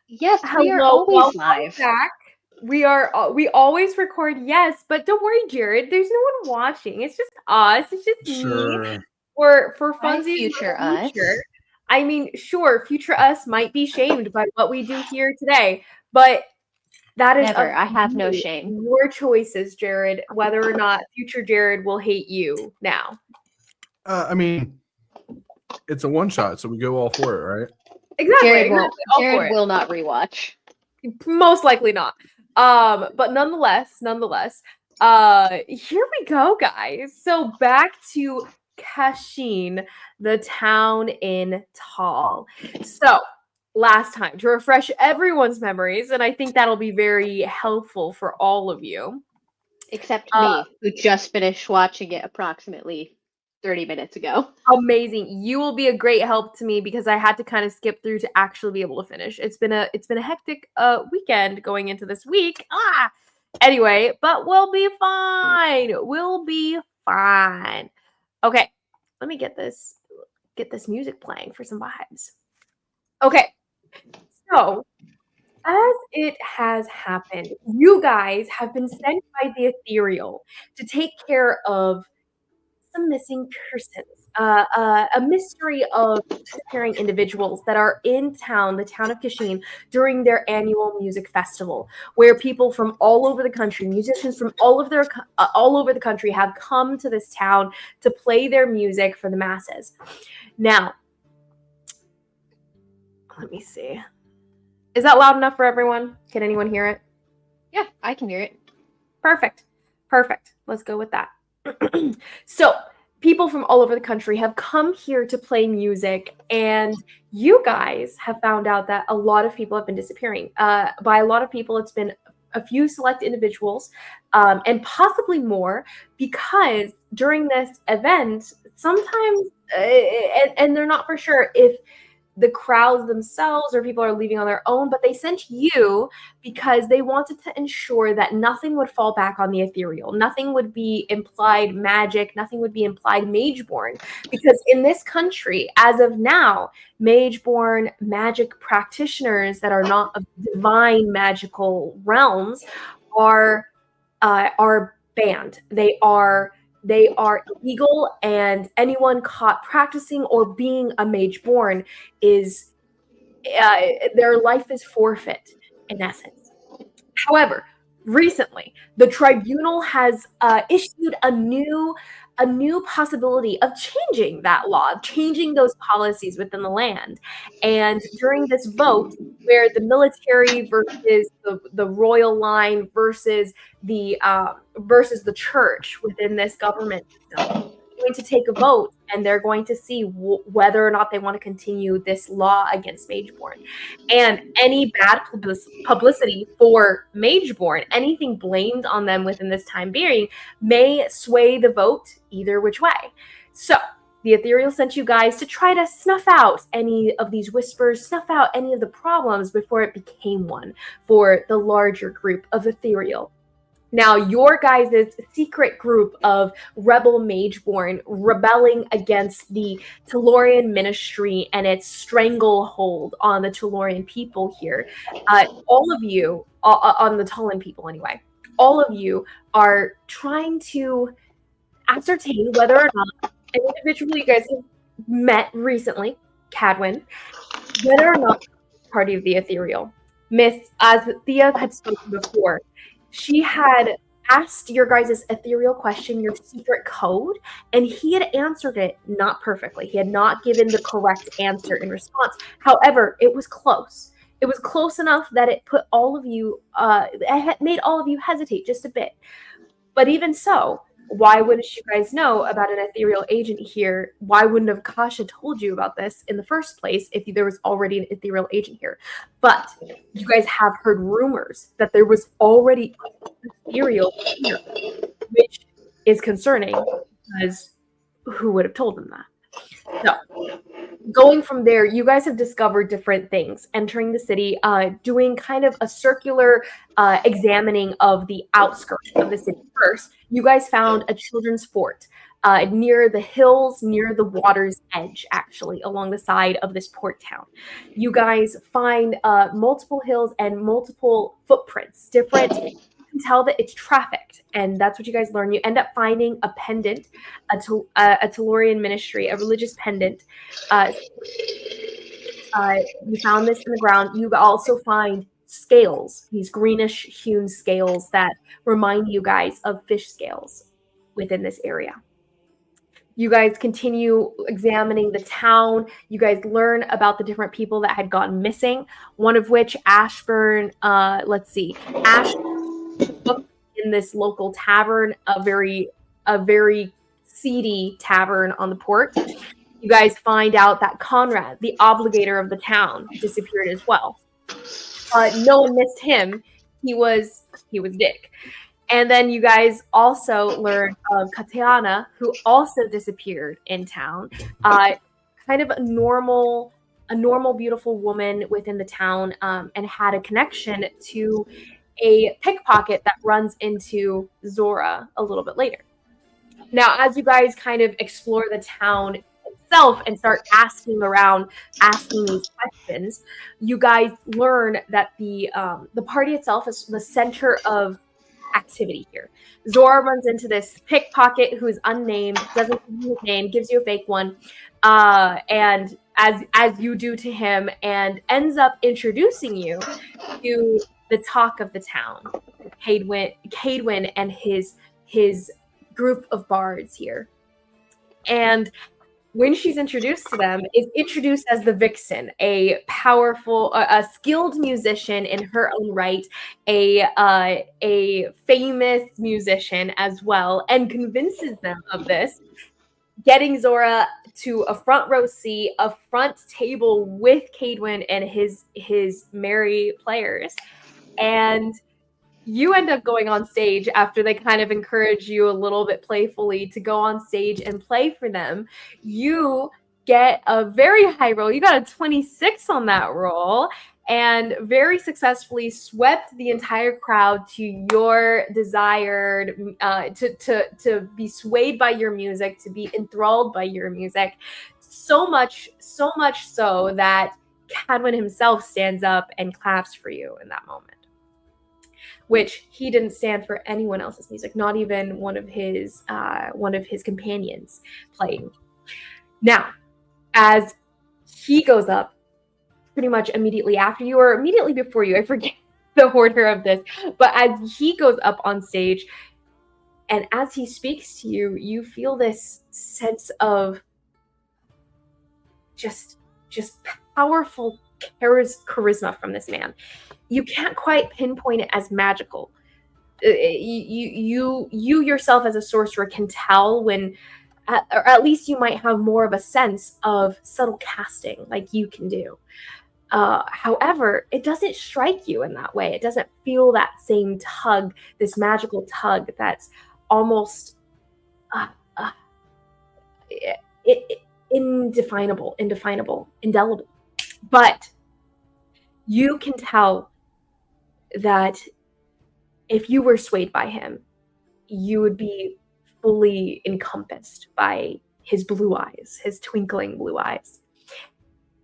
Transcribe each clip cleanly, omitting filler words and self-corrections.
Yes, we are Hello, always welcome live. back. We always record, yes, but don't worry, Jared. There's no one watching. It's just us. It's just me. Sure. For Hi, funsies in future the future. us. I mean, sure, future us might be shamed by what we do here today, but that is Never. up I to have no you, shame. your choices, Jared, whether or not future Jared will hate you now. I mean, it's a one shot, so we go all for it, right? Exactly, all for Jared it. will not rewatch. Most likely not. But nonetheless, here we go, guys. So back to Cacheen, the town in Tal. So last time, to refresh everyone's memories, and I think that'll be very helpful for all of you. Except me, who just finished watching it approximately 30 minutes ago. Amazing. You will be a great help to me because I had to kind of skip through to actually be able to finish. It's been a hectic weekend going into this week. Anyway, but we'll be fine. We'll be fine. Okay. Let me get this music playing for some vibes. Okay. So, as it has happened, you guys have been sent by the Ethereal to take care of some missing persons, a mystery of disappearing individuals that are in town, the town of Cacheen, during their annual music festival, where people from all over the country, musicians from all over the country, have come to this town to play their music for the masses. Now, let me see. Is that loud enough for everyone? Can anyone hear it? Yeah, I can hear it. Perfect. Let's go with that. So, people from all over the country have come here to play music, and you guys have found out that a lot of people have been disappearing. By a lot of people, it's been a few select individuals, and possibly more, because during this event, sometimes, and they're not for sure if the crowds themselves or people are leaving on their own, but they sent you because they wanted to ensure that nothing would fall back on the ethereal. Nothing would be implied magic. Nothing would be implied mageborn. Because in this country, as of now, mageborn magic practitioners that are not of divine magical realms are banned. They are illegal, and anyone caught practicing or being a mageborn is their life is forfeit in essence. However, recently the tribunal has issued a new possibility of changing that law, changing those policies within the land. And during this vote, where the military versus the royal line versus the church within this government system, going to take a vote, and they're going to see whether or not they want to continue this law against mageborn. And any bad publicity for mageborn, anything blamed on them within this time being, may sway the vote either which way. So the ethereal sent you guys to try to snuff out any of these whispers, snuff out any of the problems before it became one for the larger group of ethereal. Now, your guys' secret group of rebel mageborn rebelling against the Tellurian ministry and its stranglehold on the Tellurian people here, all of you, on the Tullan people anyway, all of you are trying to ascertain whether or not an individual you guys have met recently, Kadwin, whether or not party of the ethereal. Miss, as Thea had spoken before, she had asked your guys' ethereal question, your secret code, and he had answered it not perfectly. He had not given the correct answer in response. However, it was close. It was close enough that it put all of you, it made all of you hesitate just a bit. But even so, why wouldn't you guys know about an ethereal agent here? Why wouldn't have Kasha told you about this in the first place if there was already an ethereal agent here? But you guys have heard rumors that there was already an ethereal here, which is concerning because who would have told them that? So, going from there, you guys have discovered different things. Entering the city, doing kind of a circular examining of the outskirts of the city first. You guys found a children's fort, near the hills, near the water's edge, actually, along the side of this port town. You guys find multiple hills and multiple footprints, different. You can tell that it's trafficked, and that's what you guys learn. You end up finding a pendant, a Tellurian ministry, a religious pendant. You found this in the ground. You also find scales, these greenish hewn scales that remind you guys of fish scales within this area. You guys continue examining the town. You guys learn about the different people that had gone missing, one of which Ashburn, Ashburn booked in this local tavern, a very seedy tavern on the port. You guys find out that Conrad, the obligator of the town, disappeared as well. No one missed him. He was Dick. And then you guys also learn of Katiana, who also disappeared in town. Kind of a normal, beautiful woman within the town, and had a connection to a pickpocket that runs into Zora a little bit later. Now, as you guys kind of explore the town itself and start asking these questions, you guys learn that the party itself is the center of activity here. Zora runs into this pickpocket who's unnamed, doesn't give you his name, gives you a fake one, and as you do to him, and ends up introducing you to the talk of the town, Kadwin and his group of bards here. And when she's introduced to them, is introduced as the Vixen, a powerful, a skilled musician in her own right, a famous musician as well, and convinces them of this, getting Zora to a front row seat, a front table with Kadwin and his merry players. And you end up going on stage after they kind of encourage you a little bit playfully to go on stage and play for them. You get a very high roll. You got a 26 on that roll, and very successfully swept the entire crowd to your desired, to be swayed by your music, to be enthralled by your music. So much so that Kadwin himself stands up and claps for you in that moment, which he didn't stand for anyone else's music, not even one of his companions playing. Now, as he goes up, pretty much immediately after you or immediately before you, I forget the order of this, but as he goes up on stage, and as he speaks to you, you feel this sense of just powerful charisma from this man. You can't quite pinpoint it as magical. You yourself as a sorcerer can tell when, or at least you might have more of a sense of subtle casting like you can do. However, it doesn't strike you in that way. It doesn't feel that same tug, this magical tug that's almost indefinable, indelible. But you can tell that if you were swayed by him, you would be fully encompassed by his blue eyes, his twinkling blue eyes.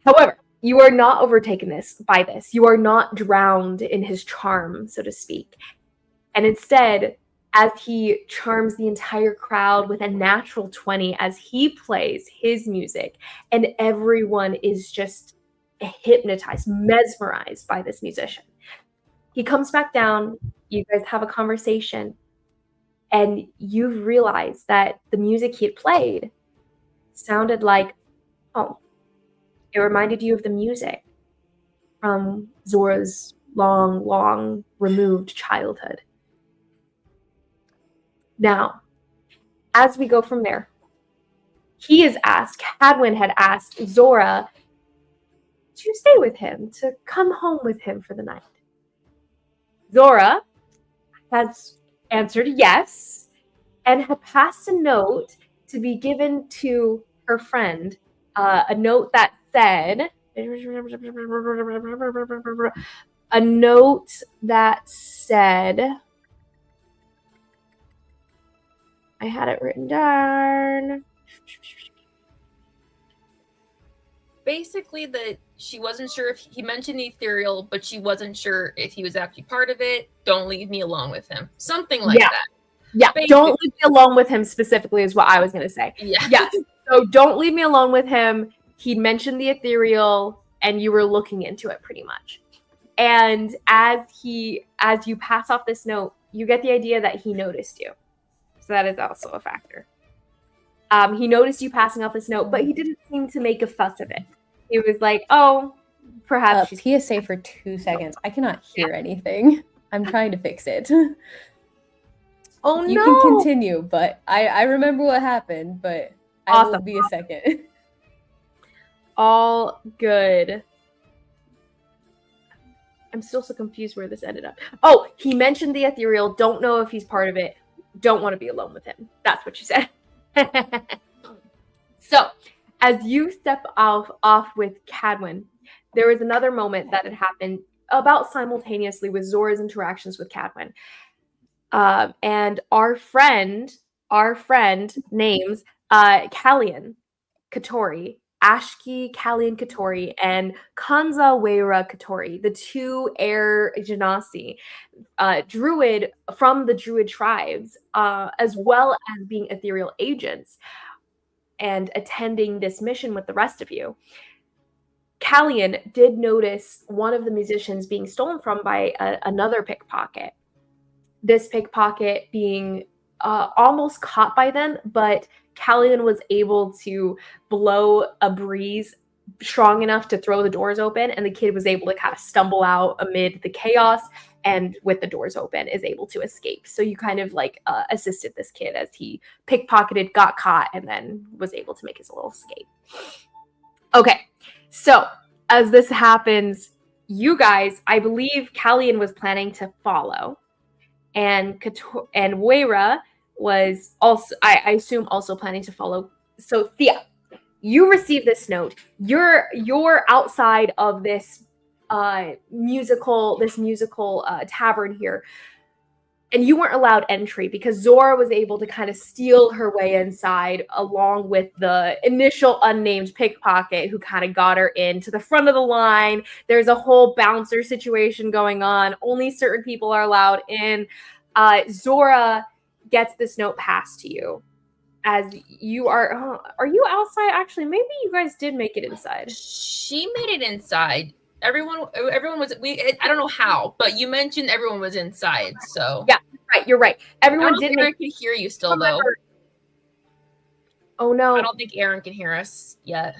However, you are not overtaken by this. You are not drowned in his charm, so to speak. And instead, as he charms the entire crowd with a natural 20 as he plays his music, and everyone is just hypnotized, mesmerized by this musician. He comes back down, you guys have a conversation, and you realize that the music he had played sounded like home. It reminded you of the music from Zora's long removed childhood. Now, as we go from there, Kadwin had asked Zora to stay with him, to come home with him for the night. Zora has answered yes, and had passed a note to be given to her friend, a note that said, I had it written down. Basically, that she wasn't sure if he mentioned the ethereal, but she wasn't sure if he was actually part of it. Don't leave me alone with him. Something like that. Yeah, Basically. don't leave me alone with him specifically is what I was going to say. Yeah. Yes. So don't leave me alone with him. He mentioned the ethereal and you were looking into it pretty much. And as you pass off this note, you get the idea that he noticed you. So that is also a factor. He noticed you passing off this note, but he didn't seem to make a fuss of it. He was like, oh, perhaps she's... PSA for 2 seconds. I cannot hear anything. I'm trying to fix it. Oh, no! You can continue, but I remember what happened, but I will be a second. All good. I'm still so confused where this ended up. Oh, he mentioned the ethereal. Don't know if he's part of it. Don't want to be alone with him. That's what you said. So, as you step off with Kadwin, there was another moment that had happened about simultaneously with Zora's interactions with Kadwin. And our friend names Kallian Katori, Ashki Kallian Katori, and Kanza Weira Katori, the two air genasi, druid from the druid tribes, as well as being ethereal agents and attending this mission with the rest of you. Kallian did notice one of the musicians being stolen from by another pickpocket. This pickpocket being almost caught by them, but Kallian was able to blow a breeze strong enough to throw the doors open, and the kid was able to kind of stumble out amid the chaos, and with the doors open is able to escape. So you kind of like assisted this kid as he pickpocketed, got caught, and then was able to make his little escape. Okay, so as this happens, you guys, I believe Kallian was planning to follow, and Weira was also, I assume, also planning to follow. So Thea, you receive this note. You're outside of this musical tavern here, and you weren't allowed entry because Zora was able to kind of steal her way inside, along with the initial unnamed pickpocket who kind of got her into the front of the line. There's a whole bouncer situation going on. Only certain people are allowed in. Zora gets this note passed to you as you are you outside? Actually, maybe you guys did make it inside. She made it inside. Everyone was, I don't know how, but you mentioned everyone was inside, so yeah, you're right. Everyone did. Aaron can hear you still though. Oh no, I don't think Aaron can hear us yet.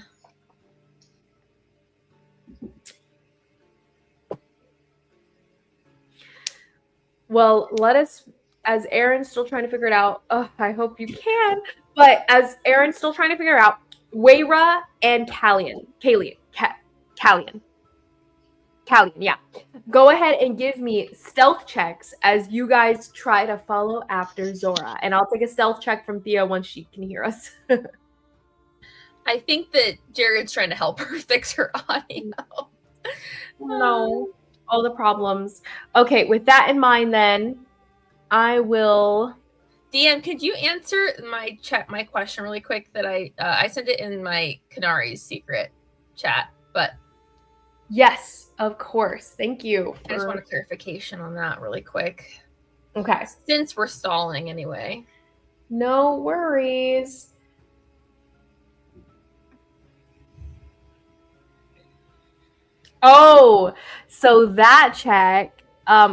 Well, let us, as Aaron's still trying to figure it out, I hope you can, but as Aaron's still trying to figure it out, Weira and Kallian, yeah. Go ahead and give me stealth checks as you guys try to follow after Zora. And I'll take a stealth check from Thea once she can hear us. I think that Jared's trying to help her fix her audio. No. All the problems. Okay, with that in mind then, I will... DM, could you answer my question really quick that I sent it in my Canari's secret chat, but... Yes, of course. Thank you. I just want a clarification on that really quick. Okay. Since we're stalling anyway. No worries. Oh, so that check,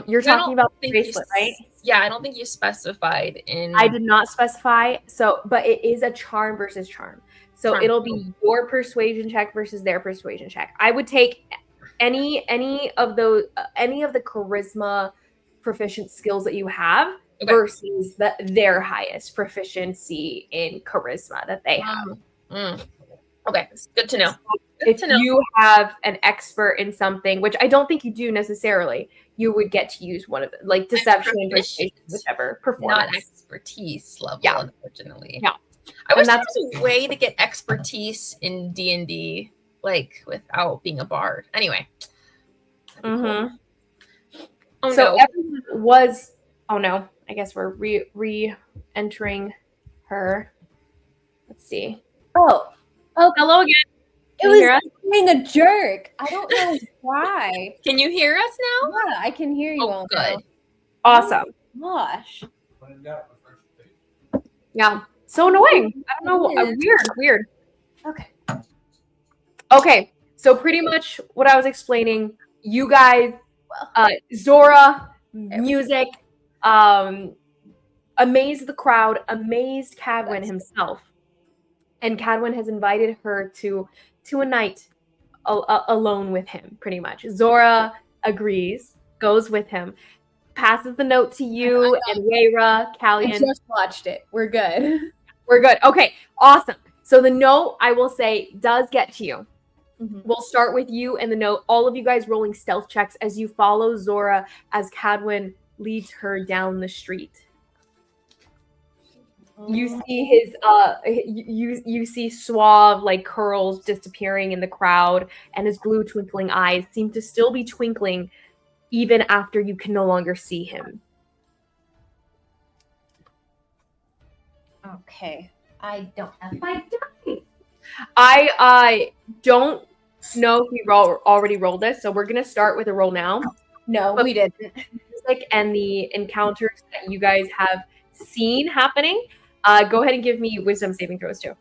you're talking about the bracelet, right? Yeah, I don't think you specified in... I did not specify, but it is a charm versus charm. So it'll be your persuasion check versus their persuasion check. I would take any of the charisma proficient skills that you have versus their highest proficiency in charisma that they have. Okay, it's good to know. If you have an expert in something, which I don't think you do necessarily, you would get to use one of it, like deception and persuasion, whichever performance. Not expertise level, unfortunately. Yeah. I wish there was a way to get expertise in D&D, like without being a bard. Anyway. Mm-hmm. Oh, so no. everyone was. Oh no! I guess we're re-entering her. Let's see. Oh, Hello again. it Can you was hear us? being a jerk. I don't know why. Can you hear us now? Yeah, I can hear you all Oh, good. now. Awesome. Gosh. Yeah. So annoying. I don't know. It is. Weird. Okay. Okay. So pretty much what I was explaining, you guys, Zora, music, amazed the crowd, amazed Kadwin himself. And Kadwin has invited her to a night alone with him, pretty much. Zora agrees, goes with him, passes the note to you and Weira, I Callian. just watched it. We're good. We're good. Okay, awesome. So the note, I will say, does get to you. Mhm. We'll start with you and the note. All of you guys rolling stealth checks as you follow Zora as Kadwin leads her down the street. You see his you see suave like curls disappearing in the crowd, and his blue twinkling eyes seem to still be twinkling even after you can no longer see him. Okay. I don't have my I don't know if we already rolled this, so we're gonna start with a roll now. No, But we didn't. Music and the encounters that you guys have seen happening. Go ahead and give me wisdom saving throws too.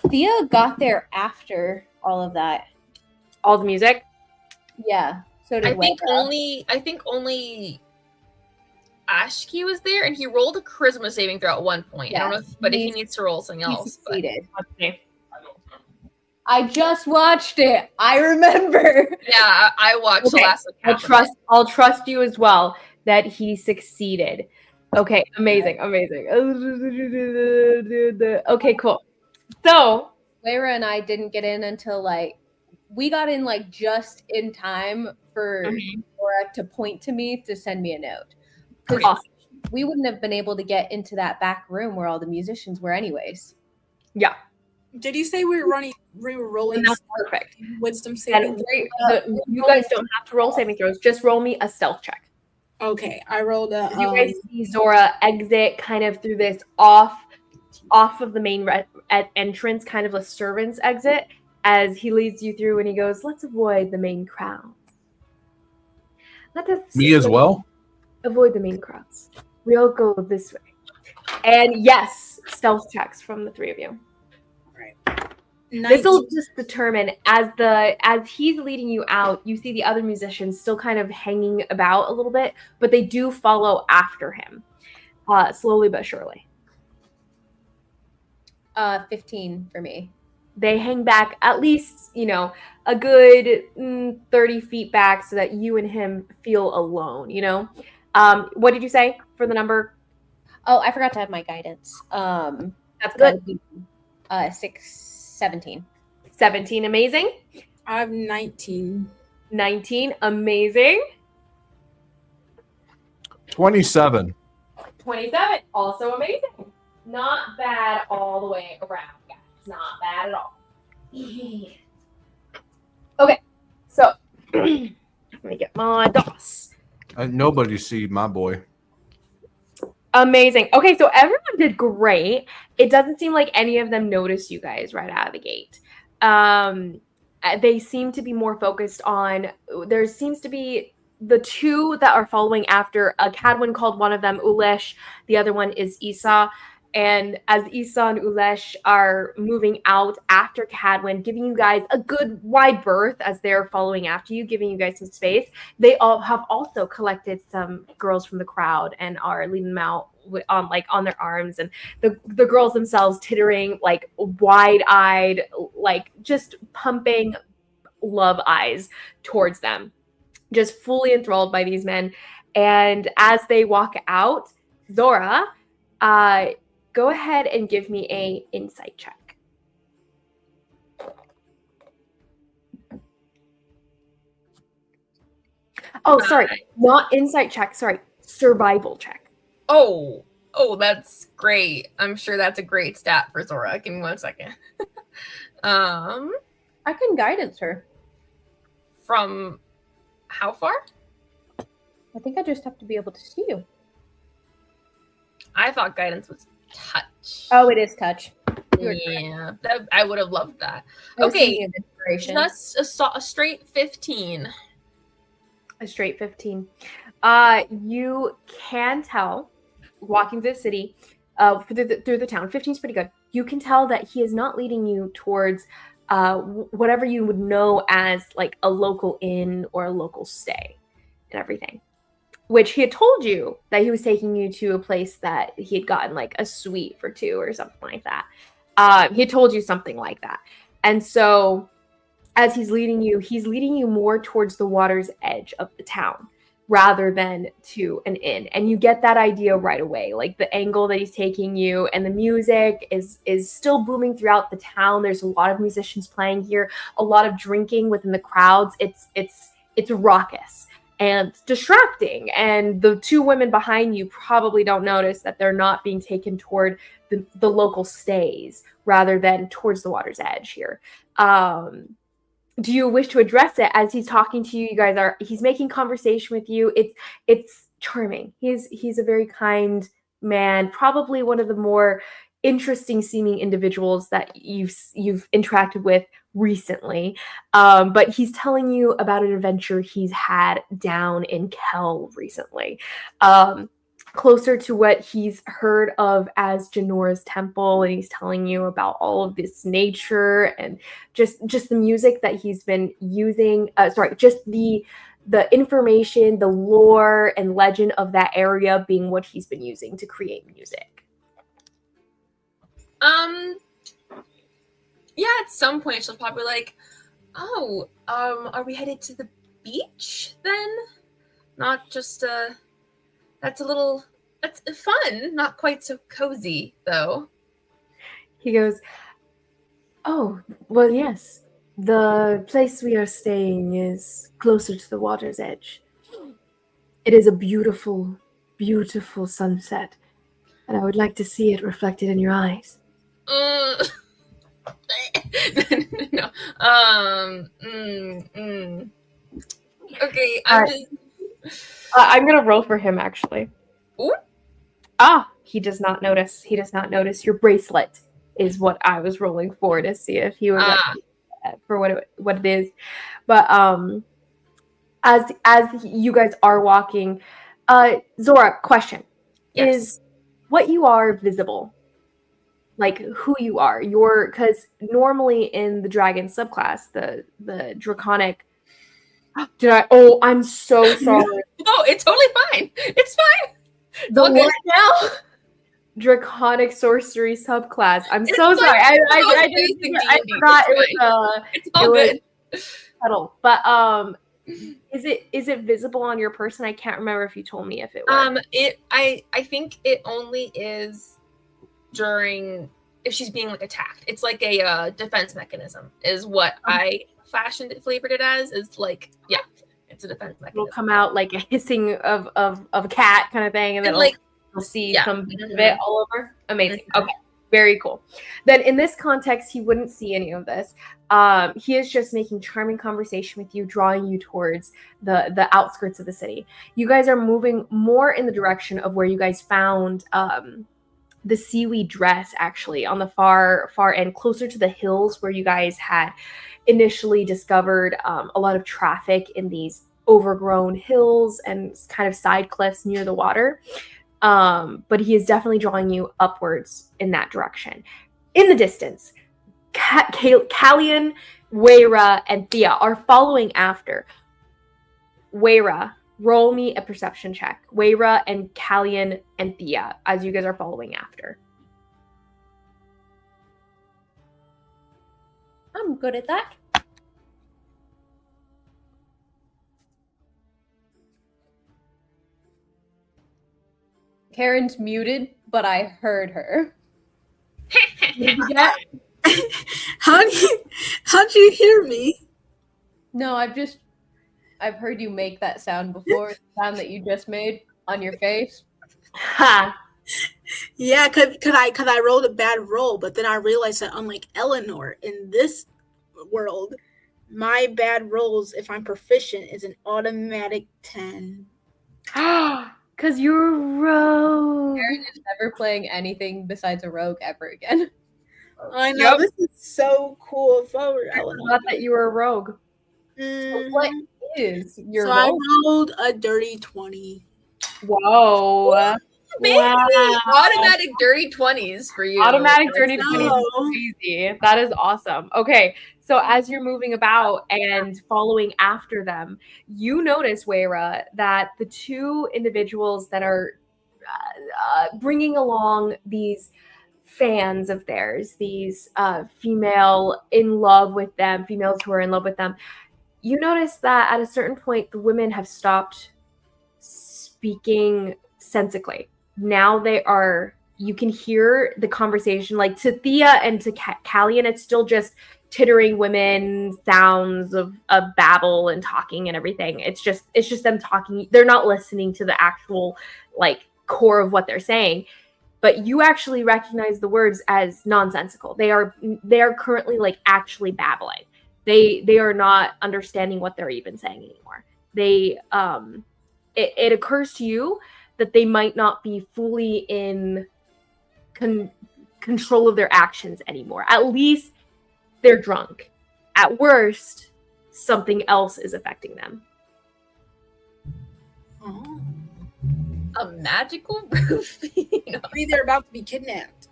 Thea got there after all of that. All the music. Yeah. So did I think Weira. only Ashki was there, and he rolled a charisma saving throw at one point. I don't know, if he needs to roll something He else. But succeeded. Let's see. I just watched it. I remember. yeah, I watched the Okay, last half of it. I'll trust you as well that he succeeded. Okay, amazing. Okay, cool. So Weira and I didn't get in until we got in just in time for Zora to point to me to send me a note. Because awesome. we wouldn't have been able to get into that back room where all the musicians were anyways. Yeah. Did you say we were rolling And that's perfect. wisdom saving? And you guys don't have to roll saving throws. Just roll me a stealth check. Okay, I rolled a. You guys see Zora exit kind of through this off of the main entrance, kind of a servant's exit, as he leads you through and he goes, "Let's avoid the main crowd. Let us Me as well? avoid the main crowds. We'll go this way." And yes, stealth checks from the three of you. This will just determine as he's leading you out, you see the other musicians still kind of hanging about a little bit, but they do follow after him, slowly but surely. 15 for me. They hang back at least, a good 30 feet back so that you and him feel alone, What did you say for the number? Oh, I forgot to have my guidance. That's good. 17. 17, amazing. I have 19. 19, amazing. 27. 27, also amazing. Not bad all the way around, guys. Not bad at all. Okay, so let me get my DOS. Nobody see my boy. Amazing. Okay, so everyone did great. It doesn't seem like any of them noticed you guys right out of the gate. They seem to be more focused on, there seems to be the two that are following after. Kadwin called one of them Ulesh, the other one is Isa. And as Isa and Ulesh are moving out after Kadwin, giving you guys a good wide berth as they're following after you, giving you guys some space, they all have also collected some girls from the crowd and are leading them out on their arms, and the girls themselves tittering, wide-eyed, just pumping love eyes towards them, just fully enthralled by these men. And as they walk out, Zora, go ahead and give me a insight check. Oh, sorry, not insight check. Sorry, survival check. Oh, that's great. I'm sure that's a great stat for Zora. Give me 1 second. I can guidance her. From how far? I think I just have to be able to see you. I thought guidance was touch. Oh, it is touch. You were yeah, I would have loved that. I was Okay, thinking of inspiration. just a straight 15. A straight 15. You can tell, walking through the city, through the town, 15 is pretty good. You can tell that he is not leading you towards whatever you would know as like a local inn or a local stay and everything. Which he had told you that he was taking you to a place that he had gotten like a suite for 2 or something like that. He had told you something like that. And so as he's leading you more towards the water's edge of the town rather than to an inn. And you get that idea right away. Like the angle that he's taking you, and the music is still booming throughout the town. There's a lot of musicians playing here, a lot of drinking within the crowds. It's raucous and distracting. And the 2 women behind you probably don't notice that they're not being taken toward the local stays rather than towards the water's edge here. Do you wish to address it as he's talking to you? He's making conversation with you. It's charming. He's a very kind man, probably one of the more interesting seeming individuals that you've interacted with recently. But he's telling you about an adventure he's had down in Kel recently. Closer to what he's heard of as Janora's temple, and he's telling you about all of this nature and just the music that he's been using. Just the information, the lore and legend of that area being what he's been using to create music. Yeah, at some point she'll probably be like, oh, are we headed to the beach then? Not just that's fun, not quite so cozy though. He goes, oh, well, yes. The place we are staying is closer to the water's edge. It is a beautiful, beautiful sunset, and I would like to see it reflected in your eyes. No. Okay, I'm gonna roll for him, actually. Ooh. He does not notice. He does not notice. Your bracelet is what I was rolling for to see if he was for what it is. But as you guys are walking, Zora, question. Yes. Is what you are visible? Like who you are? Because normally in the dragon subclass, the draconic. I'm so sorry. Oh, it's totally fine. It's fine. The Okay. what now? Draconic sorcery subclass. I'm It's so like sorry. I basic I D&D. forgot It's it was It's all good. subtle. But is it visible on your person? I can't remember if you told me if it was. I think it only is during if she's being like attacked. It's like a defense mechanism is what I flavored it as. Is like, yeah, it's a defense mechanism. It'll come out like a hissing of a cat kind of thing, and then like you'll see yeah. some bits of it all over. Amazing. Okay. Very cool. Then in this context, he wouldn't see any of this. He is just making charming conversation with you, drawing you towards the outskirts of the city. You guys are moving more in the direction of where you guys found the seaweed dress, actually, on the far end, closer to the hills where you guys had initially discovered a lot of traffic in these overgrown hills and kind of side cliffs near the water. But he is definitely drawing you upwards in that direction. In the distance, Callian, Weira, and Thea are following after. Weira, roll me a perception check. Weira and Callian and Thea, as you guys are following after. I'm good at that. Karen's muted, but I heard her. How'd you hear me? No, I've heard you make that sound before, the sound that you just made on your face. Ha! Yeah, cause I rolled a bad roll, but then I realized that unlike Eleanor in this world, my bad rolls, if I'm proficient, is an automatic 10. Because you're a rogue. Aaron is never playing anything besides a rogue ever again. I know Yep. this is so cool. If I were I Eleanor. forgot that you were a rogue. Mhm. What is your So I rogue? rolled a dirty 20. Whoa. Baby, automatic dirty 20s for you. Automatic That's dirty the 20 thing. is crazy. That is awesome. Okay, so as you're moving about and following after them, you notice, Weira, that the two individuals that are bringing along these fans of theirs, these female in love with them, females who are in love with them, you notice that at a certain point, the women have stopped speaking sensically. Now they are, you can hear the conversation, like to Thea and to Callian, it's still just tittering women sounds of babble and talking and everything. It's just them talking. They're not listening to the actual like core of what they're saying. But you actually recognize the words as nonsensical. They are currently like actually babbling. They are not understanding what they're even saying anymore. They it occurs to you that they might not be fully in control of their actions anymore. At least they're drunk. At worst, something else is affecting them. Oh. A magical roof. Maybe they're about to be kidnapped.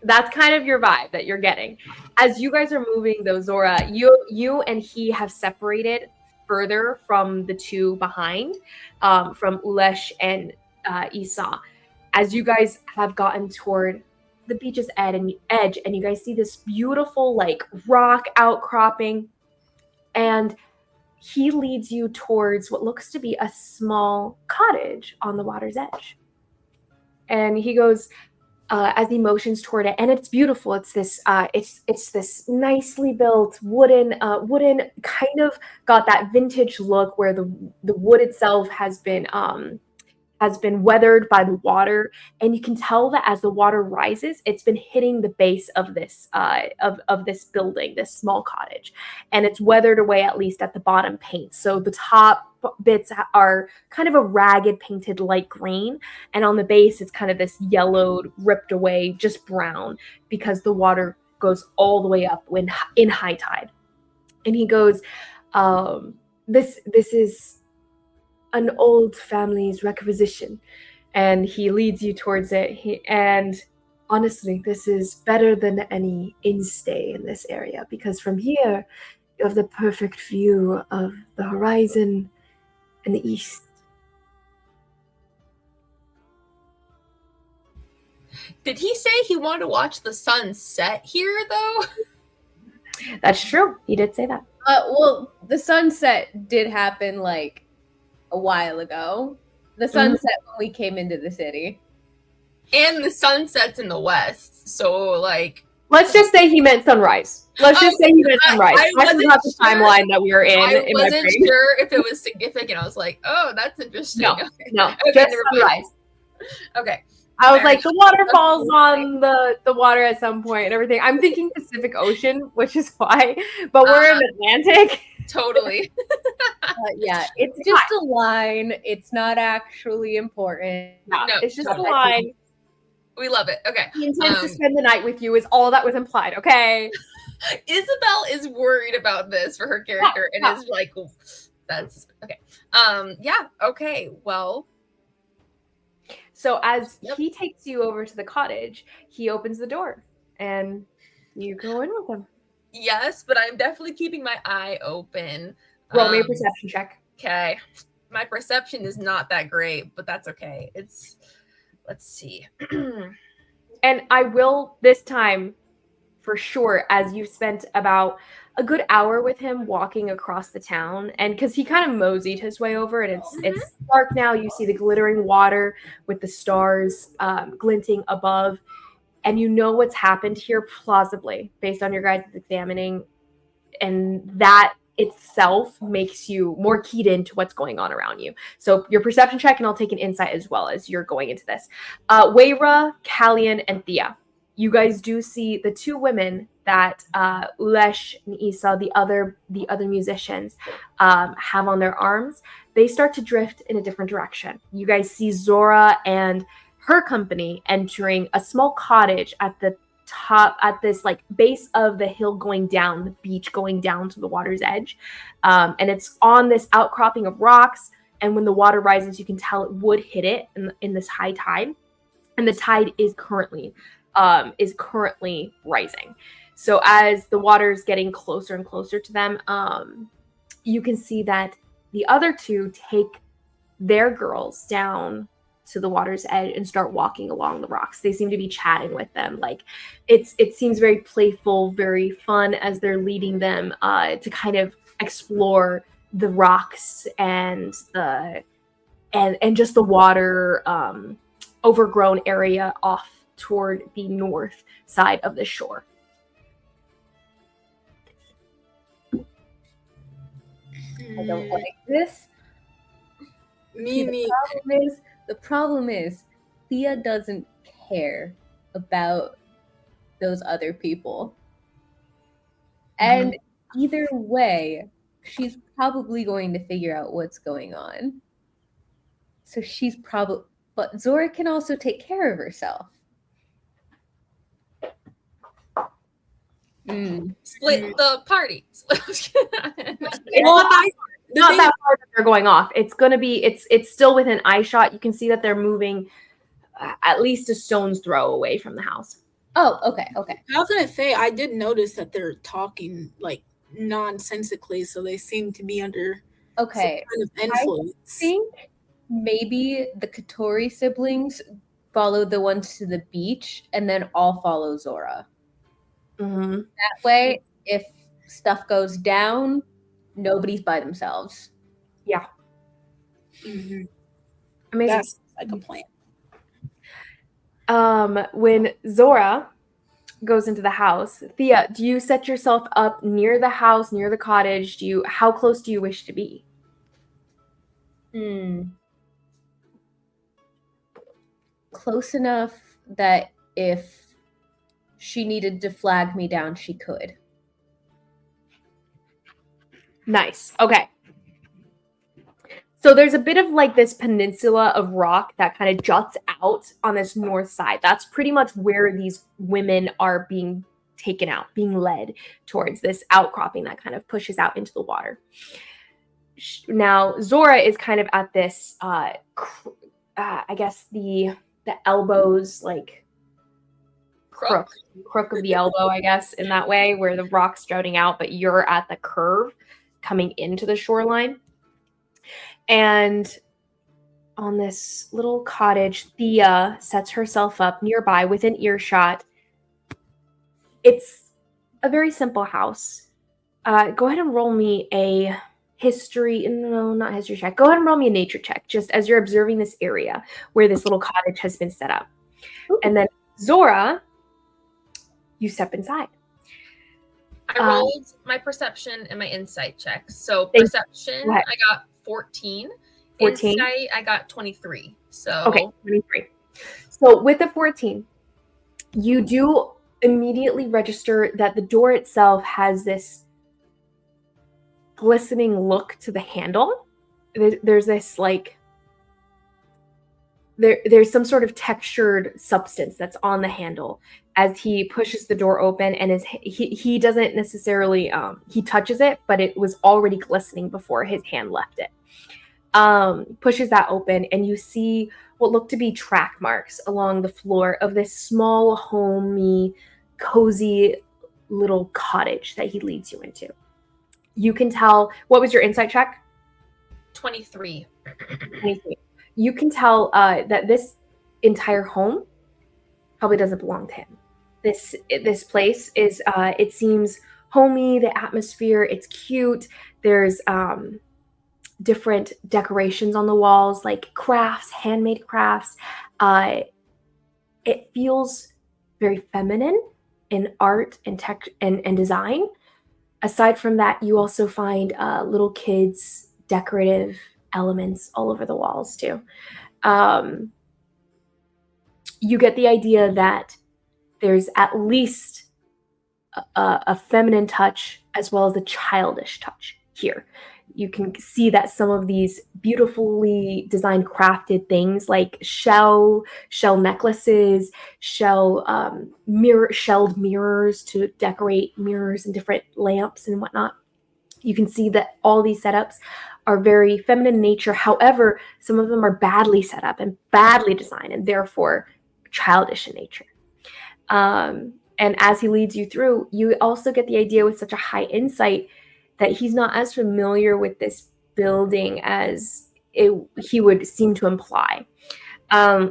That's kind of your vibe that you're getting. As you guys are moving, though, Zora, you and he have separated further from the two behind, from Ulesh and Esau. As you guys have gotten toward the beach's edge, and you guys see this beautiful like rock outcropping, and he leads you towards what looks to be a small cottage on the water's edge. And he goes, as he motions toward it, and it's beautiful. It's this, it's this nicely built wooden, kind of got that vintage look where the wood itself has been weathered by the water, and you can tell that as the water rises, it's been hitting the base of this of this building, this small cottage, and it's weathered away at least at the bottom paint. So the top bits are kind of a ragged painted light green, and on the base it's kind of this yellowed, ripped away, just brown, because the water goes all the way up when in high tide. And he goes, this is an old family's requisition, and he leads you towards it. And honestly, this is better than any in-stay in this area, because from here you have the perfect view of the horizon and the east. Did he say he wanted to watch the sun set here, though? That's true. He did say that. Well, the sunset did happen like a while ago. The sunset when we came into the city. And the sun sets in the west, so like... Let's just say he meant sunrise. Let's just say he meant sunrise. That's not the timeline that we are in. I my wasn't brain. sure if it was significant. I was like, oh, that's interesting. No, Okay. no, Okay, just never mind. sunrise. Okay. I was Fair like, enough. the water falls on the water at some point and everything. I'm thinking Pacific Ocean, which is why, but we're in Atlantic. Totally. Yeah, it's just a line. It's not actually important. No, No, it's just a totally. line. We love it. Okay. He intends to spend the night with you is all that was implied, okay? Isabel is worried about this for her character and is like, that's okay. Yeah, okay. Well, So as he takes you over to the cottage, he opens the door and you go in with him. yes, but I'm definitely keeping my eye open. Roll me a perception check. Okay. My perception is not that great, but that's okay. Let's see. And I will this time, for sure, as you've spent about a good hour with him walking across the town, and because he kind of moseyed his way over, and it's dark now. You see the glittering water with the stars glinting above, and you know what's happened here plausibly based on your guys' examining, and that itself makes you more keyed into what's going on around you. So your perception check, and I'll take an insight as well as you're going into this. Weira, Callian, and Thea. You guys do see the two women that Ulesh and Isa, the other musicians, have on their arms, they start to drift in a different direction. You guys see Zora and her company entering a small cottage at the top, at this like base of the hill going down, the beach going down to the water's edge. And it's on this outcropping of rocks. And when the water rises, you can tell it would hit it in this high tide. And the tide is currently rising. So as the water is getting closer and closer to them, you can see that the other two take their girls down to the water's edge and start walking along the rocks. They seem to be chatting with them. Like it seems very playful, very fun as they're leading them to kind of explore the rocks and just the water overgrown area off toward the north side of the shore. I don't like this. Me. The problem is Thea doesn't care about those other people. And either way, she's probably going to figure out what's going on. So she's probably, but Zora can also take care of herself. Split the party. Not that far that they're going off. It's going to be, it's still within eye shot. You can see that they're moving at least a stone's throw away from the house. Oh, okay. I was gonna say, I did notice that they're talking like nonsensically, so they seem to be under some kind of influence. I think maybe the Katori siblings follow the ones to the beach and then all follow Zora. Mm-hmm. That way, if stuff goes down, nobody's by themselves. Yeah. Mm-hmm. Amazing. That's like a plan. When Zora goes into the house, Thea, do you set yourself up near the house, near the cottage? How close do you wish to be? Close enough that if she needed to flag me down, she could. Nice. Okay. So there's a bit of like this peninsula of rock that kind of juts out on this north side. That's pretty much where these women are being taken out, being led towards this outcropping that kind of pushes out into the water. Now, Zora is kind of at this, I guess the elbows, like crook of the elbow, I guess, in that way, where the rock's jutting out, but you're at the curve coming into the shoreline. And on this little cottage, Thea sets herself up nearby within earshot. It's a very simple house. Go ahead and roll me a not history check. Go ahead and roll me a nature check, just as you're observing this area where this little cottage has been set up. Ooh. And then Zora, you step inside. I rolled my perception and my insight checks. So perception, I got 14. Insight, I got 23. So okay, 23. So with the 14, you do immediately register that the door itself has this glistening look to the handle. There's this like there's some sort of textured substance that's on the handle as he pushes the door open, and he doesn't necessarily he touches it, but it was already glistening before his hand left it. Pushes that open, and you see what look to be track marks along the floor of this small, homey, cozy little cottage that he leads you into. You can tell, what was your insight check? 23. 23. You can tell that this entire home probably doesn't belong to him. This place is, it seems homey, the atmosphere, it's cute. There's different decorations on the walls, like crafts, handmade crafts. It feels very feminine in art and tech and design. Aside from that, you also find little kids' decorative elements all over the walls too. You get the idea that there's at least a feminine touch as well as a childish touch here. You can see that some of these beautifully designed, crafted things like shell necklaces, shelled mirrors to decorate mirrors and different lamps and whatnot. You can see that all these setups are very feminine in nature. However, some of them are badly set up and badly designed and therefore childish in nature. And as he leads you through, you also get the idea with such a high insight that he's not as familiar with this building as he would seem to imply.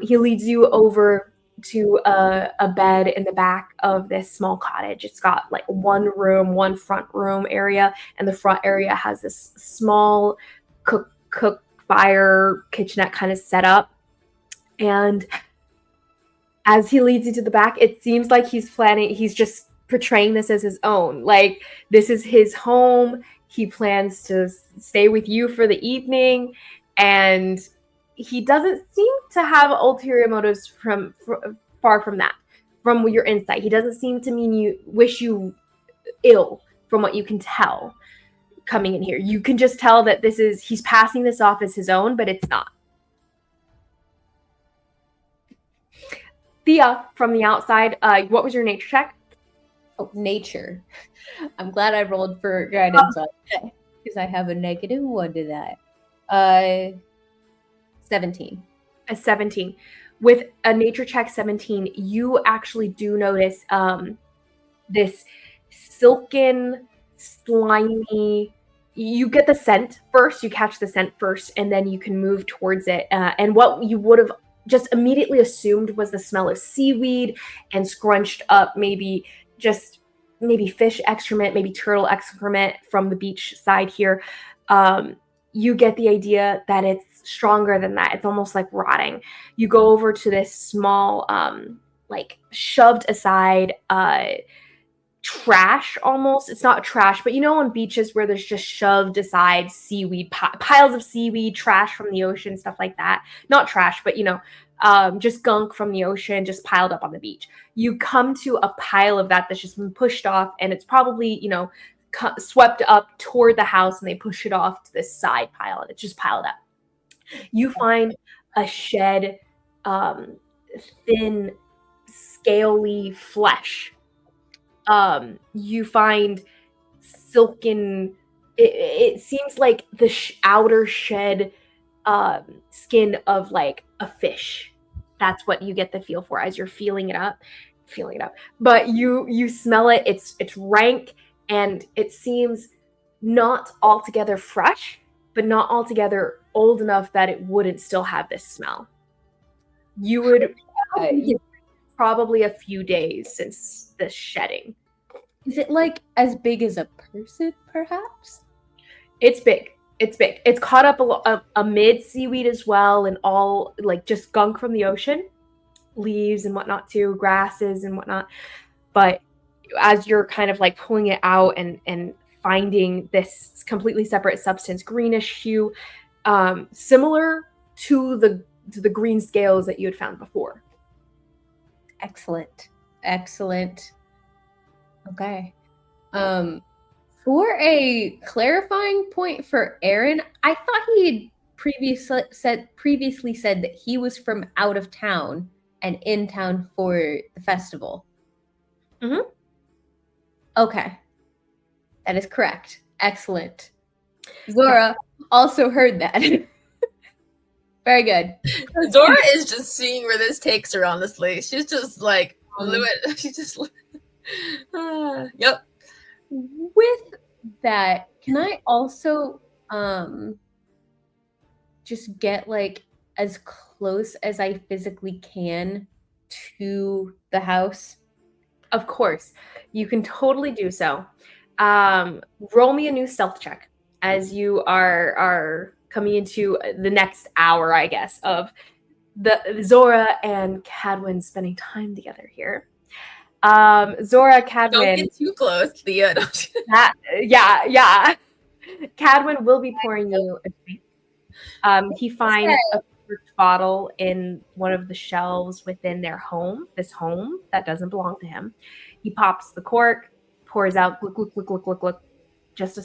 He leads you over to a bed in the back of this small cottage. It's got like one front room area, and the front area has this small cook fire kitchenette kind of setup. And as he leads you to the back, it seems like he's just portraying this as his own. Like, this is his home. He plans to stay with you for the evening. And he doesn't seem to have ulterior motives far from that, from your insight. He doesn't seem to wish you ill from what you can tell coming in here. You can just tell that he's passing this off as his own, but it's not. Thea, from the outside, what was your nature check? Oh, nature. I'm glad I rolled for guidance on that because I have a -1 to that. 17. A 17. With a nature check 17, you actually do notice this silken, slimy. You get the scent first. You catch the scent first, and then you can move towards it. And what you would have just immediately assumed was the smell of seaweed and scrunched up, maybe fish excrement, maybe turtle excrement from the beach side here. You get the idea that it's stronger than that. It's almost like rotting. You go over to this small, like shoved aside trash almost. It's not trash, but on beaches where there's just shoved aside seaweed, piles of seaweed, trash from the ocean, stuff like that. Not trash, but just gunk from the ocean just piled up on the beach. You come to a pile of that's just been pushed off, and it's probably, swept up toward the house, and they push it off to this side pile, and it's just piled up. You find a shed, thin, scaly flesh. You find silken, it seems like the outer shed skin of like a fish. That's what you get the feel for as you're feeling it up. But you smell it. It's rank, and it seems not altogether fresh, but not altogether old enough that it wouldn't still have this smell. You would probably a few days since the shedding. Is it like as big as a person, perhaps? It's big. It's caught up amid seaweed as well, and all like just gunk from the ocean, leaves and whatnot too, grasses and whatnot. But as you're kind of like pulling it out and finding this completely separate substance, greenish hue, similar to the green scales that you had found before. Excellent. Okay. For a clarifying point for Aaron, I thought he had previously said that he was from out of town and in town for the festival. Mm-hmm. Okay. That is correct. Excellent. Zora also heard that. Very good. Zora is just seeing where this takes her, honestly. She's just like, she's just, yep. With that, can I also just get like as close as I physically can to the house? Of course, you can totally do so. Roll me a new stealth check as you are coming into the next hour, I guess, of the Zora and Kadwin spending time together here. Zora, Kadwin. Don't get too close, Thea. Yeah. Kadwin will be pouring you a drink. He finds a bottle in one of the shelves within their home, this home that doesn't belong to him. He pops the cork, pours out look just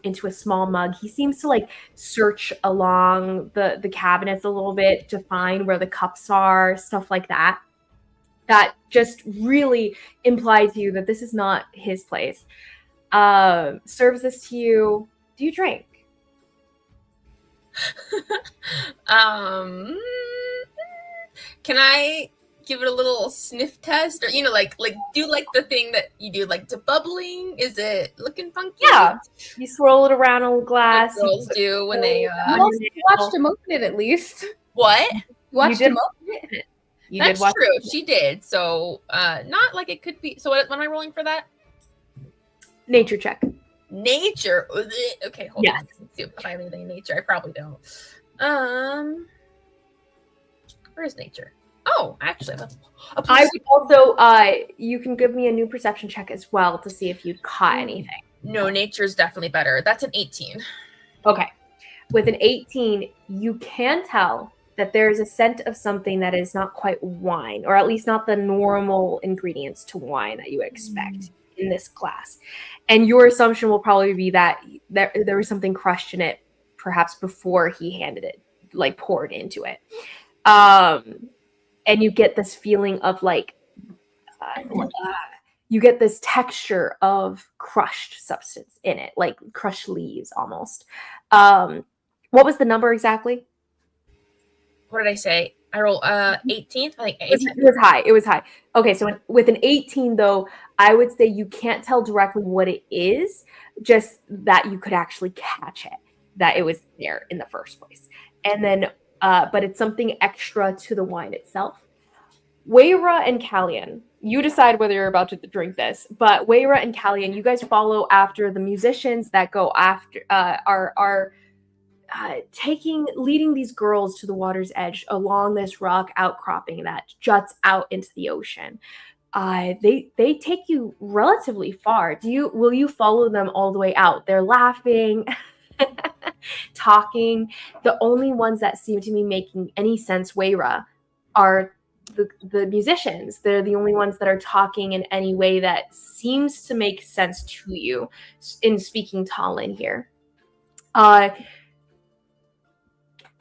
into a small mug. He seems to like search along the cabinets a little bit to find where the cups are, stuff like that. That just really implies to you that this is not his place. Serves this to you. Do you drink? Can I give it a little sniff test, or like do like the thing that you do, like to bubbling? Is it looking funky? Yeah, you swirl it around a glass. Like girls do when they. You watched him open it at least. What? You watched did him open it. That's true. She did. So, not like it could be. So, what am I rolling for that? Nature check. Nature. Okay, hold Yes. on. Let's see if I have anything in nature. I probably don't. Where is nature? Oh, actually, that's. I would also. You can give me a new perception check as well to see if you caught anything. No, nature is definitely better. That's an 18. Okay. With an 18, you can tell that there is a scent of something that is not quite wine, or at least not the normal ingredients to wine that you would expect in this glass. And your assumption will probably be that there was something crushed in it, perhaps before he handed it, like poured into it. And you get this feeling of like, you get this texture of crushed substance in it, like crushed leaves almost. What was the number exactly? What did I say? I roll 18. I think It was high. Okay, so with an 18 though, I would say you can't tell directly what it is, just that you could actually catch it, that it was there in the first place. And then but it's something extra to the wine itself. Waira and Callian, you decide whether you're about to drink this, but Waira and Callian, you guys follow after the musicians that go after are leading these girls to the water's edge along this rock outcropping that juts out into the ocean. They take you relatively far. Will you follow them all the way out? They're laughing, talking. The only ones that seem to be making any sense, Waira, are the musicians. They're the only ones that are talking in any way that seems to make sense to you in speaking Talin here.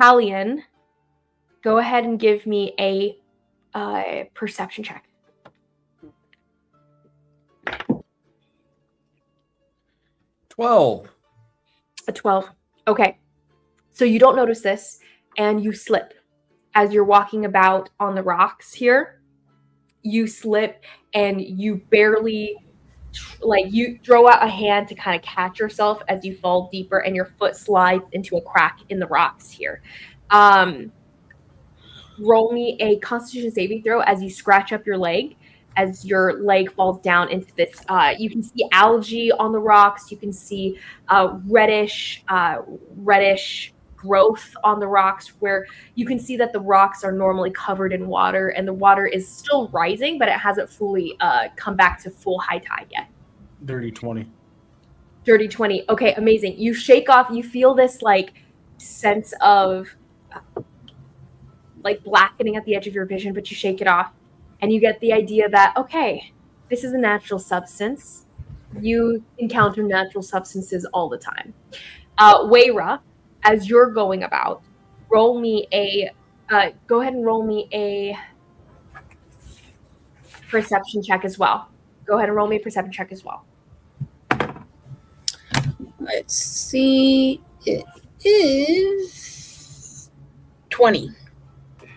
Callian, go ahead and give me a perception check. 12. A 12. Okay. So you don't notice this, and you slip. As you're walking about on the rocks here, you slip, and you barely, you throw out a hand to kind of catch yourself as you fall deeper, and your foot slides into a crack in the rocks here. Roll me a Constitution saving throw as you scratch up your leg, as your leg falls down into this. You can see algae on the rocks. You can see reddish growth on the rocks, where you can see that the rocks are normally covered in water, and the water is still rising, but it hasn't fully come back to full high tide yet. Dirty 20. Dirty 20. Okay, amazing. You shake off, you feel this sense of blackening at the edge of your vision, but you shake it off, and you get the idea that, okay, this is a natural substance. You encounter natural substances all the time. Waira, as you're going about, go ahead and roll me a perception check as well. Go ahead and roll me a perception check as well. Let's see. It is 20.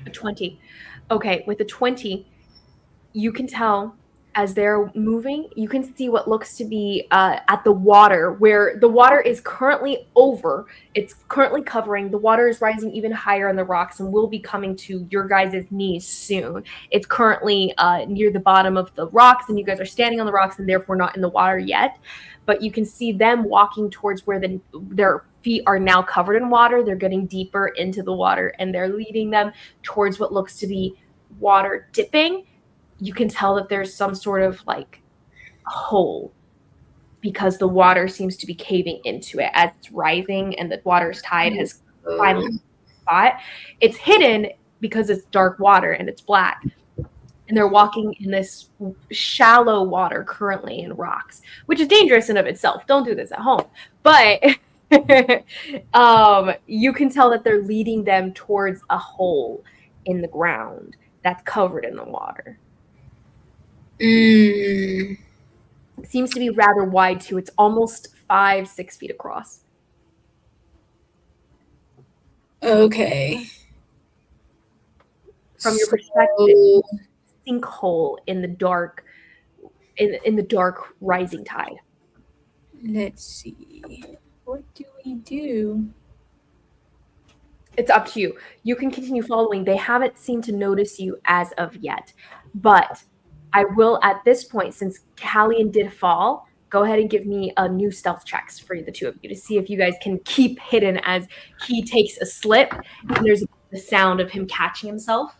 A 20. Okay, with a 20, you can tell as they're moving, you can see what looks to be at the water, where the water is currently over. It's currently covering. The water is rising even higher on the rocks and will be coming to your guys' knees soon. It's currently near the bottom of the rocks, and you guys are standing on the rocks and therefore not in the water yet. But you can see them walking towards where their feet are now covered in water. They're getting deeper into the water, and they're leading them towards what looks to be water dipping. You can tell that there's some sort of hole, because the water seems to be caving into it as it's rising, and the water's tide has finally spot. It's hidden because it's dark water and it's black, and they're walking in this shallow water currently in rocks, which is dangerous in of itself. Don't do this at home. But you can tell that they're leading them towards a hole in the ground that's covered in the water. Mm, It seems to be rather wide too. It's almost 5-6 feet across. okay. From your perspective, So, sinkhole in the dark, in the dark rising tide. let's see. What do we do? It's up to you. You can continue following. They haven't seemed to notice you as of yet, but I will at this point, since Callian did fall, go ahead and give me a new stealth checks for the two of you to see if you guys can keep hidden as he takes a slip and there's the sound of him catching himself.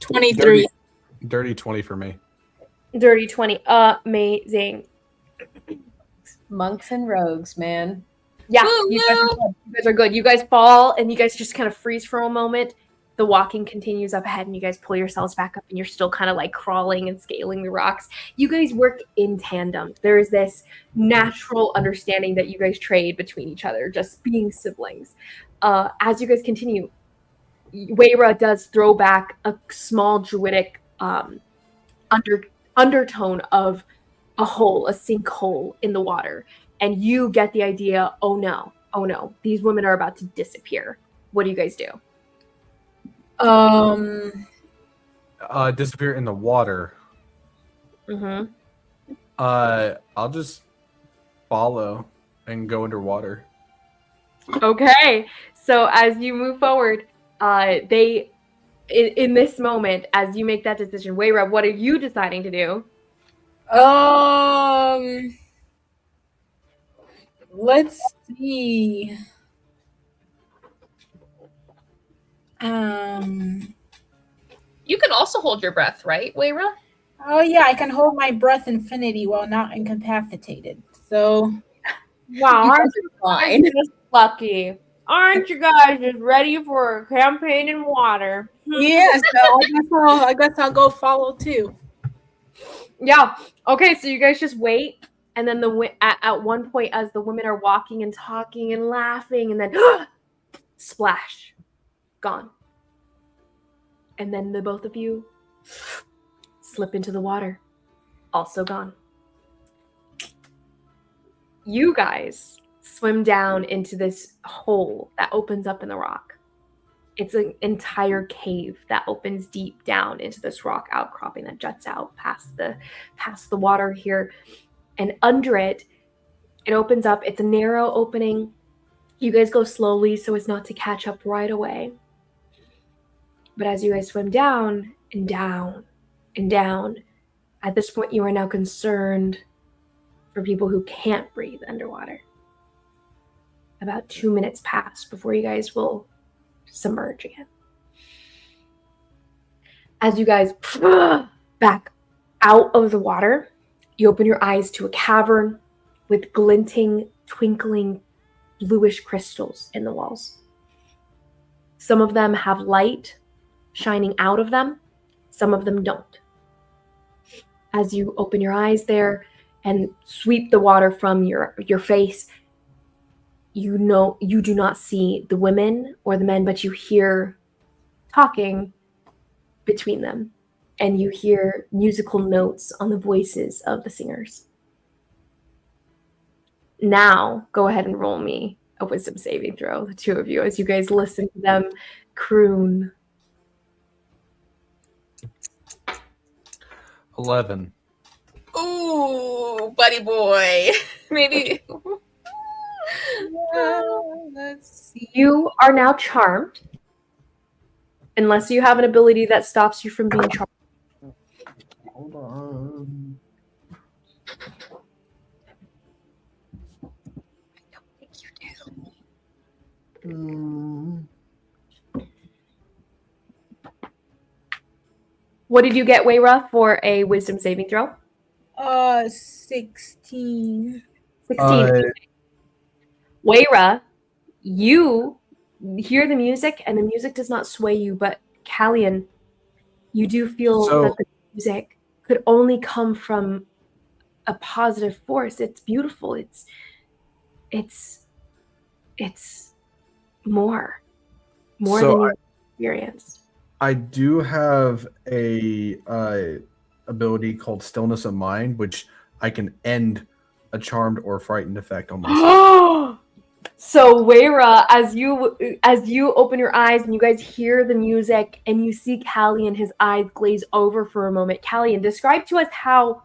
23. Dirty 20 for me. Dirty 20. Amazing. Monks and rogues, man. Yeah, Woo, you guys are good. You guys are good. You guys fall and you guys just kind of freeze for a moment. The walking continues up ahead and you guys pull yourselves back up and you're still kind of like crawling and scaling the rocks. You guys work in tandem. There is this natural understanding that you guys trade between each other, just being siblings. As you guys continue, Weira does throw back a small druidic undertone of a hole, a sinkhole in the water. And you get the idea, oh no, these women are about to disappear. What do you guys do? Disappear in the water. Mm-hmm. I'll just follow and go underwater. Okay. So as you move forward, in this moment, as you make that decision, Weira, what are you deciding to do? Let's see. You can also hold your breath, right, Weira? Oh yeah, I can hold my breath infinity while not incapacitated. So Wow, aren't You you fine. guys just lucky? Aren't you guys just ready for a campaign in water? yeah, so I guess I'll go follow too. Yeah. Okay, so you guys just wait, and then at one point, as the women are walking and talking and laughing, and then splash, gone, and then the both of you slip into the water, also gone. You guys swim down into this hole that opens up in the rock. It's an entire cave that opens deep down into this rock outcropping that juts out past the water here. And under it, it opens up. It's a narrow opening. You guys go slowly so as not to catch up right away. But as you guys swim down and down and down, at this point you are now concerned for people who can't breathe underwater. About 2 minutes pass before you guys will submerge again. As you guys back out of the water, you open your eyes to a cavern with glinting, twinkling, bluish crystals in the walls. Some of them have light shining out of them, some of them don't. As you open your eyes there and sweep the water from your face, you know you do not see the women or the men, but you hear talking between them, and you hear musical notes on the voices of the singers. Now, go ahead and roll me a wisdom saving throw, the two of you, as you guys listen to them croon. 11. Ooh, buddy boy. Maybe. Let's see. You are now charmed, unless you have an ability that stops you from being charmed. Hold on. What did you get, Weira, for a wisdom saving throw? 16. 16. Weira, you hear the music, and the music does not sway you, but Callian, You do feel So- that the music could only come from a positive force. It's beautiful. It's more So than you experienced. I do have a ability called Stillness of Mind, which I can end a charmed or frightened effect on myself. So Weira, as you open your eyes and you guys hear the music and you see Callie and his eyes glaze over for a moment. Callie, and describe to us how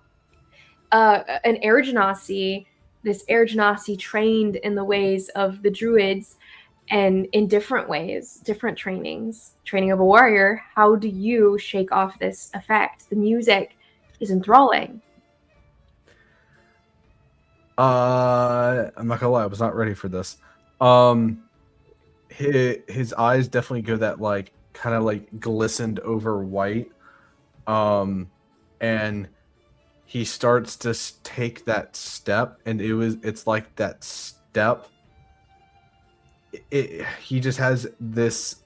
an air genasi, this air genasi trained in the ways of the druids and in different ways, different training of a warrior, how do you shake off this effect? The music is enthralling. I'm not gonna lie, I was not ready for this. His eyes definitely go that like kind of like glistened over white. And he starts to take that step, and it's like that step. He just has this,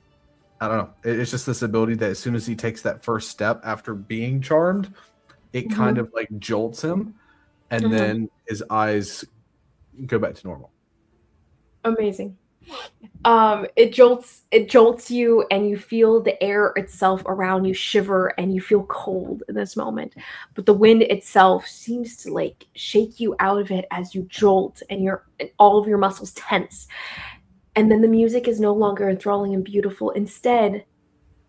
I don't know. It's just this ability that as soon as he takes that first step after being charmed, it kind of like jolts him, and then his eyes go back to normal. Amazing. It jolts you, and you feel the air itself around you shiver, and you feel cold in this moment. But the wind itself seems to like shake you out of it as you jolt, and all of your muscles tense. And then the music is no longer enthralling and beautiful. Instead,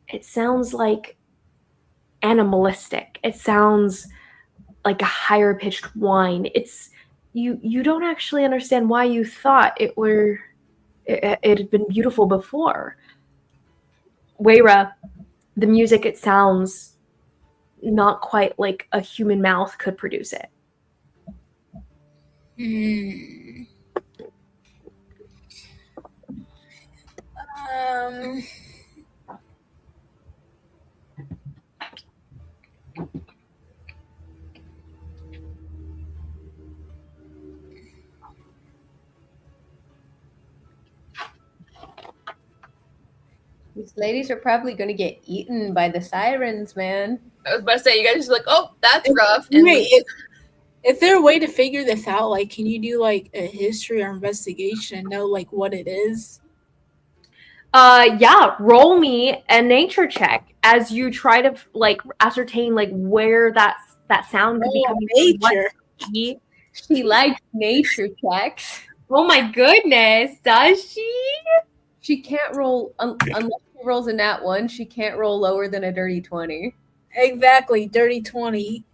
it sounds like animalistic. It sounds like a higher pitched whine. It's you don't actually understand why you thought it had been beautiful before. Weira, the music, it sounds not quite like a human mouth could produce it. These ladies are probably going to get eaten by the sirens, man. I was about to say, you guys just like, oh, that's rough. And Wait, is there a way to figure this out? Like, can you do like a history or investigation and know like what it is? Yeah, roll me a nature check as you try to like ascertain like where that sound could be coming from. What Nature. key. She likes nature checks. Oh my goodness, does she? She can't roll unless she rolls a nat 1. She can't roll lower than a dirty 20. Exactly, dirty 20.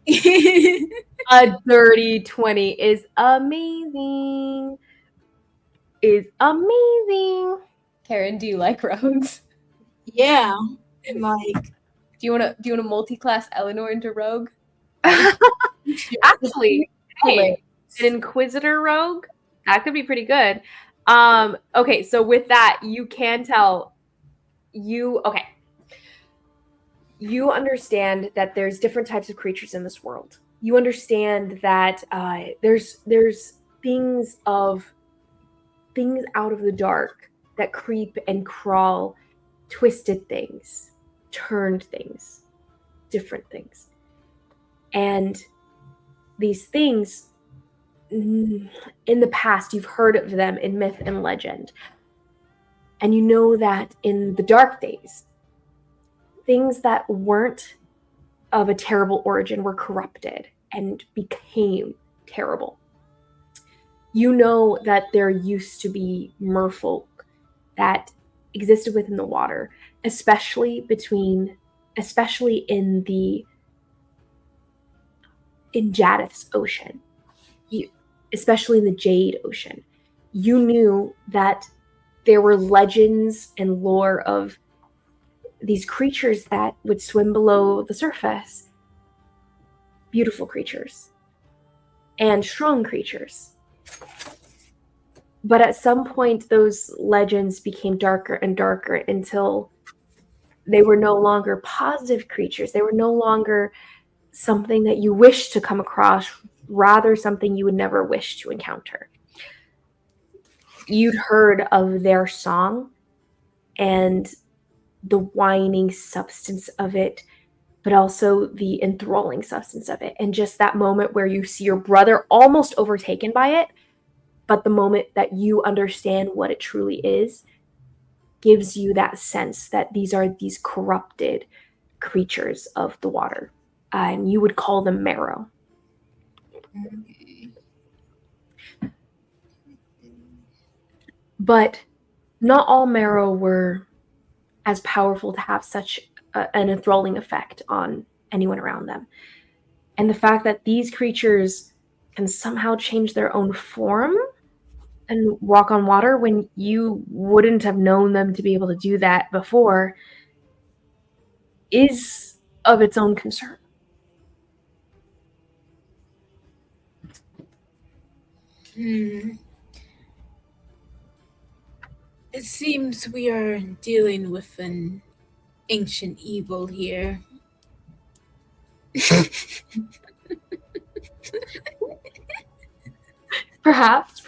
A dirty 20 is amazing. Karen, do you like rogues? Yeah. Like, Do you want to multi-class Eleanor into rogue? Actually, hey, an Inquisitor rogue, that could be pretty good. Okay, so with that, you can tell you understand that there's different types of creatures in this world. You understand that there's things out of the dark that creep and crawl, twisted things, turned things, different things. And these things, in the past, you've heard of them in myth and legend. And you know that in the dark days, things that weren't of a terrible origin were corrupted and became terrible. You know that there used to be merfolk that existed within the water, especially in Jadith's ocean, especially in the Jade Ocean. You knew that there were legends and lore of these creatures that would swim below the surface. Beautiful creatures. And strong creatures. But at some point, those legends became darker and darker until they were no longer positive creatures. They were no longer something that you wish to come across, rather something you would never wish to encounter. You'd heard of their song and the whining substance of it but also the enthralling substance of it. And just that moment where you see your brother almost overtaken by it, but the moment that you understand what it truly is gives you that sense that these are these corrupted creatures of the water. And you would call them marrow. Okay. But not all marrow were as powerful to have such an enthralling effect on anyone around them. And the fact that these creatures can somehow change their own form and walk on water when you wouldn't have known them to be able to do that before is of its own concern. It seems we are dealing with an ancient evil here. Perhaps.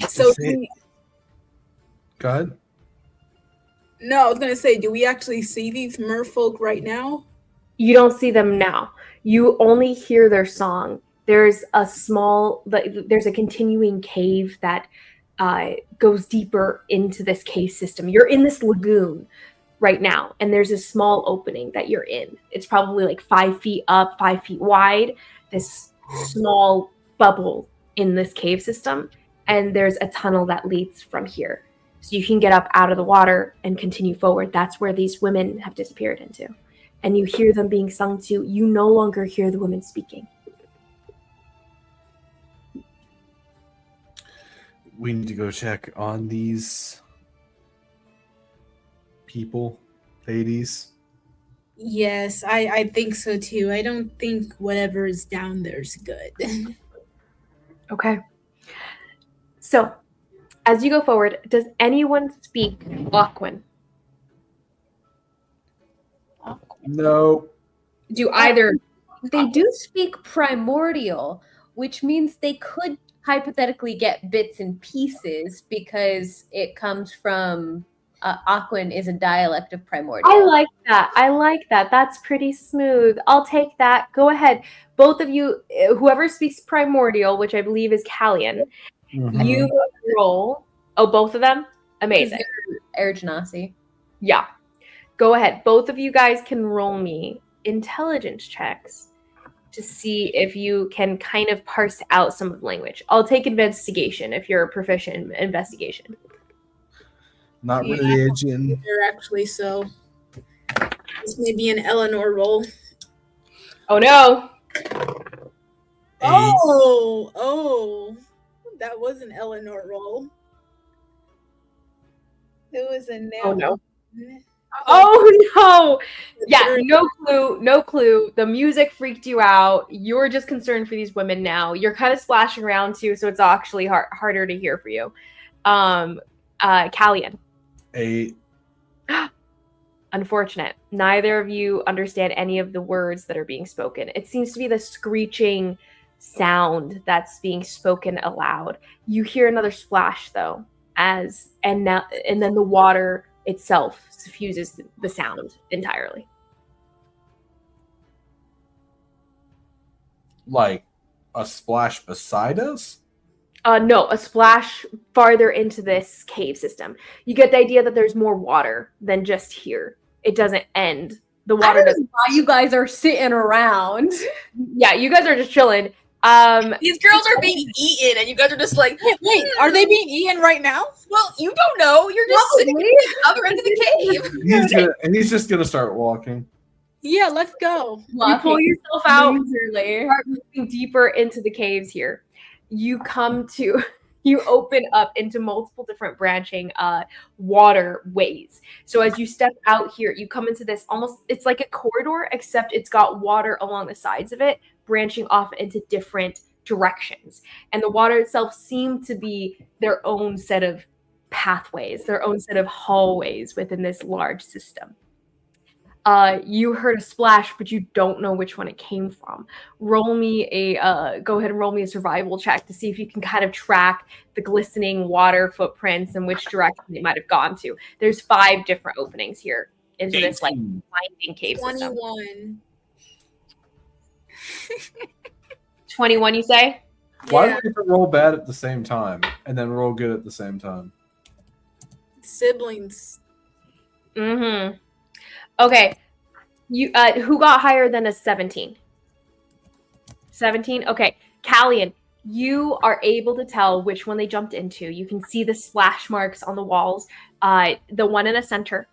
So, Go ahead. no, I was gonna say, do we actually see these merfolk right now? You don't see them now. You only hear their song. There's a continuing cave that goes deeper into this cave system. You're in this lagoon right now, and there's a small opening that you're in. It's probably like 5 feet up, 5 feet wide, this small bubble in this cave system, and there's a tunnel that leads from here. So you can get up out of the water and continue forward. That's where these women have disappeared into. And you hear them being sung to. You no longer hear the women speaking. We need to go check on these people, ladies. Yes, I think so too. I don't think whatever is down there is good. Okay. So, as you go forward, does anyone speak Aquan? No. Do either? They do speak primordial, which means they could hypothetically get bits and pieces because it comes from Aquan is a dialect of primordial. I like that. That's pretty smooth. I'll take that. Go ahead. Both of you, whoever speaks primordial, which I believe is Callian, you roll. Oh, both of them? Amazing. Air Genasi. Yeah. Go ahead. Both of you guys can roll me intelligence checks to see if you can kind of parse out some of the language. I'll take investigation if you're proficient in investigation. Not religion. They're actually so. This may be an Eleanor roll. Oh no. Oh, that was an Eleanor roll. It was a Oh no. Oh no. Yeah, no clue. The music freaked you out. You're just concerned for these women now. You're kind of splashing around too, so it's actually harder to hear for you. Callian. 8. Unfortunate. Neither of you understand any of the words that are being spoken. It seems to be the screeching sound that's being spoken aloud. You hear another splash though, and then the water itself suffuses the sound entirely. Like a splash beside us? No, a splash farther into this cave system. You get the idea that there's more water than just here. It doesn't end. The water doesn't. Why you guys are sitting around? Yeah, you guys are just chilling. These girls are being eaten, and you guys are just like, Wait, are they being eaten right now? well, you don't know. You're just sitting at the other end of the cave. He's just gonna start walking. Yeah, let's go. You pull yourself out, Leisurely. start moving deeper into the caves here. You open up into multiple different branching waterways. So as you step out here, you come into this it's like a corridor, except it's got water along the sides of it, branching off into different directions. And the water itself seemed to be their own set of pathways, their own set of hallways within this large system. You heard a splash, but you don't know which one it came from. Roll me go ahead and roll me a survival check to see if you can kind of track the glistening water footprints and which direction they might have gone to. There's 5 different openings here into this like 18. winding cave system. 21. 21, you say? Why Yeah. do we have to roll bad at the same time and then roll good at the same time? Siblings. Mm-hmm. Okay. You who got higher than a 17? 17? Okay. Callian, you are able to tell which one they jumped into. You can see the splash marks on the walls. The one in the center,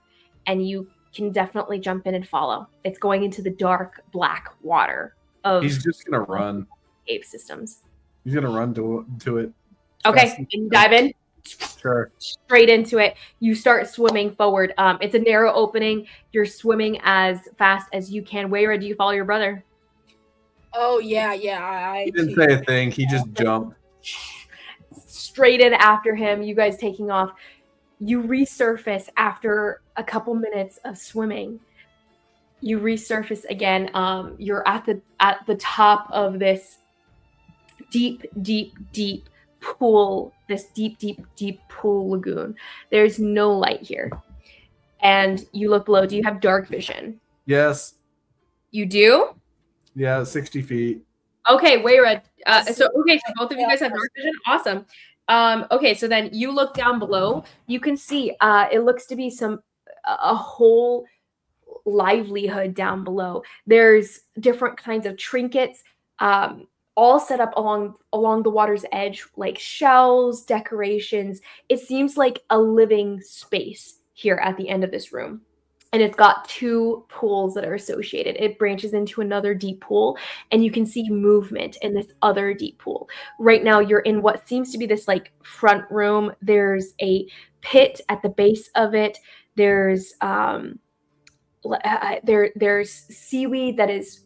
and you can definitely jump in and follow. It's going into the dark black water of He's just gonna run. cave systems. He's gonna run to it. Okay, Fast. and you dive in. Sure. Straight into it. You start swimming forward. It's a narrow opening. You're swimming as fast as you can. Wayra, do you follow your brother? Oh yeah, yeah. He didn't say a thing. He just jumped. Straight in after him. You guys taking off. You resurface after a couple minutes of swimming. You resurface again. You're at the top of this deep pool, this deep pool lagoon. There's no light here. And you look below. Do you have dark vision? Yes. You do? Yeah, 60 feet. Okay, Wayra. So both of you guys have dark vision. Awesome. Okay, so then you look down below. You can see it looks to be a whole livelihood down below. There's different kinds of trinkets, all set up along the water's edge, like shells, decorations. It seems like a living space here at the end of this room. And it's got 2 pools that are associated. It branches into another deep pool, and you can see movement in this other deep pool. Right now, you're in what seems to be this like front room. There's a pit at the base of it. There's there's seaweed that is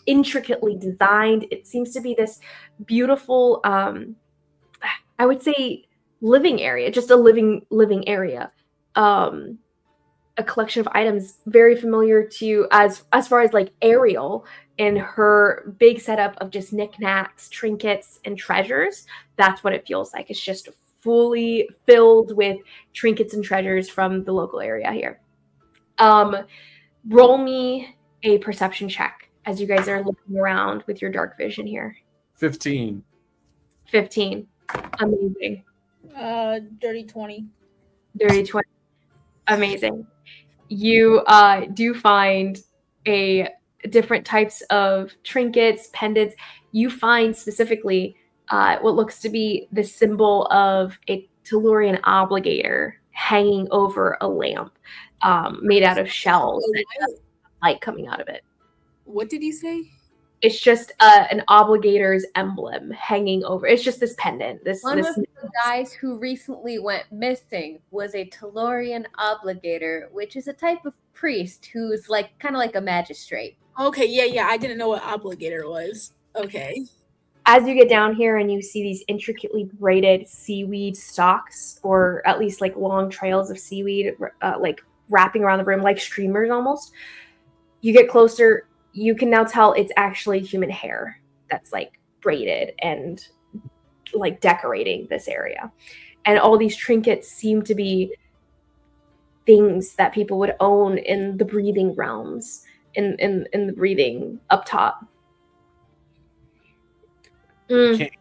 intricately designed. It seems to be this beautiful, I would say, living area, just a living area. A collection of items very familiar to as far as like Ariel and her big setup of just knickknacks, trinkets, and treasures. That's what it feels like. It's just fully filled with trinkets and treasures from the local area here. Roll me a perception check as you guys are looking around with your dark vision here. 15. 15. Amazing. Dirty 20. Dirty 20. Amazing. You do find different types of trinkets, pendants. You find specifically what looks to be the symbol of a Tellurian obligator hanging over a lamp made out of shells and light coming out of it. What did he say? It's just an obligator's emblem hanging over. It's just this pendant. One of the guys who recently went missing was a Tellurian obligator, which is a type of priest who's like kind of like a magistrate. Okay, yeah. I didn't know what obligator was. Okay. As you get down here and you see these intricately braided seaweed stalks, or at least like long trails of seaweed, like wrapping around the room like streamers almost, you get closer. You can now tell it's actually human hair that's like braided and like decorating this area. And all these trinkets seem to be things that people would own in the breathing realms, in the breathing up top. Can't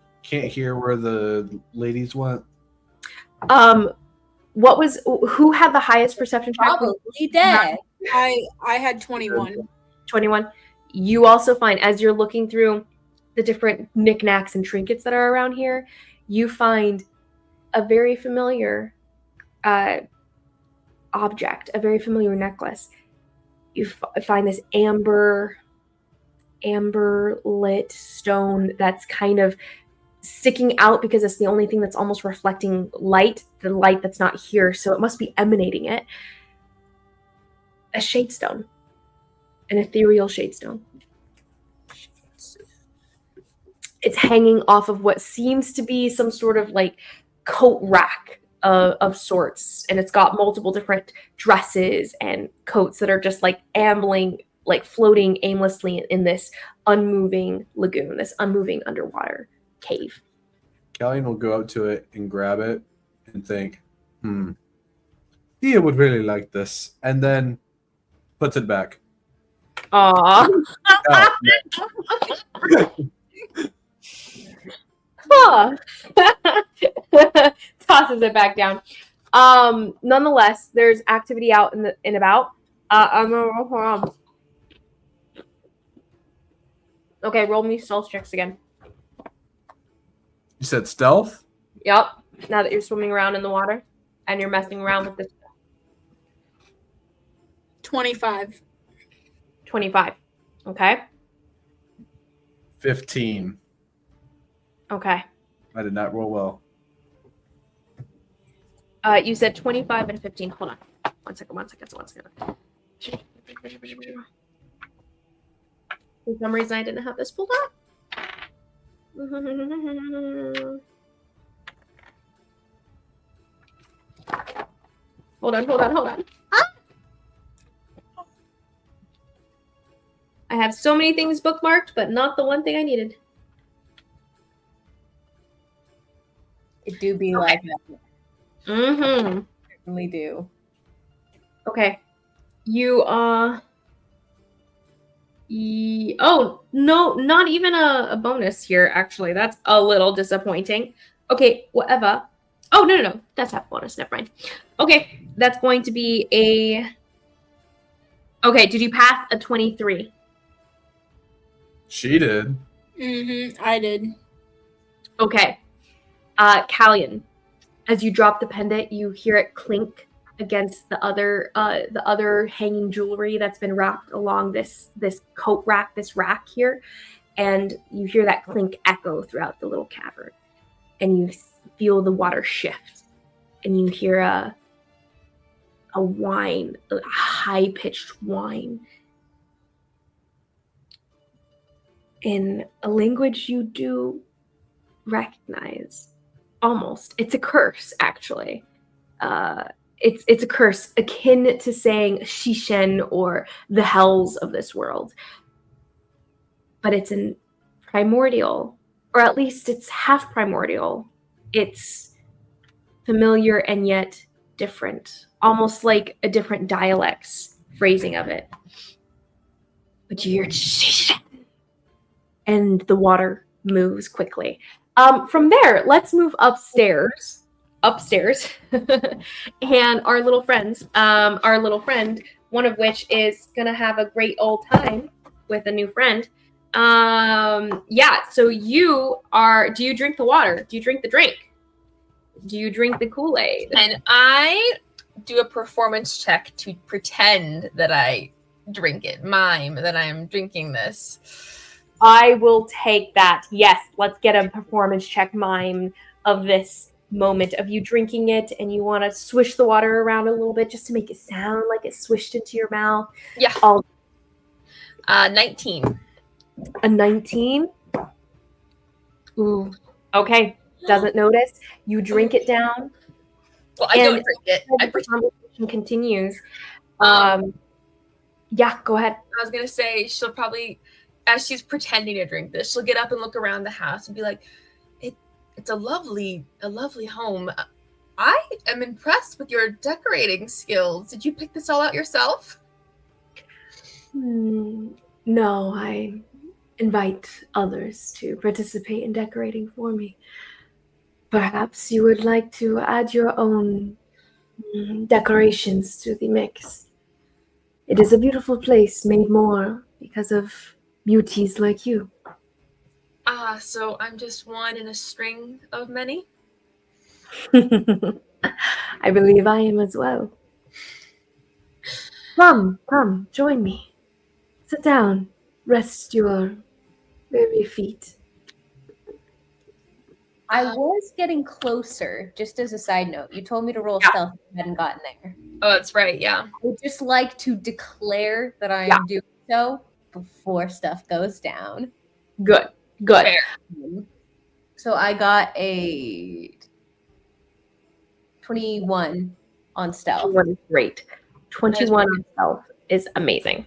hear where the ladies went. Who had the highest perception check? Probably dead. I had 21. 21. You also find, as you're looking through the different knickknacks and trinkets that are around here, you find a very familiar object, a very familiar necklace. You find this amber lit stone that's kind of sticking out because it's the only thing that's almost reflecting light, the light that's not here, so it must be emanating it. A shade stone. An ethereal shade stone. It's hanging off of what seems to be some sort of like coat rack of sorts, and it's got multiple different dresses and coats that are just like ambling, like floating aimlessly in this unmoving lagoon, this unmoving underwater cave. Callian will go up to it and grab it and think, Thea would really like this, and then puts it back. Aww. Oh, Huh. Tosses it back down. Nonetheless, there's activity out in the and about. Okay, roll me stealth checks again. You said stealth? Yep. Now that you're swimming around in the water and you're messing around with this 25. 25. Okay. 15. Okay. I did not roll well. You said 25 and 15. Hold on. One second. For some reason, I didn't have this pulled up. Hold on. I have so many things bookmarked, but not the one thing I needed. It do be like that. Mm-hmm. Certainly do. Okay. You oh no, not even a bonus here, actually. That's a little disappointing. Okay, whatever. Oh no. That's half bonus, never mind. Okay, that's going to be a okay, did you pass a 23? She did. I did. Okay. Callian, as you drop the pendant, you hear it clink against the other hanging jewelry that's been wrapped along this coat rack, this rack here, and you hear that clink echo throughout the little cavern, and you feel the water shift, and you hear a whine, a high-pitched whine in a language you do recognize. Almost. It's a curse, actually. It's a curse akin to saying Shishen or the hells of this world. But it's in primordial, or at least it's half primordial. It's familiar and yet different, almost like a different dialect's phrasing of it. But you hear Shishen, and the water moves quickly. From there, let's move upstairs, and our little friend, one of which is gonna have a great old time with a new friend. So do you drink the water? Do you drink the drink? Do you drink the Kool-Aid? And I do a performance check to pretend that I drink it, mime that I'm drinking this. I will take that. Yes, let's get a performance check mime of this moment of you drinking it, and you want to swish the water around a little bit just to make it sound like it swished into your mouth. Yeah. 19. A 19? Ooh. Okay. Doesn't notice. You drink it down. Well, I don't drink it. The conversation continues. Yeah, go ahead. I was gonna say she'll probably, as she's pretending to drink this, she'll get up and look around the house and be like, it's a lovely home. I am impressed with your decorating skills. Did you pick this all out yourself? No, I invite others to participate in decorating for me. Perhaps you would like to add your own decorations to the mix. It is a beautiful place made more because of beauties like you. So I'm just one in a string of many? I believe I am as well. Come, join me. Sit down, rest your weary feet. I was getting closer, just as a side note. You told me to roll stealth if I hadn't gotten there. Oh, that's right, yeah. I would just like to declare that I am doing so before stuff goes down. Good. Fair. So I got a 21 on stealth. 21 is great. 21 on stealth is amazing.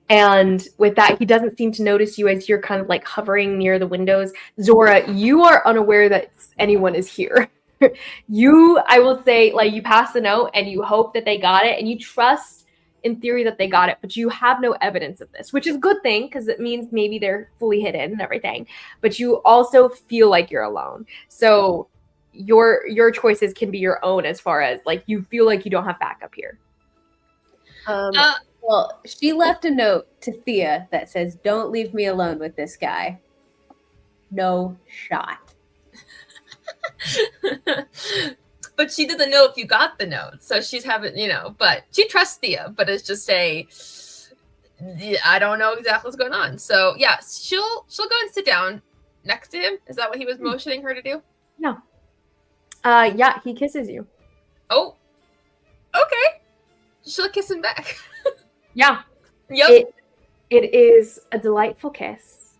And with that, he doesn't seem to notice you as you're kind of like hovering near the windows. Zora, you are unaware that anyone is here. I will say, like, you pass the note and you hope that they got it and you trust in theory that they got it, but you have no evidence of this, which is a good thing because it means maybe they're fully hidden and everything. But you also feel like you're alone. So your choices can be your own as far as like you feel like you don't have backup here. Well, she left a note to Thea that says, "Don't leave me alone with this guy." No shot. But she doesn't know if you got the note, so she's having, but she trusts Thea, but it's just I don't know exactly what's going on. So yeah, she'll go and sit down next to him. Is that what he was motioning her to do? No. Yeah, he kisses you. Oh, okay. She'll kiss him back. Yeah. Yep. It is a delightful kiss.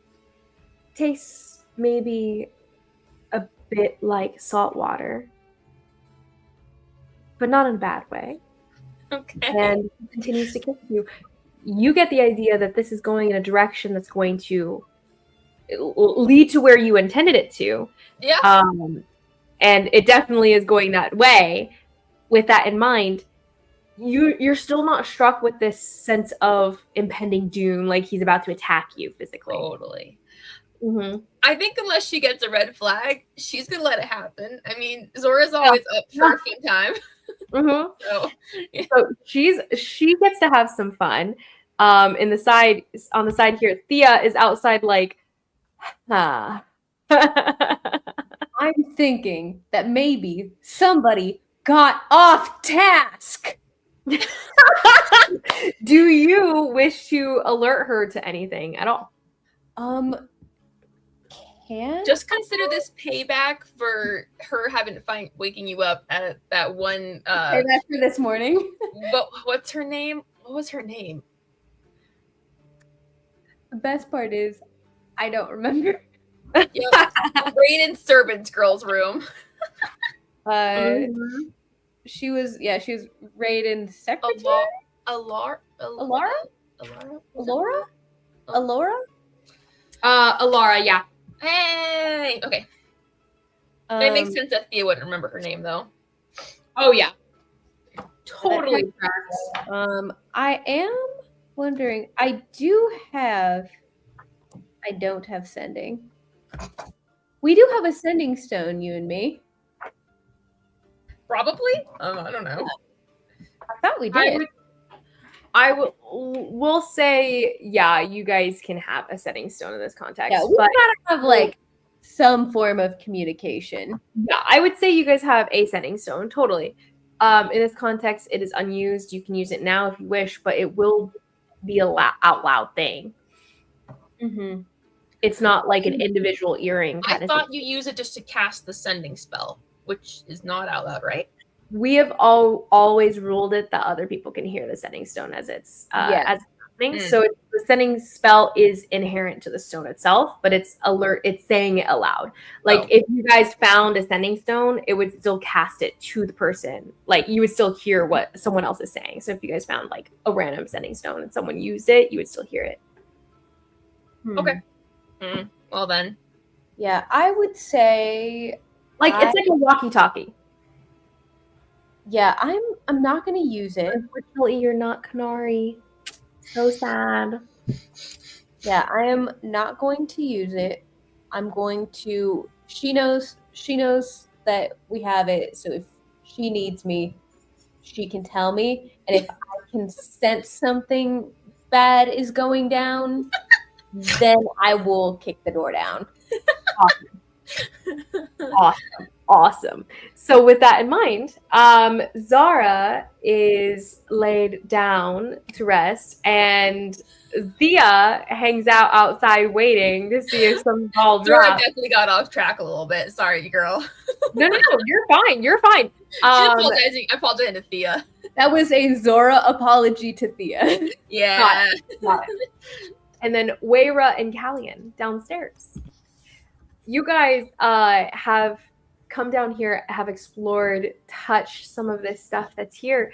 Tastes maybe a bit like salt water, but not in a bad way. Okay. And he continues to kiss you. You get the idea that this is going in a direction that's going to lead to where you intended it to. Yeah. And it definitely is going that way. With that in mind, you're still not struck with this sense of impending doom, like he's about to attack you physically. Totally. Mm-hmm. I think unless she gets a red flag, she's gonna let it happen. I mean, Zora's always up for a fun time. Mm-hmm. So she gets to have some fun. On the side here, Thea is outside like, I'm thinking that maybe somebody got off task. Do you wish to alert her to anything at all? Just consider this payback for her having to waking you up at that one. Payback for this morning. What's her name? What was her name? The best part is, I don't remember. Yep. Brayden's servant girl's room. She was Raiden's secretary. Alara? Alara, yeah. Hey. Okay. It makes sense that Thea wouldn't remember her name though. Oh yeah. Totally. I am wondering. I don't have sending. We do have a sending stone, you and me. Probably. I don't know. I thought we did. We'll say, yeah, you guys can have a setting stone in this context. Yeah, we gotta have like some form of communication. Yeah, I would say you guys have a setting stone, totally. In this context, it is unused. You can use it now if you wish, but it will be a out loud thing. Mm-hmm. It's not like an individual earring kind of thought thing. you use it just to cast the sending spell, which is not out loud, right? We have always ruled it that other people can hear the sending stone as it's as it's happening. So the sending spell is inherent to the stone itself, but it's saying it aloud. Like if you guys found a sending stone, it would still cast it to the person. Like you would still hear what someone else is saying. So if you guys found like a random sending stone and someone used it, you would still hear it. Okay. Well then. Yeah, I would say it's like a walkie-talkie. Yeah, I'm not gonna use it. Unfortunately, you're not Canary. So sad. Yeah, I am not going to use it. I'm going to. She knows that we have it. So if she needs me, she can tell me. And if I can sense something bad is going down, then I will kick the door down. Awesome. So with that in mind, Zara is laid down to rest, and Thea hangs out outside waiting to see if some ball drops. Zora definitely got off track a little bit. Sorry, girl. No, you're fine. You're fine. She's apologizing to Thea. That was a Zora apology to Thea. Yeah. Got it. And then Waira and Callian downstairs. You guys have come down here, have explored, touched some of this stuff that's here.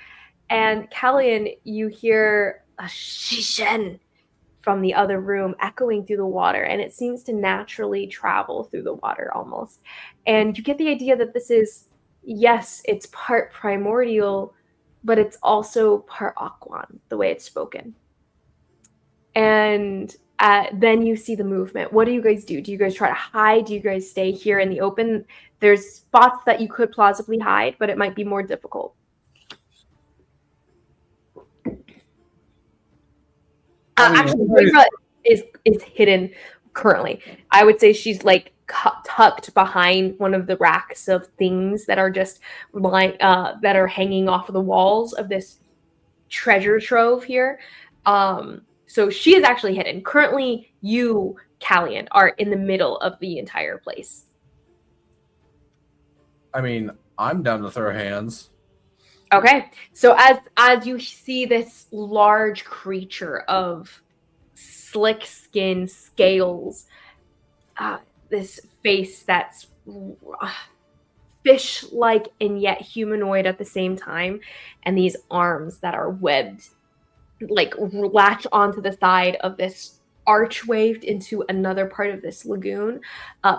And Callian, you hear a shishen from the other room echoing through the water, and it seems to naturally travel through the water almost. And you get the idea that this is, yes, it's part primordial, but it's also part Aquan, the way it's spoken. And then you see the movement. What do you guys do? Do you guys try to hide? Do you guys stay here in the open? There's spots that you could plausibly hide, but it might be more difficult. Actually, Zora is hidden currently. I would say she's like tucked behind one of the racks of things that are just that are hanging off of the walls of this treasure trove here. So she is actually hidden. Currently, you, Callian, are in the middle of the entire place. I mean, I'm down to throw hands. Okay, so as you see this large creature of slick skin, scales, this face that's fish-like and yet humanoid at the same time, and these arms that are webbed, like latch onto the side of this archway into another part of this lagoon,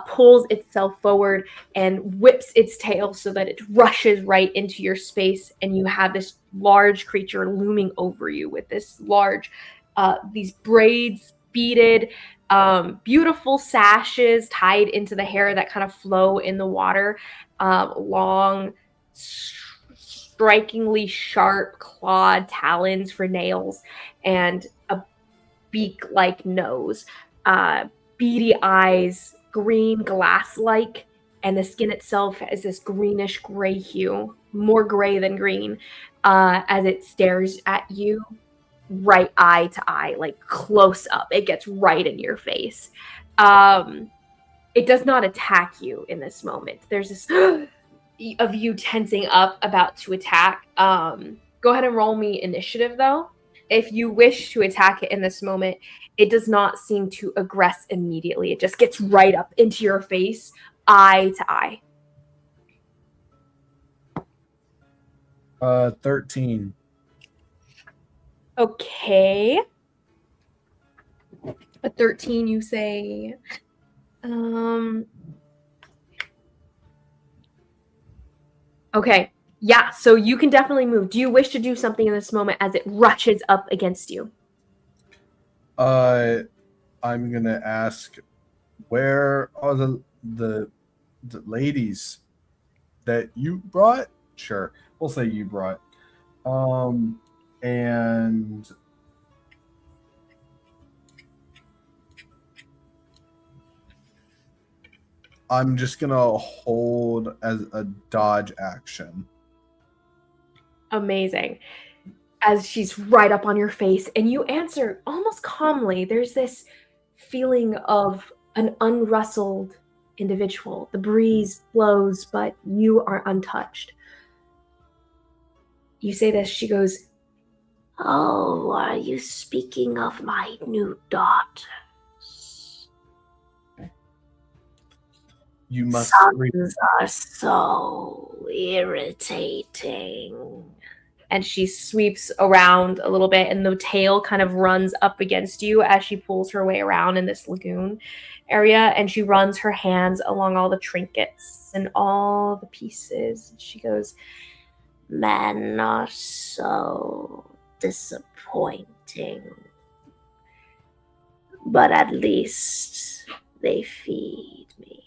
pulls itself forward and whips its tail so that it rushes right into your space, and you have this large creature looming over you with this large, these braids, beaded, beautiful sashes tied into the hair that kind of flow in the water, long, strikingly sharp clawed talons for nails, and a beak-like nose, beady eyes, green glass-like, and the skin itself is this greenish gray hue, more gray than green, as it stares at you right eye to eye, like close up. It gets right in your face. It does not attack you in this moment. There's this of you tensing up, about to attack. Go ahead and roll me initiative, though. If you wish to attack it in this moment, it does not seem to aggress immediately. It just gets right up into your face, eye to eye. 13. Okay. A 13, you say. Okay. Yeah, so you can definitely move. Do you wish to do something in this moment as it rushes up against you? I'm gonna ask, where are the ladies that you brought? Sure, we'll say you brought. And I'm just gonna hold as a dodge action. Amazing. As she's right up on your face, and you answer almost calmly. There's this feeling of an unrustled individual. The breeze blows, but you are untouched. You say this, she goes, "Oh, are you speaking of my new daughters? You must Sons are so irritating." And she sweeps around a little bit, and the tail kind of runs up against you as she pulls her way around in this lagoon area, and she runs her hands along all the trinkets and all the pieces. She goes, "Men are so disappointing, but at least they feed me."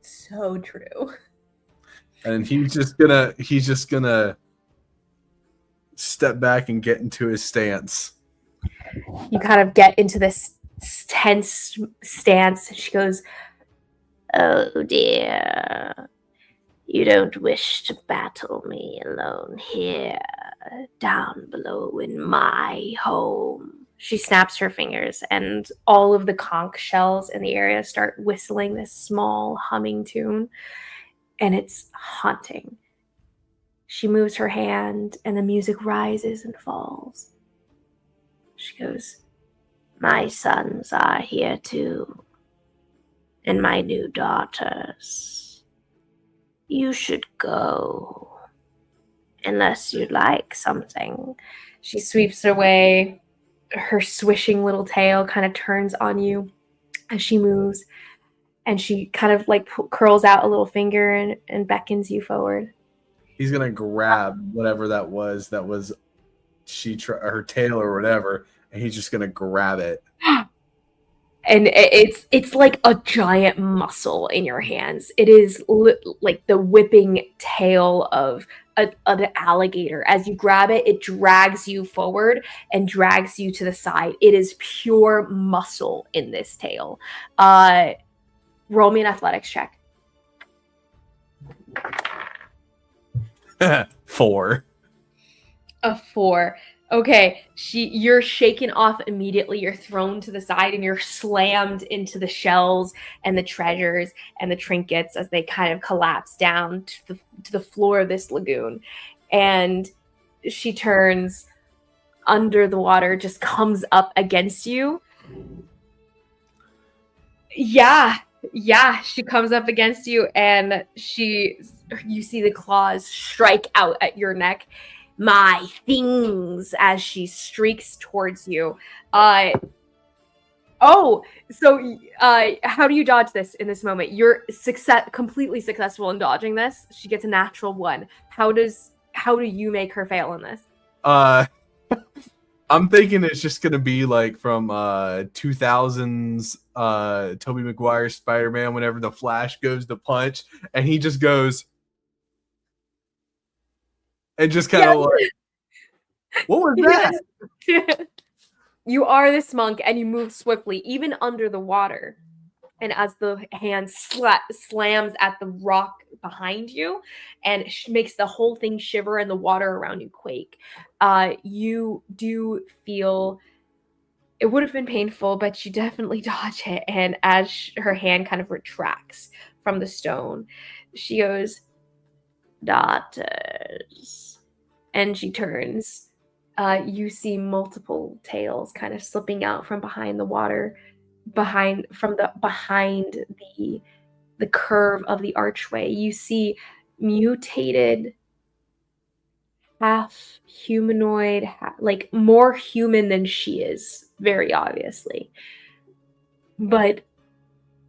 So true. And he's just gonna step back and get into his stance. You kind of get into this tense stance. She goes, "Oh dear, you don't wish to battle me alone here, down below in my home." She snaps her fingers, and all of the conch shells in the area start whistling this small humming tune, and it's haunting. She moves her hand, and the music rises and falls. She goes, "My sons are here too, and my new daughters. You should go. Unless you like something. She sweeps away. Her swishing little tail kind of turns on you as she moves. And she kind of like curls out a little finger and beckons you forward. He's gonna grab whatever that was her tail or whatever, and he's just gonna grab it. And it's like a giant muscle in your hands. It is like the whipping tail of an alligator. As you grab it, it drags you forward and drags you to the side. It is pure muscle in this tail. Roll me an athletics check. 4. A 4. Okay, you're shaken off immediately. You're thrown to the side and you're slammed into the shells and the treasures and the trinkets as they kind of collapse down to the floor of this lagoon. And she turns under the water, just comes up against you. Yeah, she comes up against you and you see the claws strike out at your neck. My things, as she streaks towards you. How do you dodge this in this moment? You're completely successful in dodging this. She gets a natural 1. How do you make her fail in this? I'm thinking it's just gonna be like from 2000s Tobey Maguire Spider-Man whenever the Flash goes to punch and he just goes and just kind of like, what was that? You are this monk and you move swiftly, even under the water. And as the hand slams at the rock behind you and makes the whole thing shiver and the water around you quake, you do feel it would have been painful, but you definitely dodge it. And as her hand kind of retracts from the stone, she goes, daughters. And she turns. You see multiple tails kind of slipping out from behind the water, behind the curve of the archway. You see mutated, half humanoid, like more human than she is, very obviously, but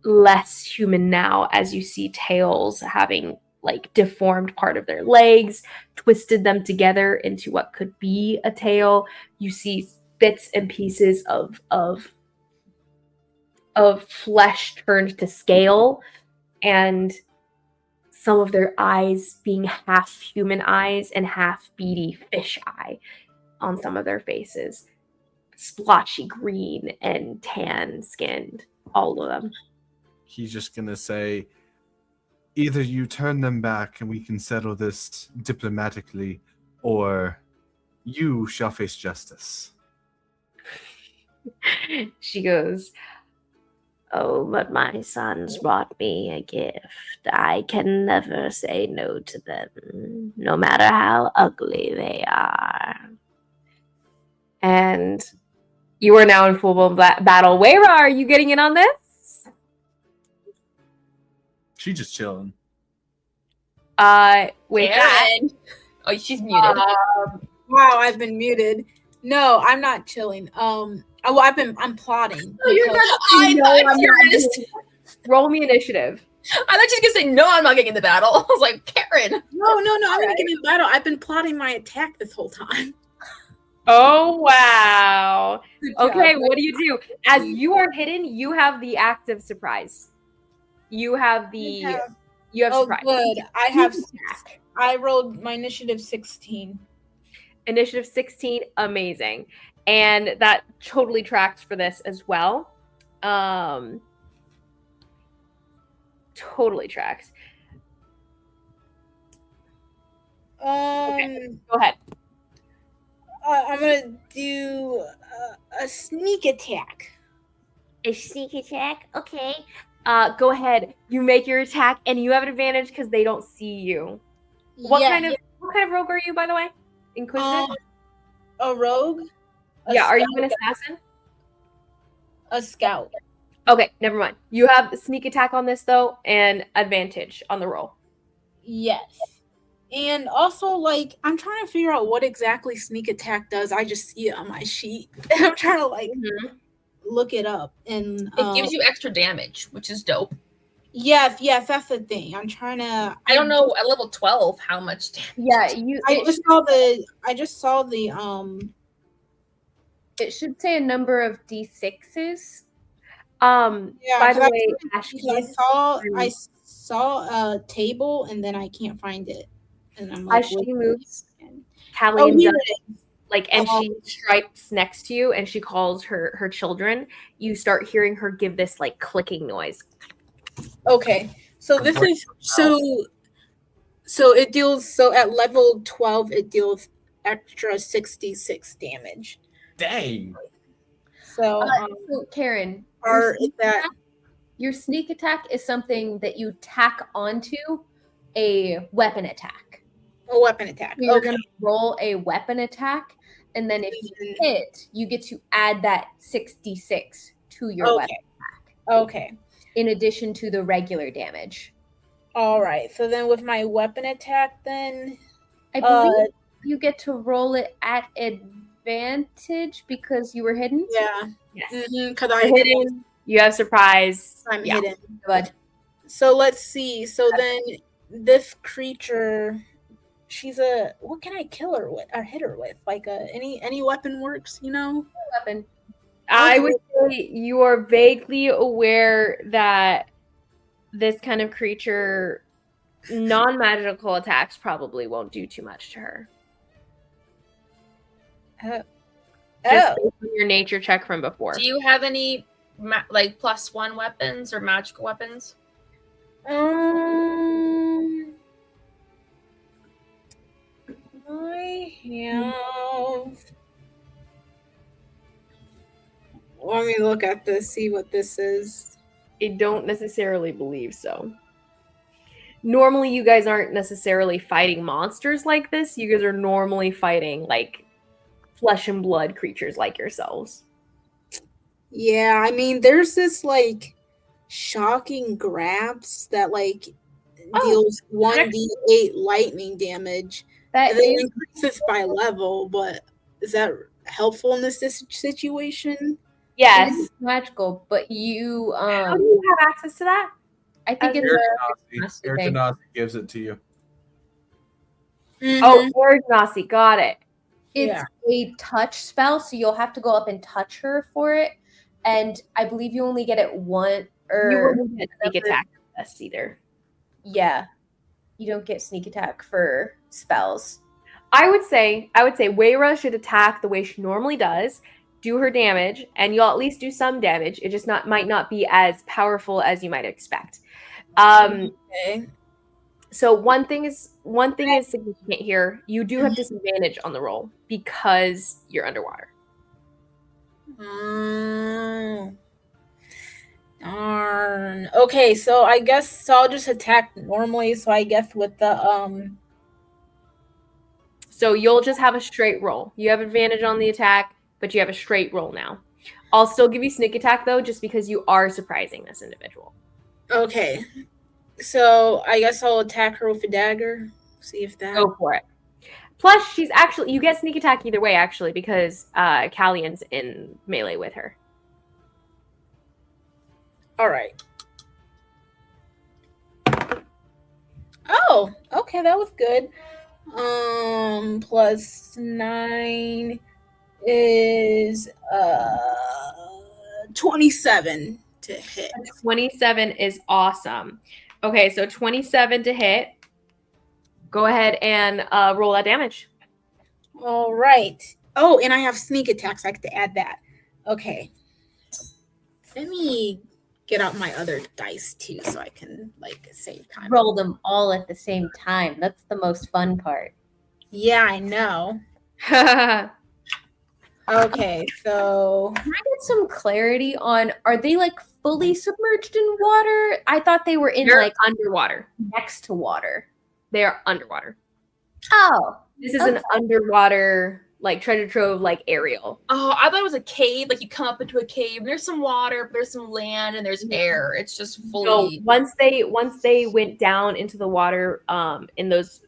less human now, as you see tails having like deformed part of their legs, twisted them together into what could be a tail. You see bits and pieces of flesh turned to scale, and some of their eyes being half human eyes and half beady fish eye on some of their faces. Splotchy green and tan skinned, all of them. He's just gonna say, either you turn them back and we can settle this diplomatically, or you shall face justice. She goes, oh, but my sons brought me a gift. I can never say no to them, no matter how ugly they are. And you are now in full-blown battle. Where are you getting in on this? She's just chilling. With Karen. that, Oh, she's muted. Wow, I've been muted. No, I'm not chilling. I'm plotting. Oh, you're because- not. I No, thought I'm not Karen. roll me initiative. I thought she was gonna say no. I'm not getting in the battle. I was like, Karen. No, I'm gonna get in battle. I've been plotting my attack this whole time. Oh, wow. Good job. Okay, what do you do? As you are hidden, you have the active surprise. You have Oh, surprise. good. I rolled my initiative 16. Initiative 16, amazing. And that totally tracks for this as well. Totally tracks. Okay. Go ahead. I'm gonna do a sneak attack. A sneak attack? Okay. Go ahead. You make your attack, and you have an advantage because they don't see you. What kind of rogue are you, by the way? Inquisitive? A rogue? Are you an assassin? A scout. Okay, never mind. You have sneak attack on this though, and advantage on the roll. Yes. And also, like, I'm trying to figure out what exactly sneak attack does. I just see it on my sheet. I'm trying to like look it up. And It gives you extra damage, which is dope. yes, that's the thing. I'm trying to. I don't know at level 12 how much damage. Yeah, I just saw the it should say a number of d6s. Yeah, By the 'cause way, I saw a table and then I can't find it. And I'm like, as she looking moves, again. Callie Oh, and here Doug, it is. like, and she stripes next to you and she calls her children. You start hearing her give this like clicking noise. Okay, so this Great. is so it deals so at level 12 it deals extra 66 damage. Dang. So So Karen, or is that your sneak attack is something that you tack onto a weapon attack. a weapon attack? So you're Okay. going to roll a weapon attack, and then if you hit, you get to add that 66 to your Okay. weapon attack, Okay. in addition to the regular damage. All right. So then with my weapon attack then I believe you get to roll it at advantage because you were hidden. yeah. Yes. Because You're hidden. You have surprise. I'm Yeah. hidden. But So let's see. So then this creature, she's a what can I kill her with or hit her with? Like any weapon works, you know? weapon. I would say you are vaguely aware that this kind of creature, non-magical attacks probably won't do too much to her. Just based on your nature check from before. Do you have any like +1 weapons or magical weapons? I have. Let me look at this, see what this is. I don't necessarily believe so. Normally, you guys aren't necessarily fighting monsters like this. You guys are normally fighting like flesh and blood creatures like yourselves. Yeah, I mean, there's this like shocking grabs that like deals 1d8 lightning damage. That And then is increases by level, but is that helpful in this situation? Yes. magical, but you How do you have access to that? I think it's Air Genasi gives it to you. Oh, Air Genasi, got it. It's a touch spell, so you'll have to go up and touch her for it. And I believe you only get it one You or wouldn't get sneak attack with us either. yeah. You don't get sneak attack for spells. I would say Weira should attack the way she normally does, do her damage, and you'll at least do some damage. It just might not be as powerful as you might expect. Okay. So one thing is significant here. You do have disadvantage on the roll because you're underwater. Darn. Okay, so I guess I'll just attack normally. So I guess with the So you'll just have a straight roll. You have advantage on the attack, but you have a straight roll now. I'll still give you sneak attack though, just because you are surprising this individual. Okay. So I guess I'll attack her with a dagger. See if that. Go for it. Plus, she's actually you get sneak attack either way, actually, because Callian's in melee with her. All right. Oh, okay, that was good. +9 is 27 to hit. 27 is awesome. Okay, so 27 to hit. Go ahead and roll that damage. All right. Oh, and I have sneak attacks. I have to add that. Okay. Let me get out my other dice too, so I can like save time. Roll them all at the same time. That's the most fun part. Yeah, I know. Okay, so Can I get some clarity on, are they like fully submerged in water? I thought they were in They're like underwater. next to water. They are underwater. Oh, This is an underwater like treasure trove, like aerial. Oh, I thought it was a cave. Like you come up into a cave, and there's some water, there's some land, and there's air. It's just So fully. once they went down into the water, in those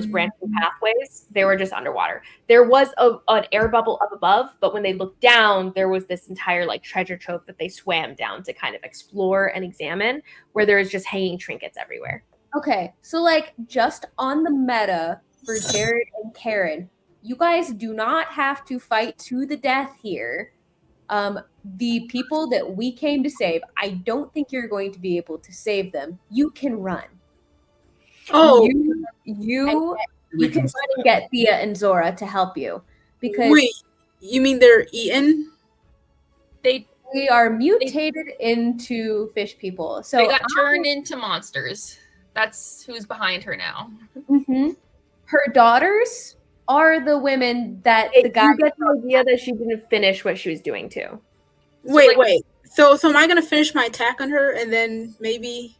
branching pathways, they were just underwater. There was an air bubble up above, but when they looked down, there was this entire like treasure trove that they swam down to kind of explore and examine, where there is just hanging trinkets everywhere. Okay, so like just on the meta for Jared and Karen, you guys do not have to fight to the death here. The people that we came to save, I don't think you're going to be able to save them. You can run. Oh, You You can run and get Thea and Zora to help you because wait. You mean they're eaten? They we are mutated into fish people. So they got turned into monsters. That's who's behind her now. Mhm. Her daughters are the women that the guy. you get the idea that she didn't finish what she was doing too. Wait. So am I gonna finish my attack on her and then maybe?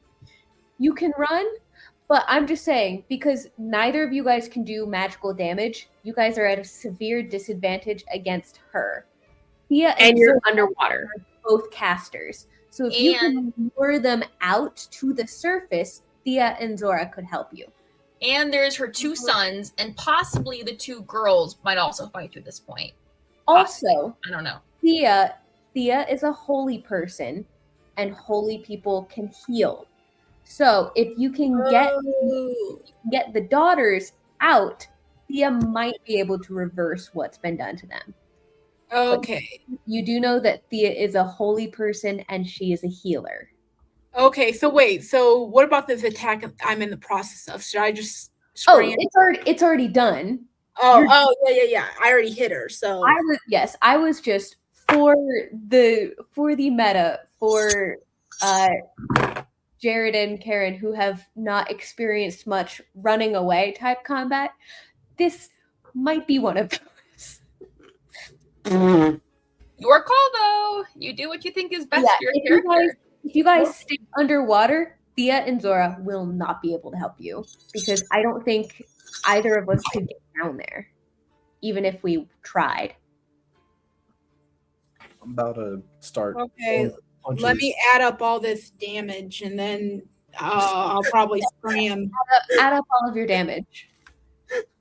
You can run, but I'm just saying because neither of you guys can do magical damage. You guys are at a severe disadvantage against her. Thea And you're Zora underwater. are both casters. So if you can lure them out to the surface, Thea and Zora could help you. And there's her two sons, and possibly the two girls might also fight you at this point. Also, I don't know. Thea is a holy person, and holy people can heal. So if you can get the daughters out, Thea might be able to reverse what's been done to them. Okay. You do know that Thea is a holy person and she is a healer. Okay. So wait. So what about this attack I'm in the process of? Should I just Oh, scram? it's already done. Oh, yeah. I already hit her. So I was just for the meta for Jared and Karen who have not experienced much running away type combat. This might be one of those. Your call, though. You do what you think is best for your character. If you guys stay underwater, Thea and Zora will not be able to help you because I don't think either of us could get down there, even if we tried. I'm about to start. Okay, punches. let me add up all this damage and then I'll probably scram. Add up all of your damage.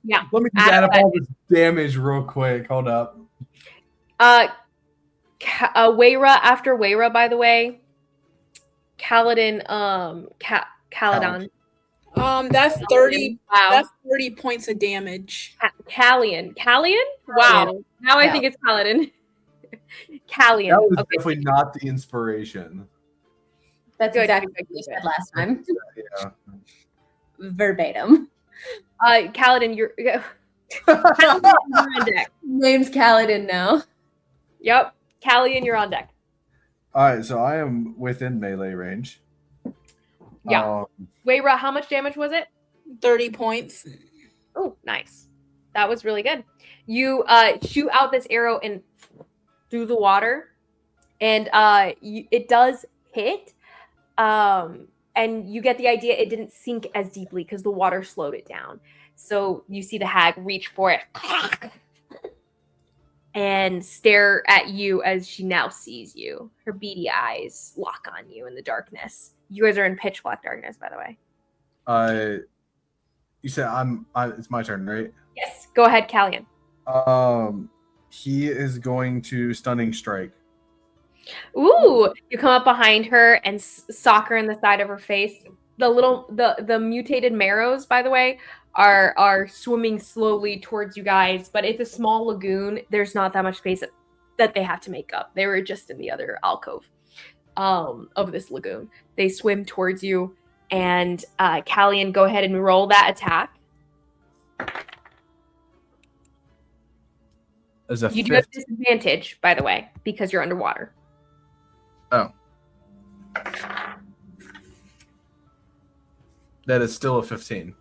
Yeah. Let me just add up all this damage real quick. Hold up. Wayra after Wayra, by the way. Kaladin, Caladon. That's 30. Wow. That's 30 points of damage. Callian? Wow. Now I think it's Kaladin. Callian. That was definitely not the inspiration. That's Good. exactly what you said last time. Yeah. Verbatim. Kaladin, you're on deck. Name's Kaladin now. Yep. Callian, you're on deck. All right, so I am within melee range. Yeah. Wayra, how much damage was it? 30 points. Oh, nice. That was really good. You shoot out this arrow and through the water, and it does hit. And you get the idea it didn't sink as deeply because the water slowed it down. So you see the hag reach for it and stare at you as she now sees you. Her beady eyes lock on you in the darkness. You guys are in pitch black darkness, by the way. You said it's my turn, right? Yes. Go ahead, Callian. He is going to stunning strike. Ooh! You come up behind her and sock her in the side of her face. The mutated marrows, by the way, are swimming slowly towards you guys, but it's a small lagoon. There's not that much space that they have to make up. They were just in the other alcove of this lagoon. They swim towards you, and Callian, go ahead and roll that attack. You do have disadvantage, by the way, because you're underwater. Oh. That is still a 15.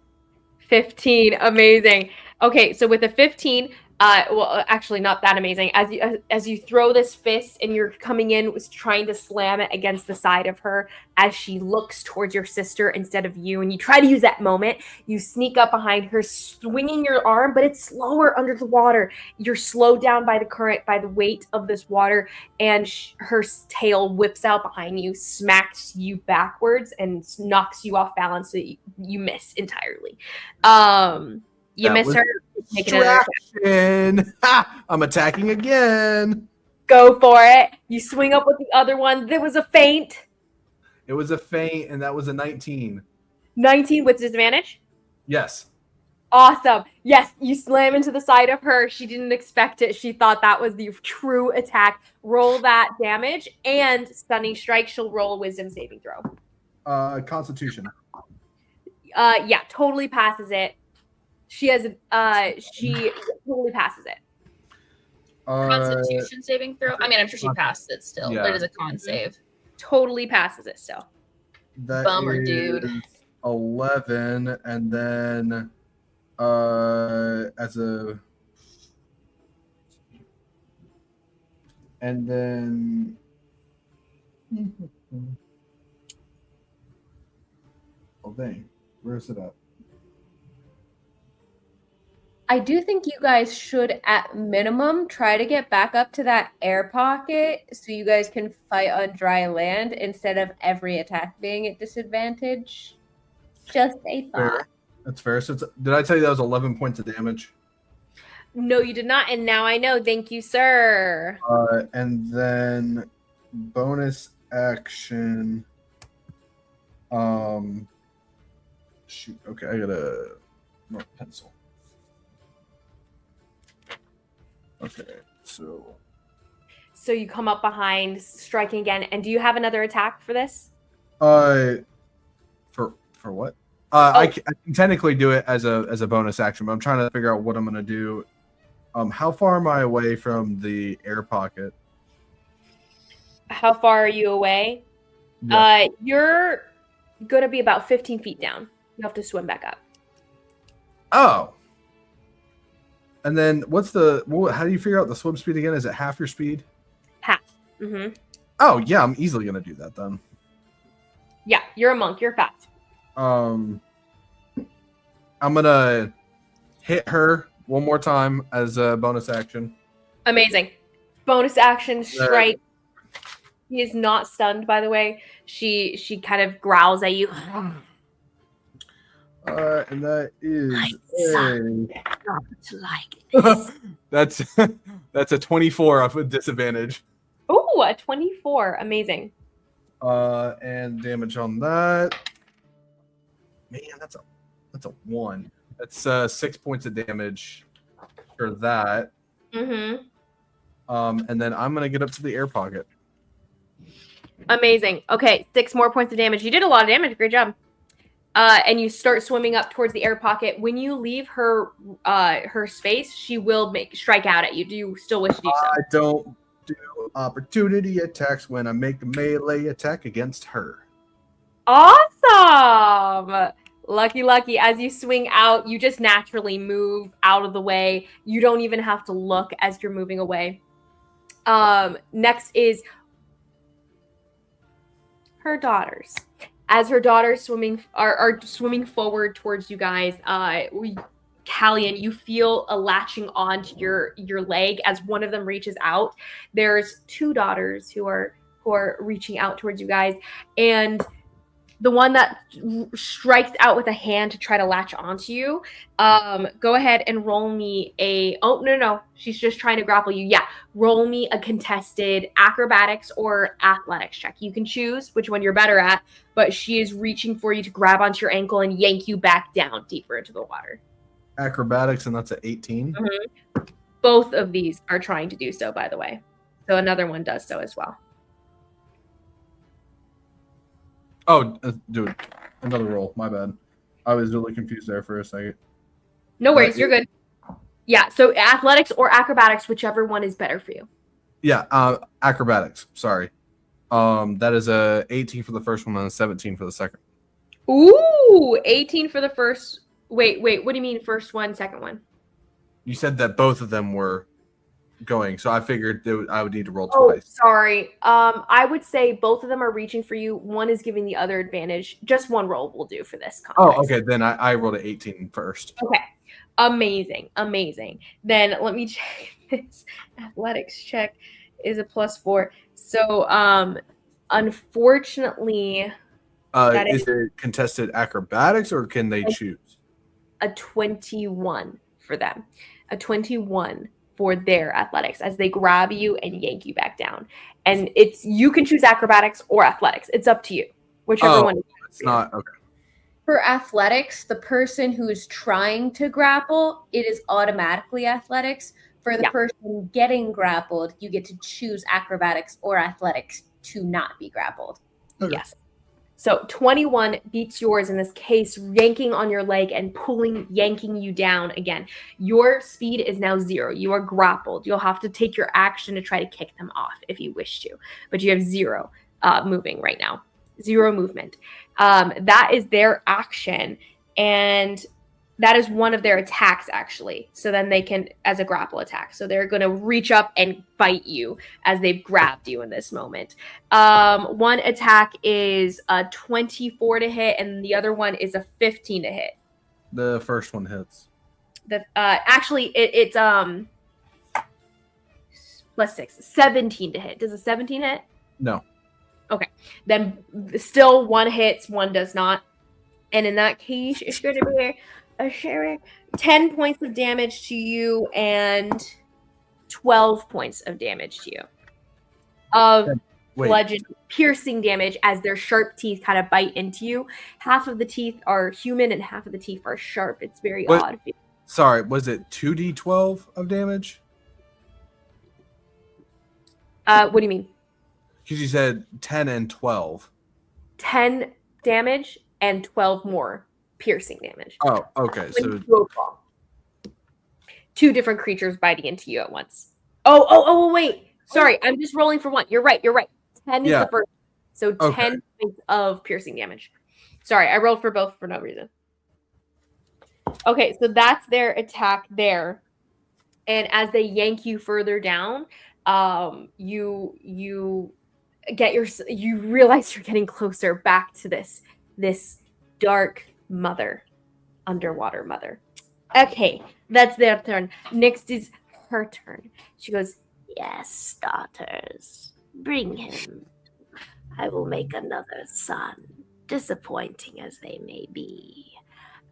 15. Amazing. Okay, so with a 15, Well, actually, not that amazing. As you throw this fist and you're coming in, was trying to slam it against the side of her as she looks towards your sister instead of you, and you try to use that moment. You sneak up behind her, swinging your arm, but it's slower under the water. You're slowed down by the current, by the weight of this water, and her tail whips out behind you, smacks you backwards, and knocks you off balance, so you miss entirely. You That miss was her. Make another distraction. Ha! I'm attacking again. Go for it. You swing up with the other one. There was a feint. It was a feint, and that was a 19. 19 with disadvantage. Yes. Awesome. Yes, you slam into the side of her. She didn't expect it. She thought that was the true attack. Roll that damage and stunning strike. She'll roll a wisdom saving throw. Constitution. Yeah, totally passes it. She totally passes it. Constitution saving throw. I mean, I'm sure she passed it still. Yeah. But it is a con save. Totally passes it still. That Bummer, is dude. 11, and then and then oh dang, where is it at? I do think you guys should, at minimum, try to get back up to that air pocket so you guys can fight on dry land instead of every attack being at disadvantage. Just a thought. That's fair. So did I tell you that was 11 points of damage? No, you did not, and now I know. Thank you, sir. And then bonus action. Shoot. Okay, I got a pencil. Okay, so you come up behind, striking again, and do you have another attack for this? for what? I can technically do it as a bonus action, but I'm trying to figure out what I'm gonna do. How far am I away from the air pocket? How far are you away? Yeah. You're gonna be about 15 feet down. You have to swim back up. Oh. And then how do you figure out the swim speed again? Is it half your speed? Half. Mm-hmm. Oh yeah, I'm easily gonna do that then. Yeah, you're a monk. You're fast. I'm gonna hit her one more time as a bonus action. Amazing. Bonus action strike. He is not stunned, by the way. She kind of growls at you. And that is that's a 24 off with disadvantage. Ooh, a 24. Amazing. And damage on that. Man, that's a 1. That's 6 points of damage for that. Mm-hmm. And then I'm gonna get up to the air pocket. Amazing. Okay, 6 more points of damage. You did a lot of damage. Great job. And you start swimming up towards the air pocket. When you leave her space, she will strike out at you. Do you still wish to do so? I don't do opportunity attacks when I make a melee attack against her. Awesome. Lucky. As you swing out, you just naturally move out of the way. You don't even have to look as you're moving away. Next is her daughters. As her daughters are swimming forward towards you guys, Callian, you feel a latching onto your leg as one of them reaches out. There's 2 daughters who are reaching out towards you guys, and the one that strikes out with a hand to try to latch onto you, go ahead and roll me no, she's just trying to grapple you. Yeah, roll me a contested acrobatics or athletics check. You can choose which one you're better at, but she is reaching for you to grab onto your ankle and yank you back down deeper into the water. Acrobatics, and that's an 18. Mm-hmm. Both of these are trying to do so, by the way. So another one does so as well. Oh, dude, another roll. My bad. I was really confused there for a second. No worries, you're good. Yeah, so athletics or acrobatics, whichever one is better for you. Yeah, acrobatics. Sorry. That is a 18 for the first one and a 17 for the second. Ooh, 18 for the first. Wait. What do you mean first one, second one? You said that both of them were going, so I figured I would need to roll Oh, twice. sorry. I would say both of them are reaching for you. One is giving the other advantage. Just one roll will do for this context. Oh, okay. Then I rolled an 18 first. Okay. Amazing. Then let me check this. Athletics check is a +4. So unfortunately that Is it contested acrobatics or can they choose? a 21 for them. A 21 for their athletics as they grab you and yank you back down. And you can choose acrobatics or athletics. It's up to you. Whichever one. It's not okay. For athletics, the person who is trying to grapple, it is automatically athletics. For the person getting grappled, you get to choose acrobatics or athletics to not be grappled. Okay. Yes. So 21 beats yours in this case, yanking on your leg and yanking you down again. Your speed is now 0. You are grappled. You'll have to take your action to try to kick them off if you wish to, but you have 0 moving right now. 0 movement. That is their action, and that is one of their attacks, actually. So then they can, as a grapple attack. So they're going to reach up and bite you as they've grabbed you in this moment. One attack is a 24 to hit, and the other one is a 15 to hit. The first one hits. Actually, it's +6, 17 to hit. Does a 17 hit? No. Okay. Then still one hits, one does not. And in that case, it's going to be a 10 points of damage to you and 12 points of damage to you. Of bludgeon piercing damage as their sharp teeth kind of bite into you. Half of the teeth are human and half of the teeth are sharp. It's very odd. Sorry, was it 2d12 of damage? What do you mean? Because you said 10 and 12. 10 damage and 12 more piercing damage. Oh, okay. So 2 different creatures biting into you at once. Oh, wait. Sorry, I'm just rolling for one. You're right. 10 is the first. So 10 points of piercing damage. Sorry, I rolled for both for no reason. Okay, so that's their attack there. And as they yank you further down, you realize you're getting closer back to this dark mother, underwater mother. Okay, that's their turn. Next is her turn. She goes, "Yes, daughters, bring him. I will make another son, disappointing as they may be."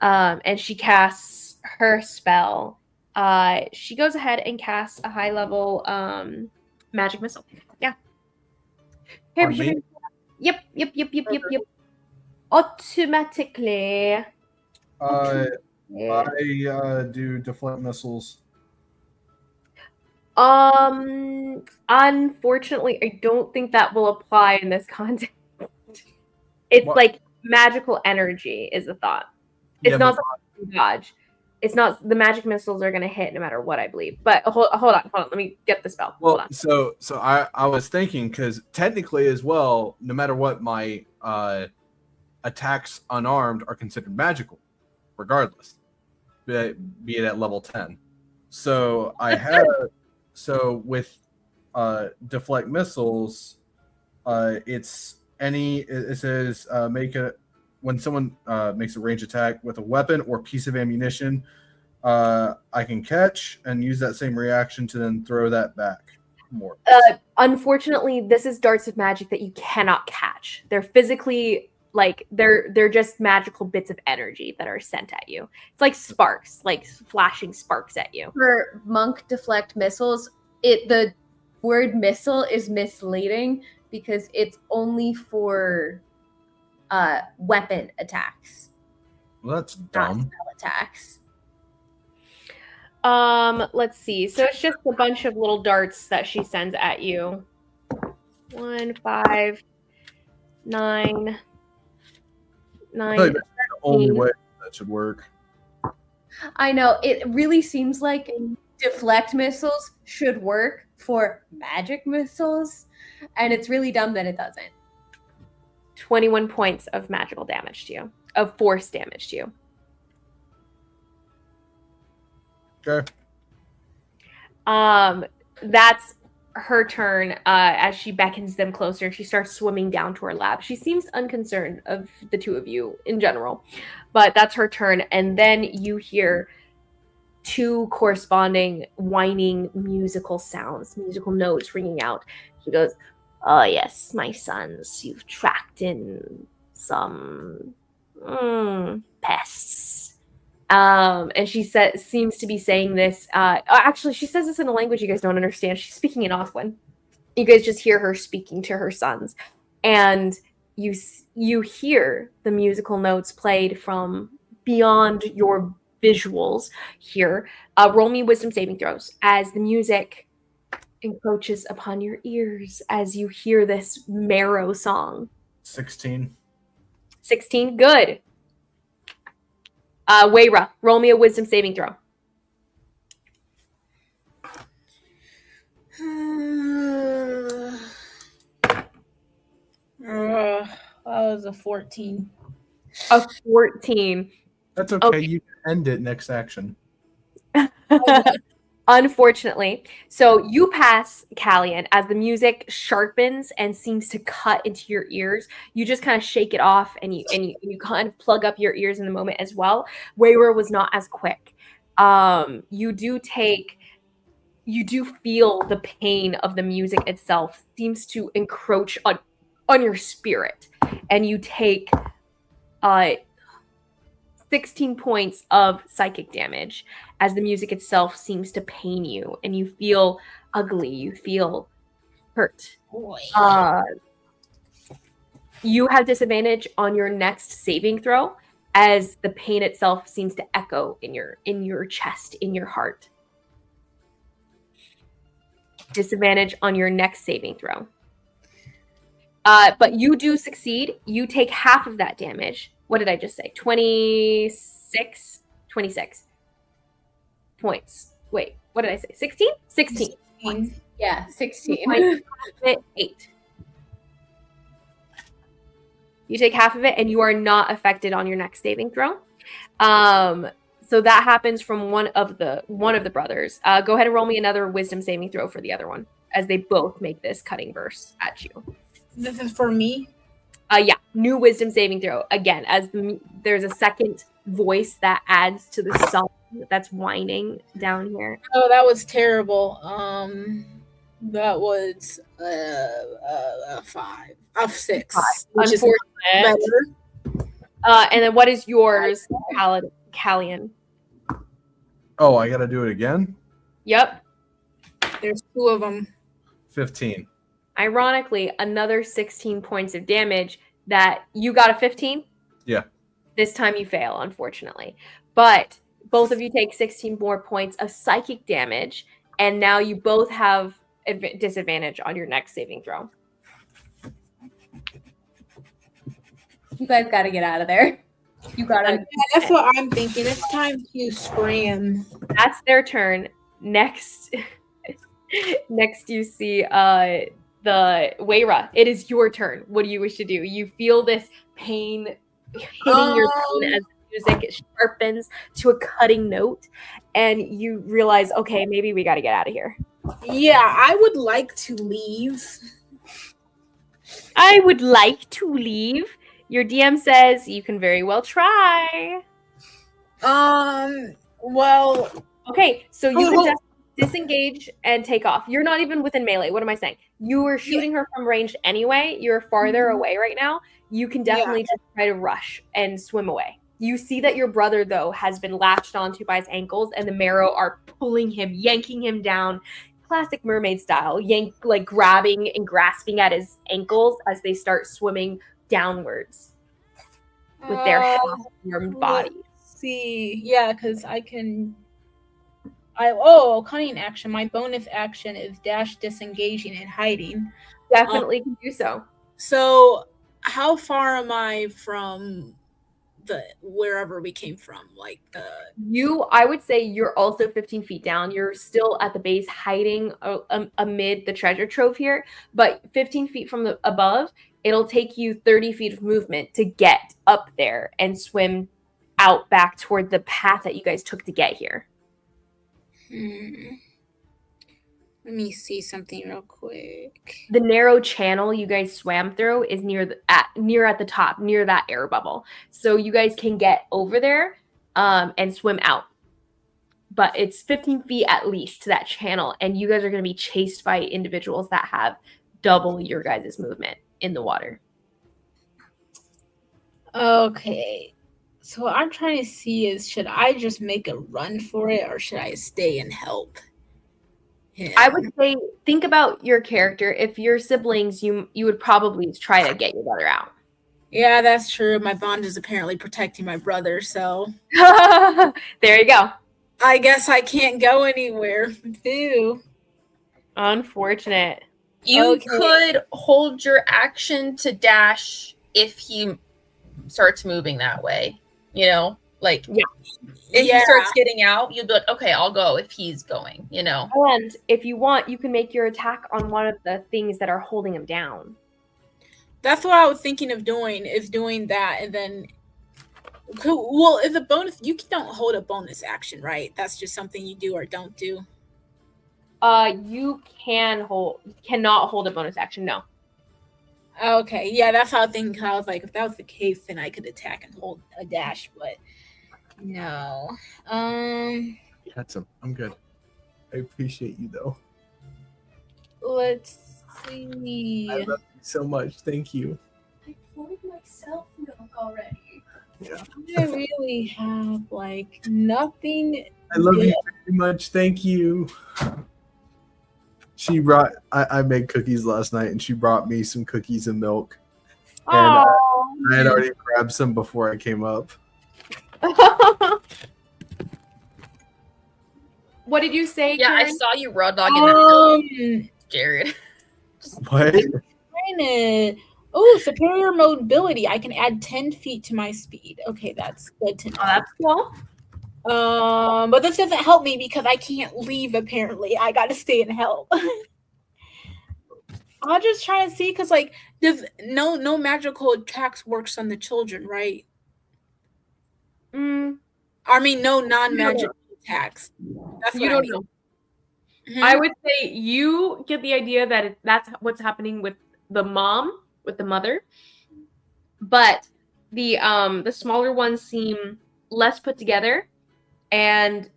And she casts her spell. She goes ahead and casts a high level magic missile. Yeah. Yep. Automatically. I do deflect missiles. Unfortunately, I don't think that will apply in this context. It's like magical energy is the thought. It's not something to dodge. It's not, the magic missiles are going to hit no matter what, I believe. But hold on. Let me get the spell. Well, hold on. So I was thinking, because technically as well, no matter what, my attacks unarmed are considered magical, regardless, be it at level 10. So I have with deflect missiles, it says when someone makes a range attack with a weapon or piece of ammunition, I can catch and use that same reaction to then throw that back more. Unfortunately, this is darts of magic that you cannot catch. They're physically, like, they're just magical bits of energy that are sent at you. It's like sparks, like flashing sparks at you. For monk deflect missiles, the word missile is misleading because it's only for weapon attacks. Well, that's dumb. Not spell attacks. Let's see. So it's just a bunch of little darts that she sends at you. 1, 5, 9. That's the only way that should work. I know. It really seems like deflect missiles should work for magic missiles, and it's really dumb that it doesn't. 21 points of magical damage to you, of force damage to you. Okay. That's her turn as she beckons them closer. She starts swimming down to her lap. She seems unconcerned of the two of you in general, but that's her turn. And then you hear two corresponding whining musical sounds, musical notes ringing out. She goes, "Oh yes, my sons, you've tracked in some pests." And she seems to be saying this. Actually, she says this in a language you guys don't understand. She's speaking in Othwin. You guys just hear her speaking to her sons, and you hear the musical notes played from beyond your visuals here. Roll me wisdom saving throws as the music encroaches upon your ears as you hear this marrow song. 16. 16, good. Wayra, roll me a wisdom saving throw. That was a 14. A 14. That's okay. Okay. You can end it next action. Unfortunately. So you pass Callian as the music sharpens and seems to cut into your ears. You just kind of shake it off and you kind of plug up your ears in the moment as well. Wayra was not as quick. You do feel the pain of the music itself seems to encroach on your spirit, and you take 16 points of psychic damage as the music itself seems to pain you, and you feel ugly, you feel hurt. Boy. You have disadvantage on your next saving throw as the pain itself seems to echo in your chest, in your heart. Disadvantage on your next saving throw. But you do succeed. You take half of that damage. What did I just say? 26 points. Wait, what did I say? 16? 16 points. Yeah, 16. 8. You take half of it, and you are not affected on your next saving throw. So that happens from one of the brothers. Go ahead and roll me another wisdom saving throw for the other one, as they both make this cutting verse at you. This is for me? Yeah, new wisdom saving throw. Again, as there's a second voice that adds to the song that's whining down here. Oh, that was terrible. That was a 5. A 6. Which is Unfortunate. better. And then what is yours, Callian? Oh, I got to do it again? Yep. There's 2 of them. 15. Ironically, another 16 points of damage that you got a 15? Yeah. This time you fail, unfortunately. But both of you take 16 more points of psychic damage, and now you both have disadvantage on your next saving throw. You guys got to get out of there. You got to. Yeah, that's what I'm thinking. It's time to scram. That's their turn. Next you see the Wayra. It is your turn. What do you wish to do? You feel this pain hitting your skin as the music sharpens to a cutting note, and you realize, okay, maybe we got to get out of here. Yeah, I would like to leave. I would like to leave. Your DM says you can very well try. Well, okay, so you can disengage and take off. You're not even within melee. What am I saying? You were shooting her from range anyway. You're farther away right now. You can definitely just try to rush and swim away. You see that your brother, though, has been latched onto by his ankles, and the marrow are pulling him, yanking him down, classic mermaid style, like grabbing and grasping at his ankles as they start swimming downwards with their half-formed bodies. See, yeah, because cunning action. My bonus action is dash, disengaging, and hiding. Definitely can do so. So, how far am I from wherever we came from? Like I would say you're also 15 feet down. You're still at the base, hiding amid the treasure trove here. But 15 feet from above, it'll take you 30 feet of movement to get up there and swim out back toward the path that you guys took to get here. Let me see something real quick. The narrow channel you guys swam through is near at the top, near that air bubble. So you guys can get over there and swim out. But it's 15 feet at least to that channel, and you guys are going to be chased by individuals that have double your guys' movement in the water. Okay. So what I'm trying to see is, should I just make a run for it, or should I stay and help him? I would say think about your character. If your siblings, you would probably try to get your brother out. Yeah, that's true. My bond is apparently protecting my brother, so There you go. I guess I can't go anywhere. Boo. Unfortunate. You Okay. could hold your action to dash if he starts moving that way. You know, like Yeah. if Yeah. he starts getting out, you'll be like, okay, I'll go if he's going. You know. And if you want, you can make your attack on one of the things that are holding him down. That's what I was thinking of doing, is doing that, and then well, is a bonus, you don't hold a bonus action, right? That's just something you do or don't do. You cannot hold a bonus action. No. Okay, yeah, that's how I think. I was like, if that was the case, then I could attack and hold a dash, but no. That's him. I'm good. I appreciate you though. Let's see. I love you so much. Thank you. I poured myself milk already. I really have like nothing. I love you very much. Thank you. She brought. I made cookies last night, and she brought me some cookies and milk. And I had already grabbed some before I came up. What did you say? Yeah, I Karen? saw you raw dogging that milk, Jared. What? Oh, superior mobility. I can add 10 feet to my speed. Okay, that's good to know. Oh, that's cool. But this doesn't help me because I can't leave, apparently. I gotta stay and help. I'll just try and see, because like there's no magical attacks works on the children, right? Mm, I mean, no non-magical attacks. That's you what I don't mean. know. Mhm. I would say you get the idea that that's what's happening with the mother, but the smaller ones seem less put together and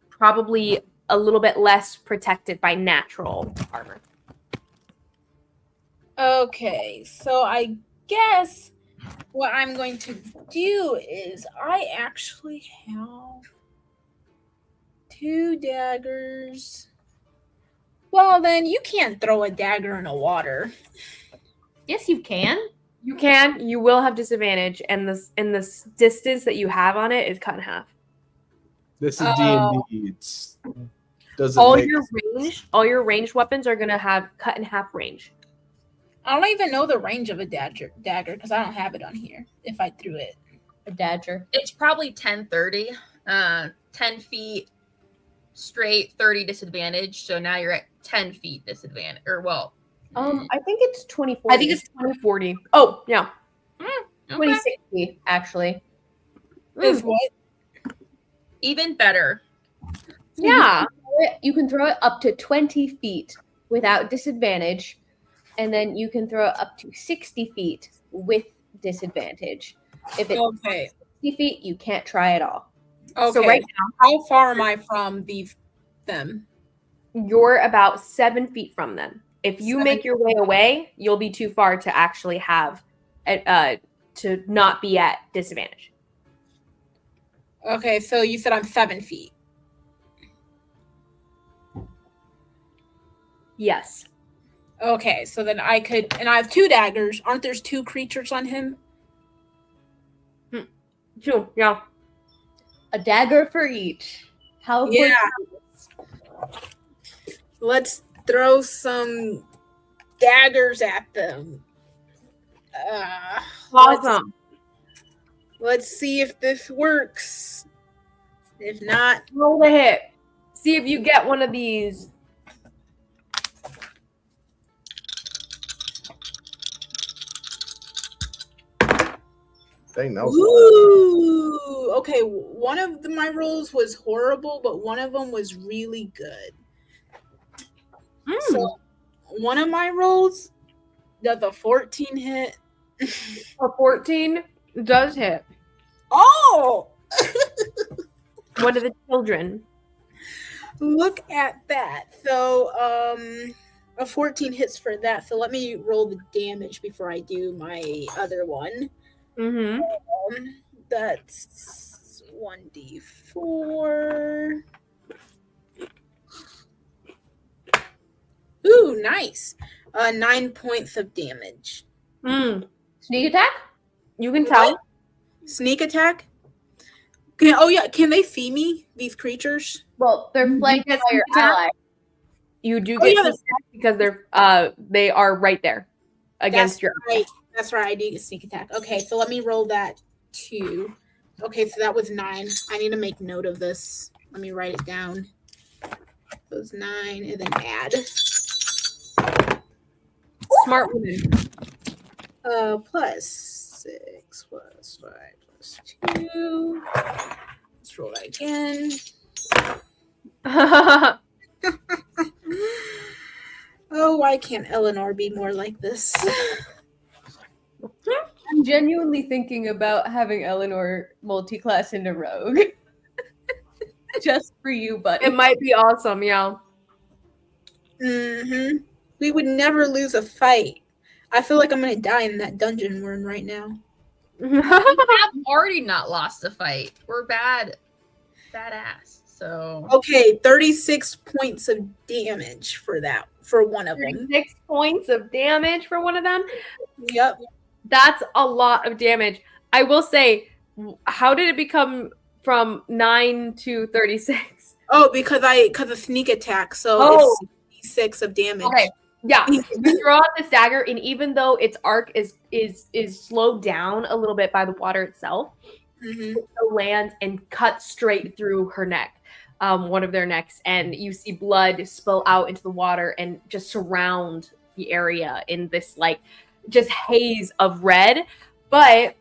probably a little bit less protected by natural armor. Okay, so I guess what I'm going to do is I actually have 2 daggers. Well, then you can't throw a dagger in the water. Yes, you can. You can. You will have disadvantage, and this distance that you have on it is cut in half. This is Oh. D&D. It's doesn't All make your ranged weapons are gonna have cut in half range. I don't even know the range of a dagger because I don't have it on here. If I threw it, A dagger. It's probably 10-30. 10 feet straight, 30 disadvantage. So now you're at 10 feet disadvantage. Or well, I think it's 2040. I think it's 2040. Oh, yeah. okay. 2060, actually. is what? Even better. Yeah. You can throw it up to 20 feet without disadvantage, and then you can throw it up to 60 feet with disadvantage. If it's Okay. 60 feet, you can't try at all. Okay. So right how far am I from them? You're about 7 feet from them. If you 7 make your way away, you'll be too far to actually have to not be at disadvantage. Okay, so you said I'm 7 feet. Yes. Okay, so then I could, and I have 2 daggers. Aren't there 2 creatures on him? Sure. Yeah. A dagger for each. How Yeah. quick- Let's throw some daggers at them. Awesome. Let's see if this works. If not, Roll the hit. See if you get one of these. Dang, that was ooh. Okay, one of my rolls was horrible, but one of them was really good. So one of my rolls does a 14 hit. A 14 does hit Oh, one of the children. look at that. So a 14 hits for that. So let me roll the damage before I do my other one. Mm-hmm. That's 1d4. Ooh, nice. 9 points of damage. Sneak attack? You can tell. Sneak attack? Can they see me, these creatures? Well, they're You flanked get by your sneak attack? ally. You do Oh, get yeah, sneak attack because they are right there against your. Right. That's right. I do get sneak attack. Okay, so let me roll that too. Okay, so that was 9. I need to make note of this. Let me write it down. Those 9 and then add. Smart woman. Plus 6 plus 5 plus 2. Let's roll that again. Oh, why can't Eleanor be more like this? I'm genuinely thinking about having Eleanor multi-class into rogue. Just for you, buddy. It might be awesome, yeah. Mm-hmm. We would never lose a fight. I feel like I'm gonna die in that dungeon we're in right now. We have already not lost a fight. We're badass. So Okay, 36 points of damage for one of them. 6 points of damage for one of them. Yep. That's a lot of damage. I will say, how did it become from 9 to 36? Oh, because of sneak attack, so it's 6 of damage. Okay. Yeah, you throw out this dagger, and even though its arc is slowed down a little bit by the water itself, Mm-hmm. it lands and cuts straight through her neck, one of their necks, and you see blood spill out into the water and just surround the area in this like just haze of red. But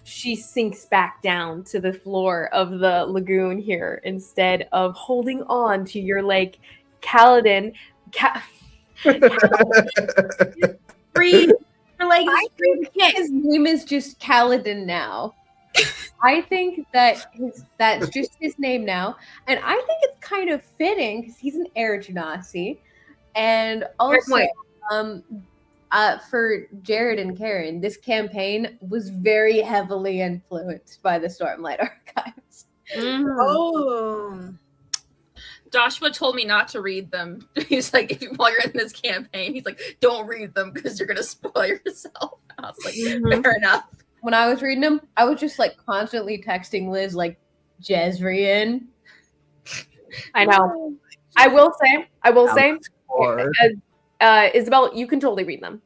she sinks back down to the floor of the lagoon here instead of holding on to your leg, Kaladin. Free. Her leg is free to kick. His name is just Kaladin now. I think that that's just his name now. And I think it's kind of fitting because he's an air genasi. And also, for Jared and Karen, this campaign was very heavily influenced by the Stormlight Archives. Mm-hmm. Oh. Joshua told me not to read them. He's like, while you're in this campaign, he's like, don't read them because you're gonna spoil yourself. I was like, fair enough. When I was reading them, I was just like constantly texting Liz like Jezrien. I know. I will say, Isabel, you can totally read them.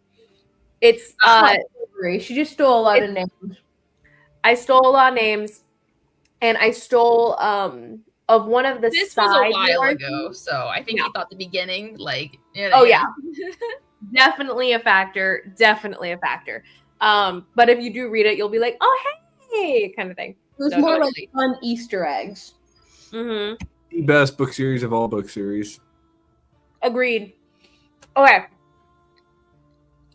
It's She just stole a lot of names. I stole a lot of names, and I stole of one of the This side was a while lords. ago, so I think he thought the beginning, like, Oh yeah, definitely a factor. But if you do read it, you'll be like, oh hey, kind of thing. It was So more totally. like fun Easter eggs. Mm-hmm. The best book series of all book series. Agreed. Okay.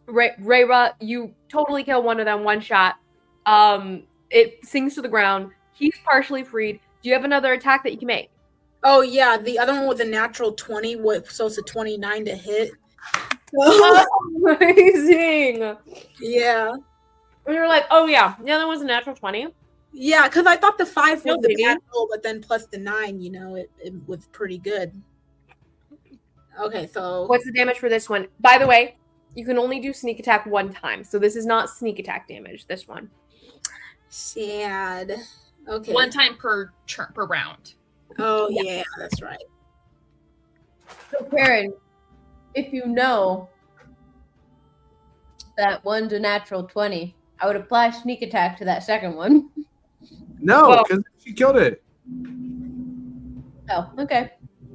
Rayra, you totally kill one of them one shot. It sinks to the ground. He's partially freed. Do you have another attack that you can make? Oh yeah, the other one was a natural 20, so it's a 29 to hit. Amazing. Yeah. And you're like, oh yeah, the other one's a natural 20. Yeah, because I thought the 5 was No, the baby. bad roll, but then plus the 9, it was pretty good. Okay, so What's the damage for this one? By the way, you can only do sneak attack one time, so this is not sneak attack damage. This one. sad. Okay. one time per round. Oh yeah, that's right. So Karen, if you know that one's a natural 20, I would apply sneak attack to that second one. No, Well- because she killed it. Oh, okay.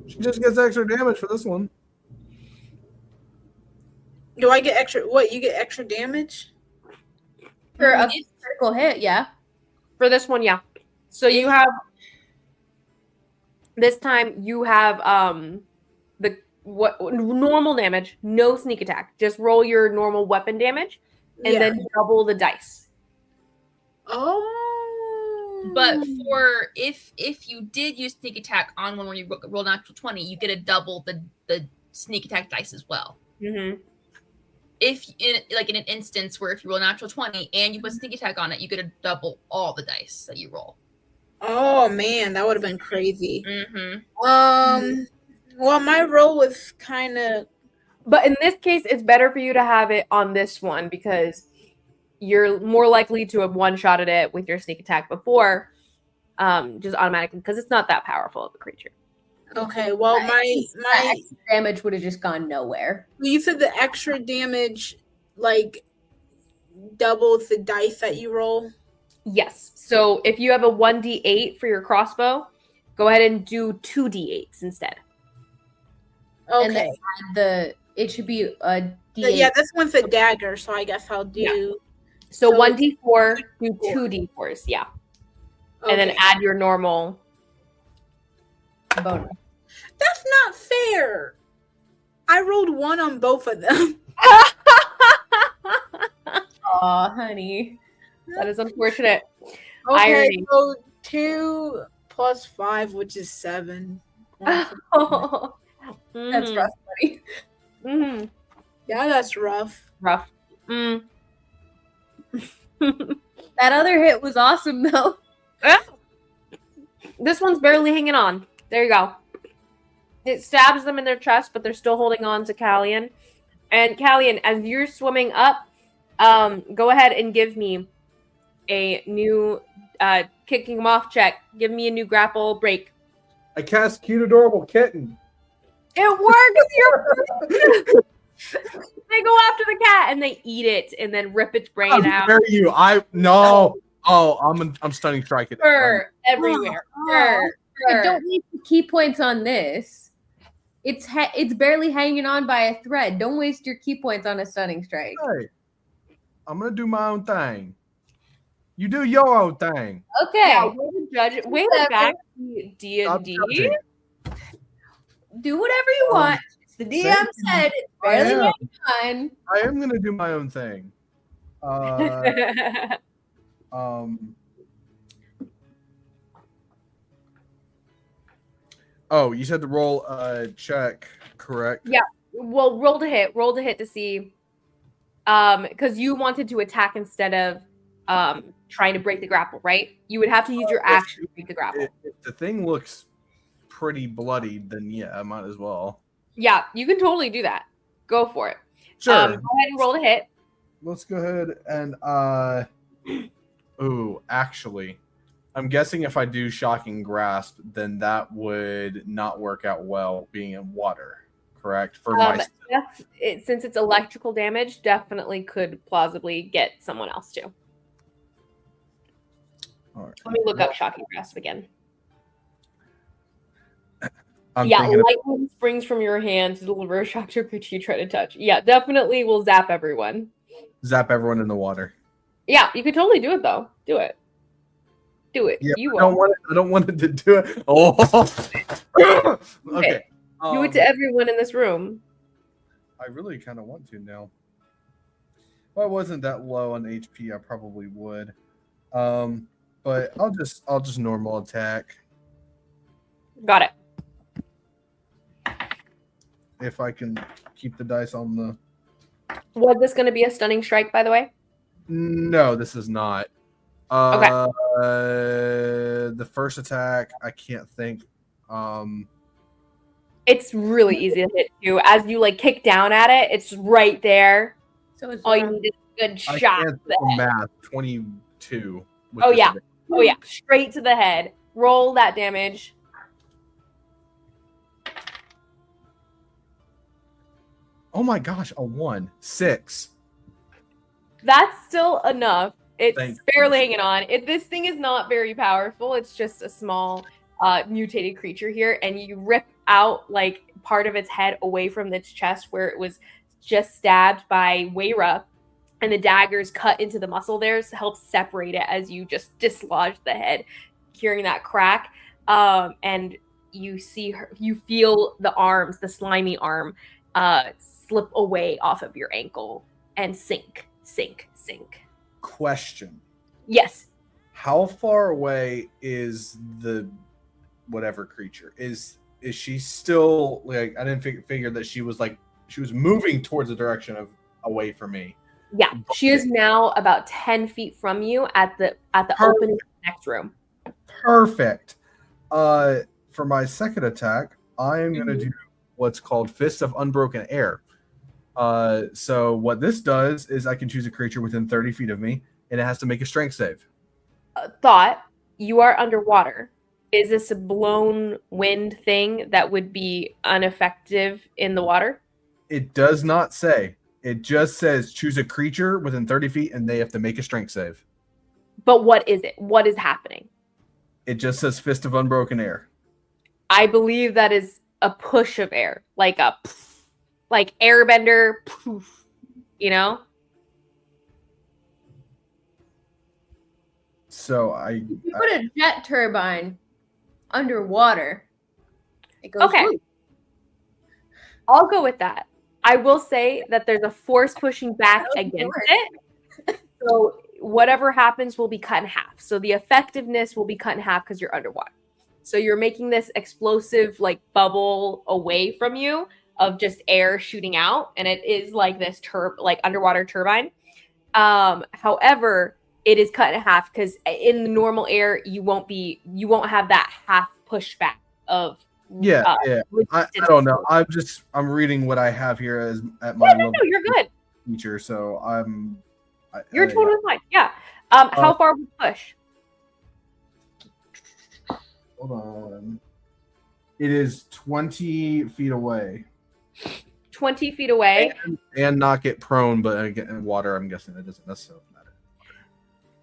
She just gets extra damage for this one. Do I get extra? What, you get extra damage? For a critical hit, yeah. For this one, yeah. So you have this time you have what normal damage, no sneak attack. Just roll your normal weapon damage and then double the dice. Oh. But for if you did use sneak attack on one where you roll natural 20, you get a double the sneak attack dice as well. Mm-hmm. If in an instance where if you roll natural 20 and you put sneak attack on it, you get to double all the dice that you roll. Oh man, that would have been crazy. Mm-hmm. Well, my roll was kind of. But in this case, it's better for you to have it on this one because you're more likely to have one-shotted it with your sneak attack before, just automatically, because it's not that powerful of a creature. Okay, well, my extra damage would have just gone nowhere. you said the extra damage like doubles the dice that you roll. Yes. So if you have a 1d8 for your crossbow, go ahead and do 2d8s instead. Okay. And it should be a D8. Yeah, this one's a dagger, so I guess I'll do. Yeah. So 1d4, do 2d4s, yeah. Okay. And then add your normal bonus. That's not fair. I rolled 1 on both of them. Aw, honey. That is unfortunate. Okay, Irony. so 2 plus 5, which is 7. That's rough, buddy. Mm-hmm. Yeah, that's rough. Rough. Mm. That other hit was awesome, though. This one's barely hanging on. There you go. It stabs them in their chest, but they're still holding on to Callian. And Callian, as you're swimming up, go ahead and give me a new kicking them off check. Give me a new grapple break. I cast cute adorable kitten. It works. They go after the cat and they eat it and then rip its brain How out. dare you? I'm stunning striking. Fur everywhere. Fur. Hey, don't waste the key points on this. It's barely hanging on by a thread. Don't waste your key points on a stunning strike. Hey, I'm gonna do my own thing. You do your own thing. Okay. Yeah, way to judge. Way back D&D. Stop judging. Do whatever you want. It's the DM said it's barely hanging on. I am gonna do my own thing. Oh, you said to roll a check, correct? Yeah. Well, roll to hit. Roll to hit to see. Because you wanted to attack instead of trying to break the grapple, right? You would have to use your action to break the grapple. If the thing looks pretty bloodied, then yeah, I might as well. Yeah, you can totally do that. Go for it. Sure. Go ahead and roll to hit. Let's go ahead and ooh, actually, I'm guessing if I do shocking grasp, then that would not work out well being in water, correct? For since it's electrical damage, definitely could plausibly get someone else too. All right. Let me look up shocking grasp again. I'm yeah, thinking lightning springs from your hand to deliver a shock to a creature you try to touch. Yeah, definitely will zap everyone. zap everyone in the water. Yeah, you could totally do it though. Do it. Do it. Yeah, you I don't want it to do it. Oh, okay. Do it to everyone in this room. I really kind of want to now. If I wasn't that low on HP, I probably would. But I'll just normal attack. Got it. If I can keep the dice on the. Was this going to be a stunning strike, by the way? No, this is not. Okay. The first attack, I can't think. It's really easy to hit too. As you like kick down at it, it's right there. So it's all you need is a good I shot. can't do math. 22. with Oh yeah. disadvantage. Oh yeah. Straight to the head. Roll that damage. Oh my gosh, a 1. 6. That's still enough. It's Thank barely hanging on. This thing is not very powerful. It's just a small mutated creature here, and you rip out like part of its head away from its chest where it was just stabbed by Waira, and the daggers cut into the muscle there to help separate it as you just dislodge the head, curing that crack. And you see her, you feel the arms, the slimy arm, slip away off of your ankle and sink. Question. Yes. How far away is the whatever creature? Is she still like, I didn't figure that she was moving towards the direction of away from me. Yeah, she is now about 10 feet from you at the opening of the next room. Perfect. For my second attack, I am going to do what's called Fist of Unbroken Air. So what this does is I can choose a creature within 30 feet of me, and it has to make a strength save. Thought, you are underwater. Is this a blown wind thing that would be ineffective in the water? It does not say. It just says choose a creature within 30 feet, and they have to make a strength save. But what is it? What is happening? It just says Fist of Unbroken Air. I believe that is a push of air, like a like airbender, poof, you know? So You put a jet turbine underwater. It goes Okay. whoop. I'll go with that. I will say that there's a force pushing back against it. So whatever happens will be cut in half. So the effectiveness will be cut in half because you're underwater. So you're making this explosive like bubble away from you of just air shooting out, and it is like this like underwater turbine. However, it is cut in half because in the normal air you won't have that half pushback of yeah. I don't know. I'm reading what I have here as at my no, you're good. Feature, so You're totally fine. Yeah. How far would you push? Hold on. It is 20 feet away. 20 feet away. And not get prone, but again, water, I'm guessing it doesn't necessarily matter.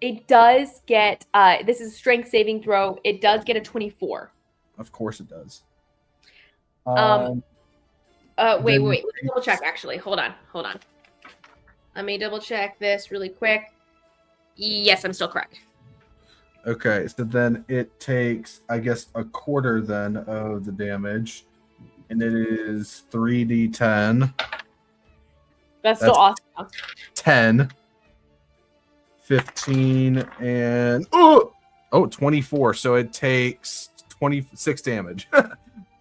It does get, this is a strength saving throw. It does get a 24. Of course it does. Wait. Let me double check, actually. Hold on. Let me double check this really quick. Yes, I'm still correct. Okay, so then it takes, I guess, a quarter then of the damage, and it is 3d10. That's still awesome. 10, 15, and 24. So it takes 26 damage.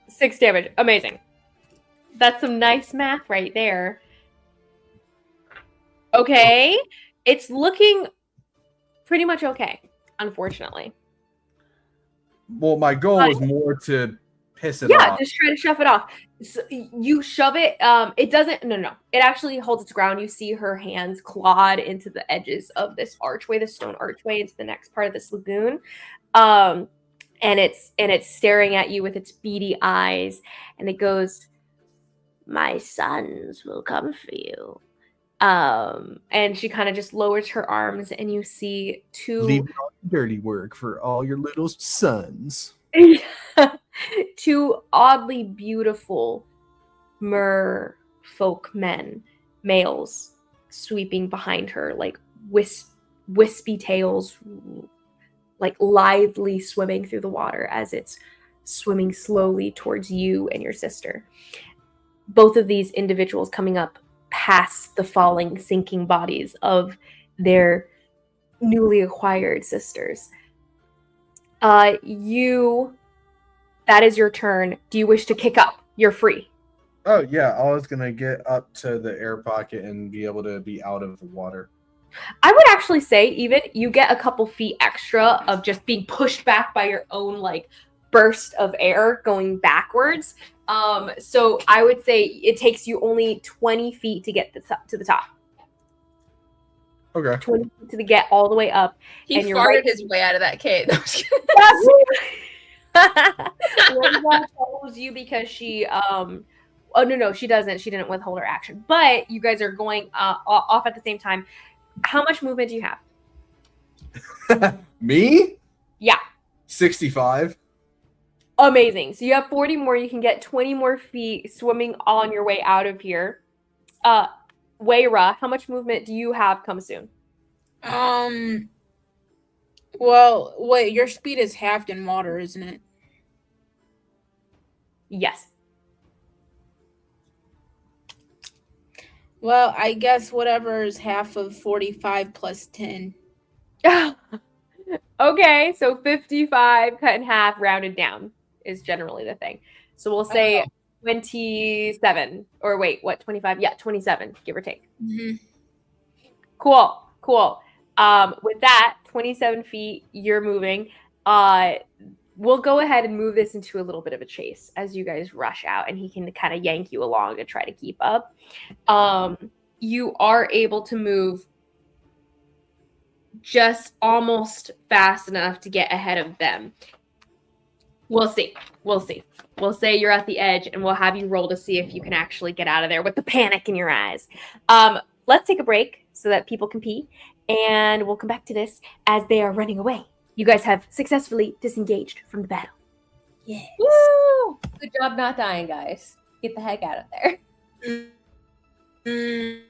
6 damage. Amazing. That's some nice math right there. Okay. It's looking pretty much okay, unfortunately. Well, my goal was more to piss it off. Yeah, just try to shove it off. So you shove it. It doesn't. No. It actually holds its ground. You see her hands clawed into the edges of this archway, the stone archway, into the next part of this lagoon. And it's staring at you with its beady eyes, and it goes, "My sons will come for you." And she kind of just lowers her arms, and you see Leave all the dirty work for all your little sons. two oddly beautiful merfolk males, sweeping behind her, like wispy tails, like lively swimming through the water as it's swimming slowly towards you and your sister. Both of these individuals coming up past the falling, sinking bodies of their newly acquired sisters. That is your turn. Do you wish to kick up? You're free. Oh, yeah. I was going to get up to the air pocket and be able to be out of the water. I would actually say even you get a couple feet extra of just being pushed back by your own like burst of air going backwards. So I would say it takes you only 20 feet to get to the top. Okay. 20 feet to get all the way up. He and you're farted right. his way out of that cave. Reza follows you because she oh no, she doesn't. She didn't withhold her action. But you guys are going off at the same time. How much movement do you have? Me? Yeah. 65. Amazing. So you have 40 more. You can get 20 more feet swimming on your way out of here. Weira, how much movement do you have come soon? Well, wait, your speed is halved in water, isn't it? Yes. Well, I guess whatever is half of 45 plus 10. Okay, so 55 cut in half, rounded down is generally the thing. So we'll say 27, or wait, what, 25? Yeah, 27, give or take. Mm-hmm. Cool, cool. With that, 27 feet, you're moving. We'll go ahead and move this into a little bit of a chase as you guys rush out, and he can kind of yank you along to try to keep up. You are able to move just almost fast enough to get ahead of them. We'll see. We'll see. We'll say you're at the edge, and we'll have you roll to see if you can actually get out of there with the panic in your eyes. Let's take a break so that people can pee, and we'll come back to this as they are running away. You guys have successfully disengaged from the battle. Yes. Woo! Good job not dying, guys. Get the heck out of there. Mm.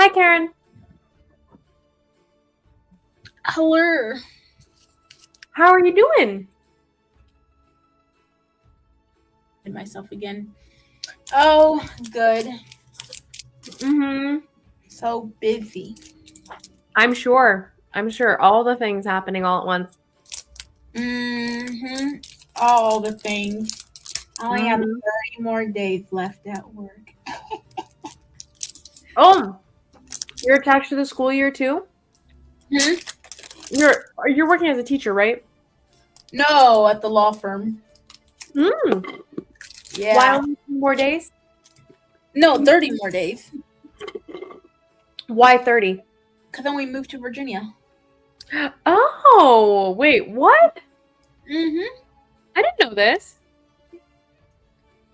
Hi, Karen. Hello. How are you doing? And myself again. Oh, good. Mm-hmm. So busy. I'm sure. All the things happening all at once. Mm-hmm. All the things. I only have Mhm. 30 more days left at work. Oh, you're attached to the school year too? Hmm? You're working as a teacher, right? No, at the law firm. Mm. Yeah. Why only 2 more days? No, 30 more days. Why 30? Because then we moved to Virginia. Oh, wait, what? Mm-hmm. I didn't know this.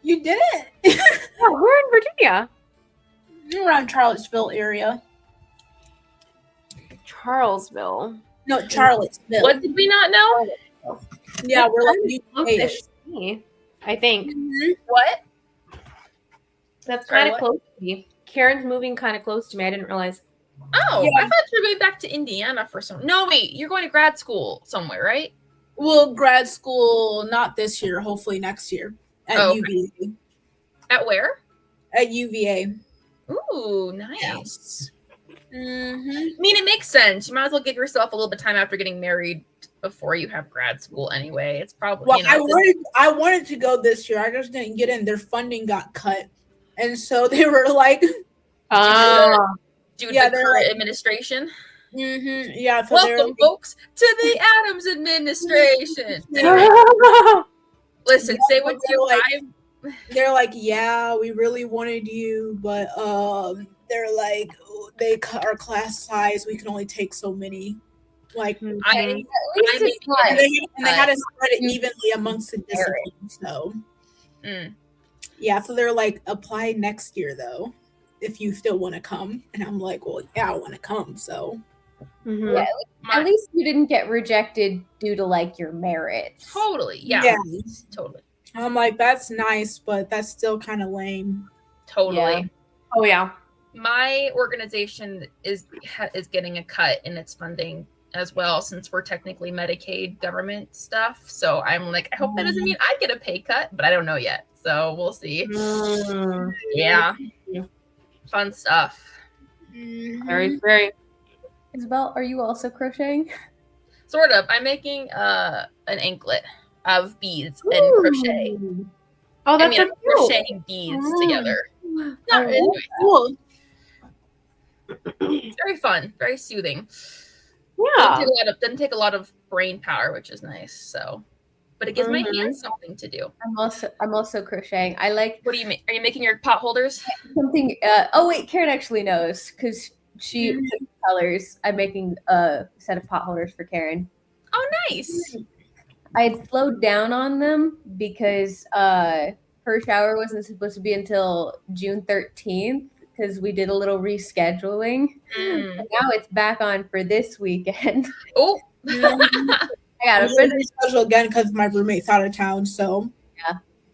You did it. Yeah, we're in Virginia. Around Charlottesville area. Charlesville. No, Charlottesville. What did we not know? Yeah, we're like Close-ish to me, I think. Mhm. What? That's Sorry, kind of what? close to me. Karen's moving kind of close to me. I didn't realize. Oh, Yeah. I thought you were going back to Indiana for some. No, wait, you're going to grad school somewhere, right? Well, grad school not this year, hopefully next year at Oh, okay. UVA. At where? At UVA. Ooh, nice. Mm-hmm. I mean, it makes sense. You might as well give yourself a little bit of time after getting married before you have grad school anyway. It's probably, Well, you know, I wanted to go this year. I just didn't get in. Their funding got cut, and so they were like, Ah. due to yeah, the they're current like- administration. mm-hmm, yeah. So Welcome, folks, to the Adams administration. Anyway, listen, Yeah, say but what they're you like- they're like, yeah, we really wanted you, but they're like, they cut our class size. We can only take so many. Like, Mhm. I At least I it's mean, not. and they had to spread it evenly amongst the Merit. disciplines. So Mm. yeah, so they're like, apply next year though, if you still want to come. And I'm like, well, yeah, I want to come. So Mhm. Yeah, my- At least you didn't get rejected due to like your merits. totally, yeah, Yeah. totally, I'm like, that's nice, but that's still kind of lame. totally. Yeah. Oh yeah. My organization is getting a cut in its funding as well, since we're technically Medicaid government stuff. So I'm like, I hope that doesn't mean I get a pay cut, but I don't know yet. So we'll see. Mm. Yeah, fun stuff. Very, very. Isabel, are you also crocheting? Sort of. I'm making an anklet of beads and crochet. Ooh. Oh, that's I mean, so I'm cute. crocheting beads together. Oh, Anyway, Cool. it's very fun, very soothing. Yeah. Doesn't take a lot of brain power, which is nice. So, but it gives my Mhm. hands something to do. I'm also crocheting. I like What do you make? Are you making your pot holders? something. Oh wait, Karen actually knows because she picked colors. I'm making a set of pot holders for Karen. Oh, nice. I had slowed down on them because her shower wasn't supposed to be until June 13th because we did a little rescheduling. Mm. But now it's back on for this weekend. Oh, I gotta I'm finish. gonna reschedule again because my roommate's out of town. So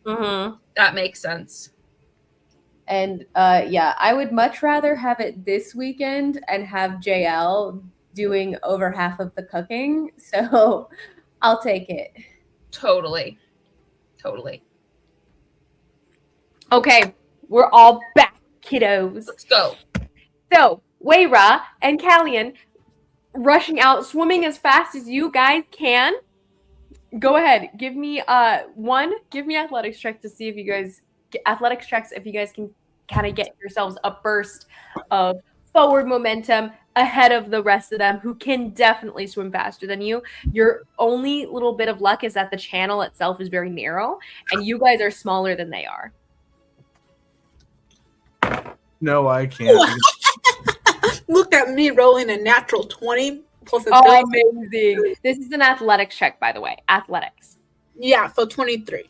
Mm-hmm. that makes sense. And yeah, I would much rather have it this weekend and have JL doing over half of the cooking. So I'll take it. Totally. Totally. Okay, we're all back, kiddos. Let's go. So, Weira and Callian rushing out, swimming as fast as you guys can. Go ahead. Give me athletics check to see if you guys can kind of get yourselves a burst of forward momentum ahead of the rest of them who can definitely swim faster than you. Your only little bit of luck is that the channel itself is very narrow and you guys are smaller than they are. No, I can't. look at me rolling a natural 20 plus a 30. Oh, amazing. This is an athletics check, by the way. Athletics. Yeah, so 23.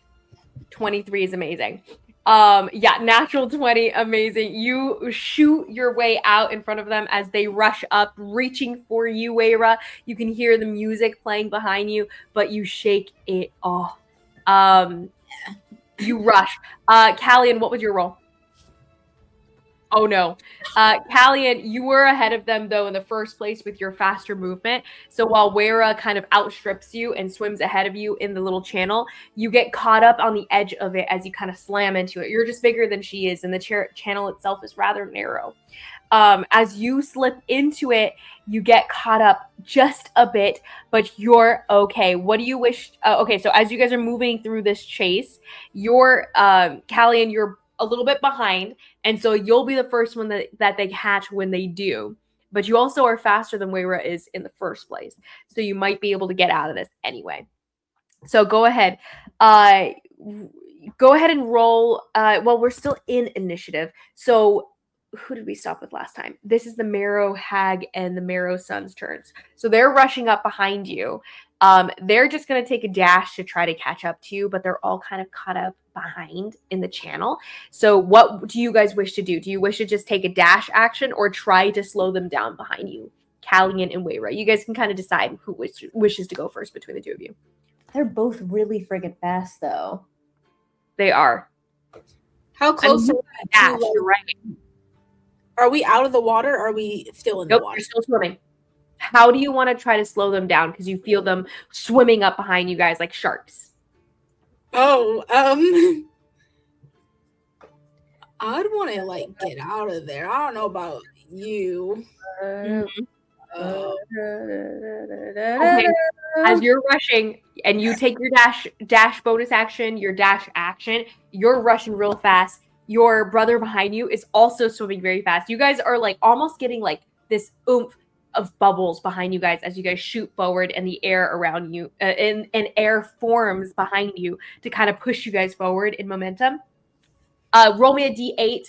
23 is amazing. Yeah, natural 20, amazing. You shoot your way out in front of them as they rush up, reaching for you, Weira. You can hear the music playing behind you, but you shake it off. You rush. Callian, what was your roll? Oh no. Callian, you were ahead of them though in the first place with your faster movement. So while Wera kind of outstrips you and swims ahead of you in the little channel, you get caught up on the edge of it as you kind of slam into it. You're just bigger than she is, and the channel itself is rather narrow. As you slip into it, you get caught up just a bit, but you're okay. What do you wish? Okay, so as you guys are moving through this chase, you're Callian, you're a little bit behind, and so you'll be the first one that they catch when they do. But you also are faster than Wayra is in the first place, so you might be able to get out of this anyway. So go ahead. Go ahead and roll. Well, we're still in initiative, so who did we stop with last time? This is the Marrow Hag and the Marrow Sun's turns. So they're rushing up behind you. They're just going to take a dash to try to catch up to you, but they're all kind of caught up behind in the channel. So what do you guys wish to do? Do you wish to just take a dash action or try to slow them down behind you? Callian and Wayra. You guys can kind of decide who wishes to go first between the two of you. They're both really friggin' fast, though. They are. How close I mean, are we dash, to, you're right. are we out of the water or are we still in Nope, the water? you're still swimming. How do you want to try to slow them down? Because you feel them swimming up behind you guys like sharks. Oh, I'd want to like get out of there. I don't know about you. Okay. As you're rushing and you take your dash bonus action, your dash action, you're rushing real fast. Your brother behind you is also swimming very fast. You guys are like almost getting like this oomph of bubbles behind you guys as you guys shoot forward, and the air around you and air forms behind you to kind of push you guys forward in momentum. Roll me a D8,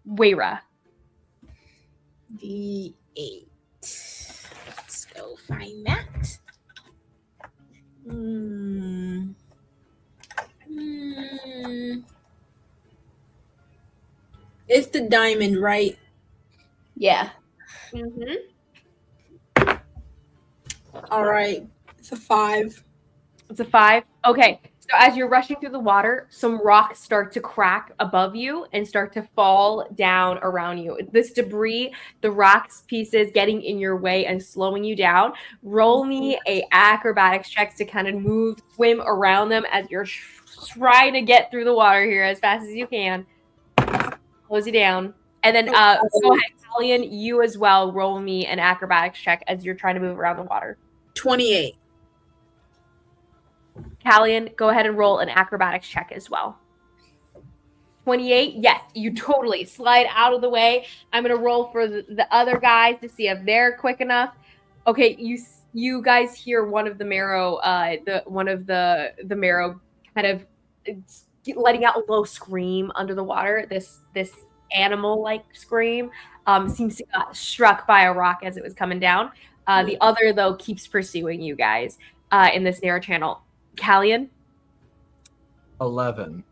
Wayra. D8. Let's go find that. It's the diamond, right? Yeah. Mm-hmm. All right. It's a 5. It's a 5. Okay. So as you're rushing through the water, some rocks start to crack above you and start to fall down around you. This debris, the rocks pieces getting in your way and slowing you down. Roll me a acrobatics checks to kind of swim around them as you're trying to get through the water here as fast as you can. Close you down. And then go ahead, Callian, you as well. Roll me an acrobatics check as you're trying to move around the water. 28. Callian, go ahead and roll an acrobatics check as well. 28. Yes, you totally slide out of the way. I'm going to roll for the other guys to see if they're quick enough. Okay, you guys hear one of the Marrow, the Marrow kind of letting out a low scream under the water. This animal-like scream seems to got struck by a rock as it was coming down. The other, though, keeps pursuing you guys in this narrow channel. Callian? 11.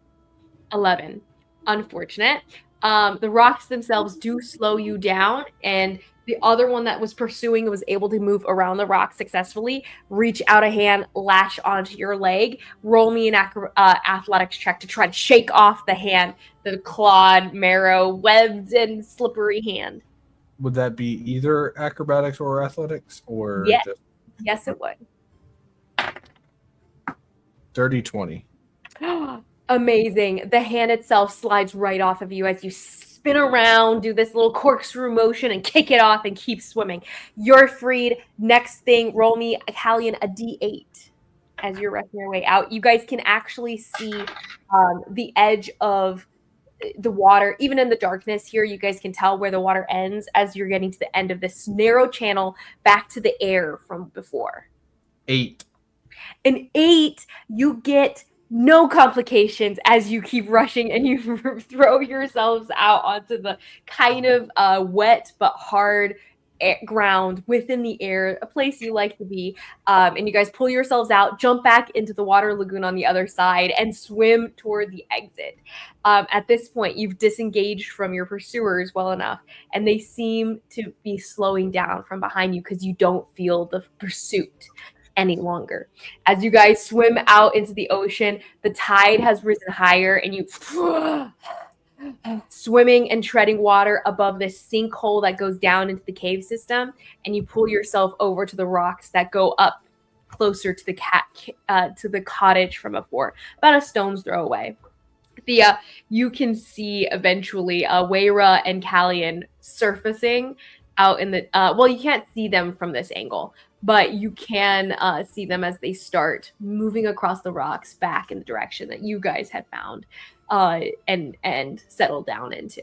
11. Unfortunate. The rocks themselves do slow you down, and the other one that was pursuing was able to move around the rock successfully, reach out a hand, latch onto your leg. Roll me an athletics check to try to shake off the hand, the clawed, marrow, webbed, and slippery hand. Would that be either acrobatics or athletics? Or Yes. just Yes, it would. dirty 20? Amazing. The hand itself slides right off of you as you spin around, do this little corkscrew motion, and kick it off and keep swimming. You're freed. Next thing, roll me, Callian, a D8 as you're rushing your way out. You guys can actually see the edge of the water. Even in the darkness here, you guys can tell where the water ends as you're getting to the end of this narrow channel back to the air from before. 8. An 8, you get no complications as you keep rushing and you throw yourselves out onto the kind of wet but hard ground within the air, a place you like to be. And you guys pull yourselves out, jump back into the water lagoon on the other side, and swim toward the exit. At this point, you've disengaged from your pursuers well enough, and they seem to be slowing down from behind you because you don't feel the pursuit any longer. As you guys swim out into the ocean, the tide has risen higher, and you swimming and treading water above this sinkhole that goes down into the cave system, and you pull yourself over to the rocks that go up closer to the cottage from before, about a stone's throw away. Thea, you can see eventually Waira and Callian surfacing out in the well, you can't see them from this angle, but you can see them as they start moving across the rocks back in the direction that you guys had found and settled down into.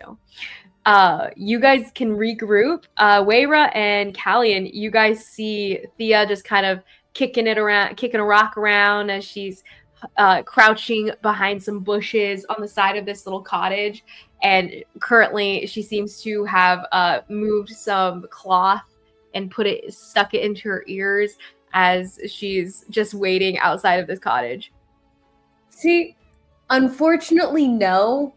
You guys can regroup. Waira and Callian, you guys see Thea just kind of kicking a rock around as she's crouching behind some bushes on the side of this little cottage. And currently she seems to have moved some cloth and stuck it into her ears as she's just waiting outside of this cottage. See, unfortunately, no.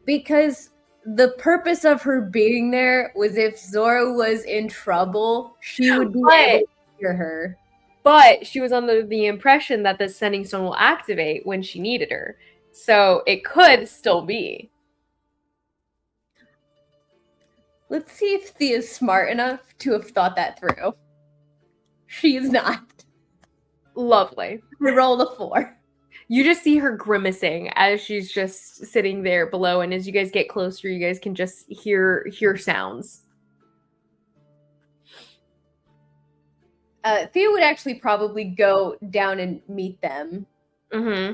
Because the purpose of her being there was if Zora was in trouble, she would be able to hear her. But she was under the impression that the sending stone will activate when she needed her. So it could still be. Let's see if Thea's smart enough to have thought that through. She is not. Lovely. We roll a 4. You just see her grimacing as she's just sitting there below, and as you guys get closer, you guys can just hear sounds. Thea would actually probably go down and meet them. Mm-hmm.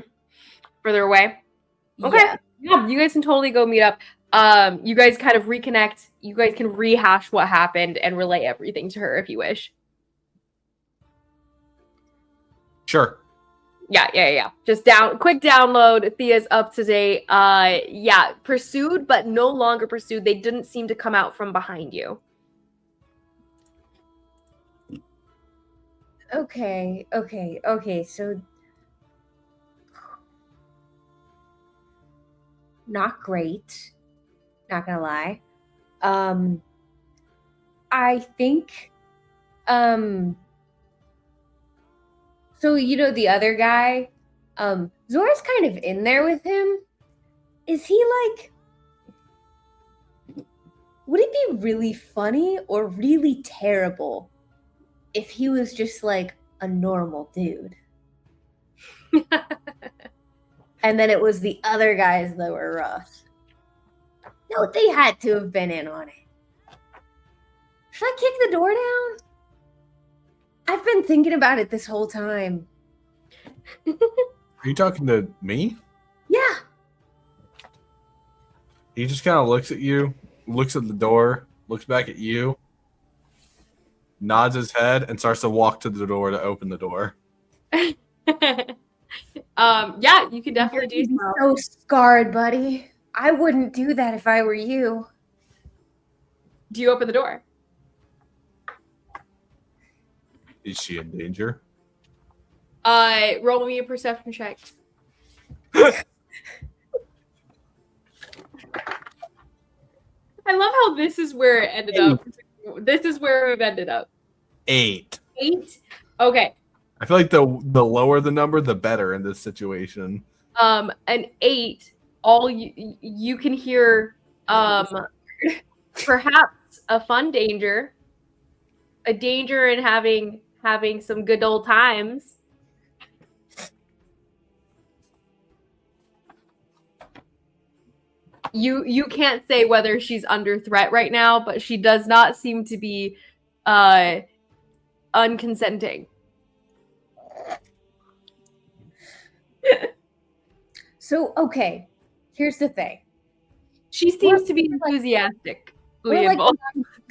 Further away? Okay. Yeah. You guys can totally go meet up. You guys kind of reconnect. You guys can rehash what happened and relay everything to her if you wish. Sure. Yeah. Just quick download. Thea's up to date. Pursued, but no longer pursued. They didn't seem to come out from behind you. Okay, so not great, not gonna lie. I think, so the other guy, Zora's kind of in there with him. Is he like, would it be really funny or really terrible if he was just like a normal dude? And then it was the other guys that were rough. No, they had to have been in on it. Should I kick the door down? I've been thinking about it this whole time. Are you talking to me? Yeah. He just kind of looks at you, looks at the door, looks back at you, nods his head, and starts to walk to the door to open the door. Yeah, you can definitely do so. So scarred, buddy. I wouldn't do that if I were you. Do you open the door? Is she in danger? Roll me a perception check. I love how this is where it ended up. This is where we've ended up. 8. 8? Okay. I feel like the lower the number, the better in this situation. An 8. All you can hear, perhaps a fun danger, a danger in having some good old times. You can't say whether she's under threat right now, but she does not seem to be unconsenting. So, okay, here's the thing. She seems to be enthusiastic. We're like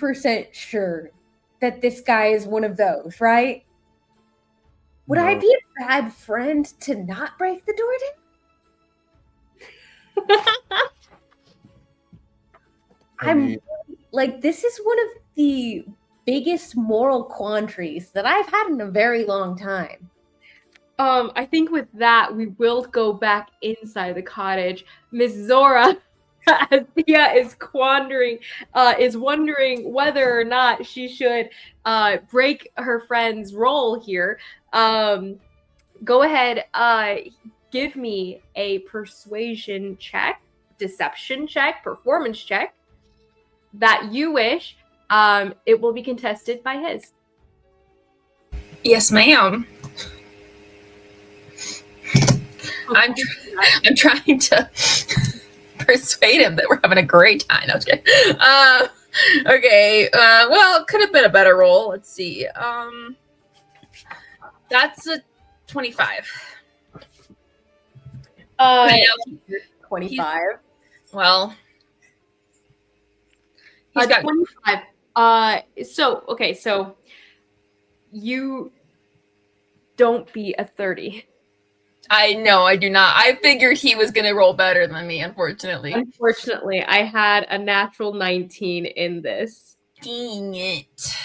90% sure that this guy is one of those, right? Would I be a bad friend to not break the door down? I'm like, this is one of the biggest moral quandaries that I've had in a very long time. I think with that, we will go back inside the cottage. Miss Zora, as Thea is is wondering whether or not she should break her friend's role here. Go ahead, give me a persuasion check. deception check, performance check that you wish. It will be contested by his. Yes, ma'am. I'm trying to persuade him that we're having a great time. No, okay. Okay. Well, it could have been a better roll. Let's see. That's a 25. 25. Well, he's got 25. So you don't beat a 30. I know, I do not. I figured he was going to roll better than me, unfortunately. Unfortunately, I had a natural 19 in this. Dang it.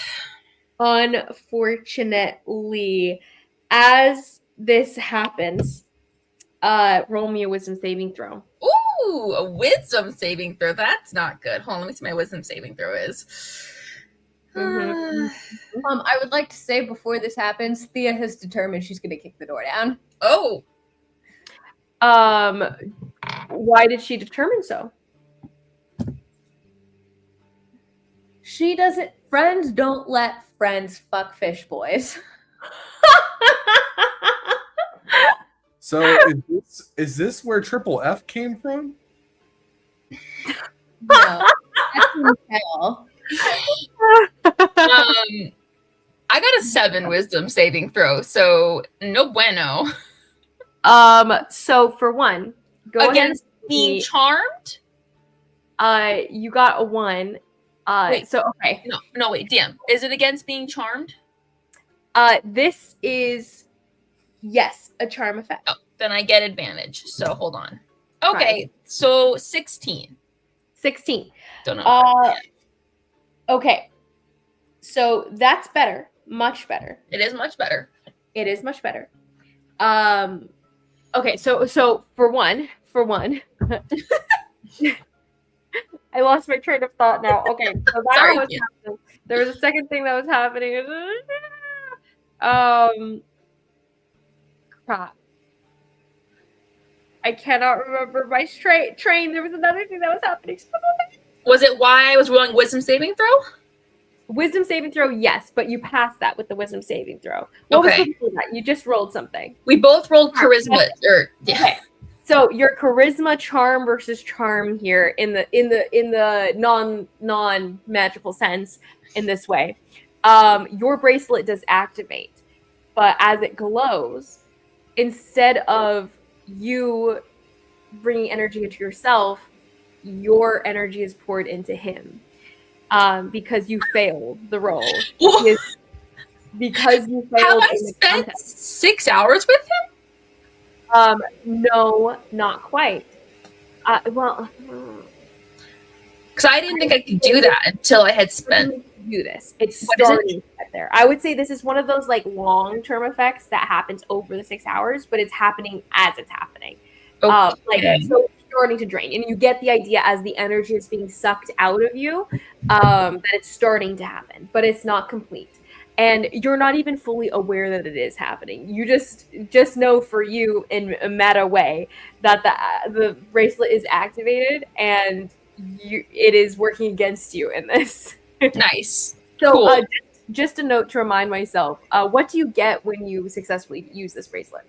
Unfortunately, as this happens, roll me a wisdom saving throw. Ooh, a wisdom saving throw. That's not good. Hold on, let me see what my wisdom saving throw is. I would like to say before this happens, Thea has determined she's going to kick the door down. Oh. Why did she determine so? She doesn't. Friends don't let friends fuck fish boys. So is this where Triple F came from? No, that's in hell. I got a 7 wisdom saving throw, so no bueno. So for one, go against ahead being charmed. You got a 1. Wait. So okay. No, wait, damn. Is it against being charmed? This is yes, a charm effect. Oh, then I get advantage. So hold on. Okay, so 16. 16. Don't know. Okay. So that's better. Much better. It is much better. It is much better. Okay, so for one, I lost my train of thought now. Okay, so that Sorry, was yeah. happening. There was a second thing that was happening. Crap. I cannot remember my train. There was another thing that was happening. Was it why I was rolling wisdom saving throw? Wisdom saving throw, yes, but you passed that with the wisdom saving throw. What was before that? You just rolled something. We both rolled charisma. Okay. So your charisma charm versus charm here in the non magical sense in this way. Your bracelet does activate, but as it glows, instead of you bringing energy into yourself, your energy is poured into him. Because you failed the roll. Because you failed. Have I spent 6 hours with him? No, not quite. Well, because I didn't think I could do that until I had spent. Do this. It's starting to get there. I would say this is one of those like long-term effects that happens over the 6 hours, but it's happening as it's happening. So it's starting to drain, and you get the idea as the energy is being sucked out of you, that it's starting to happen, but it's not complete, and you're not even fully aware that it is happening. You just know for you in a meta way that the bracelet is activated, and it is working against you in this. Nice. So cool. Just a note to remind myself, what do you get when you successfully use this bracelet?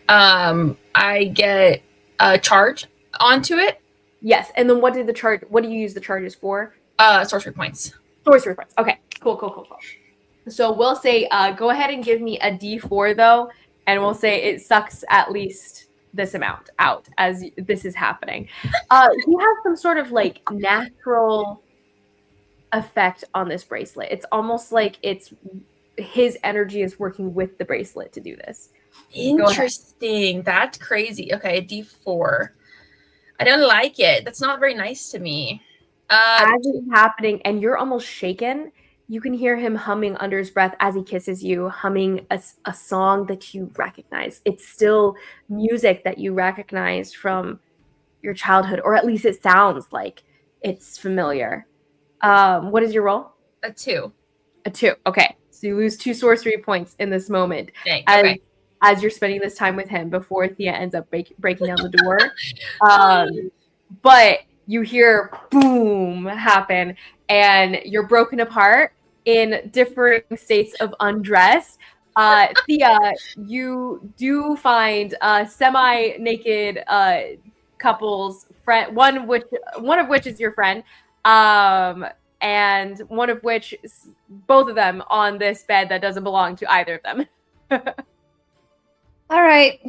I get a charge onto it. Yes, and then what do you use the charges for? Sorcery points. Sorcery points. Okay, cool. So we'll say, go ahead and give me a D4 though, and we'll say it sucks at least this amount out as this is happening. You have some sort of like natural effect on this bracelet. It's almost like his energy is working with the bracelet to do this. Interesting. That's crazy. Okay, D4. I don't like it. That's not very nice to me. As it's happening and you're almost shaken, you can hear him humming under his breath as he kisses you, humming a song that you recognize. It's still music that you recognize from your childhood, or at least it sounds like it's familiar. What is your roll? A 2. A 2. Okay. So you lose 2 sorcery points in this moment. Dang, okay. As you're spending this time with him before Thea ends up breaking down the door. but you hear boom happen, and you're broken apart in different states of undress. Thea, you do find semi-naked couples, one of which is your friend, and one of which, both of them on this bed that doesn't belong to either of them. All right,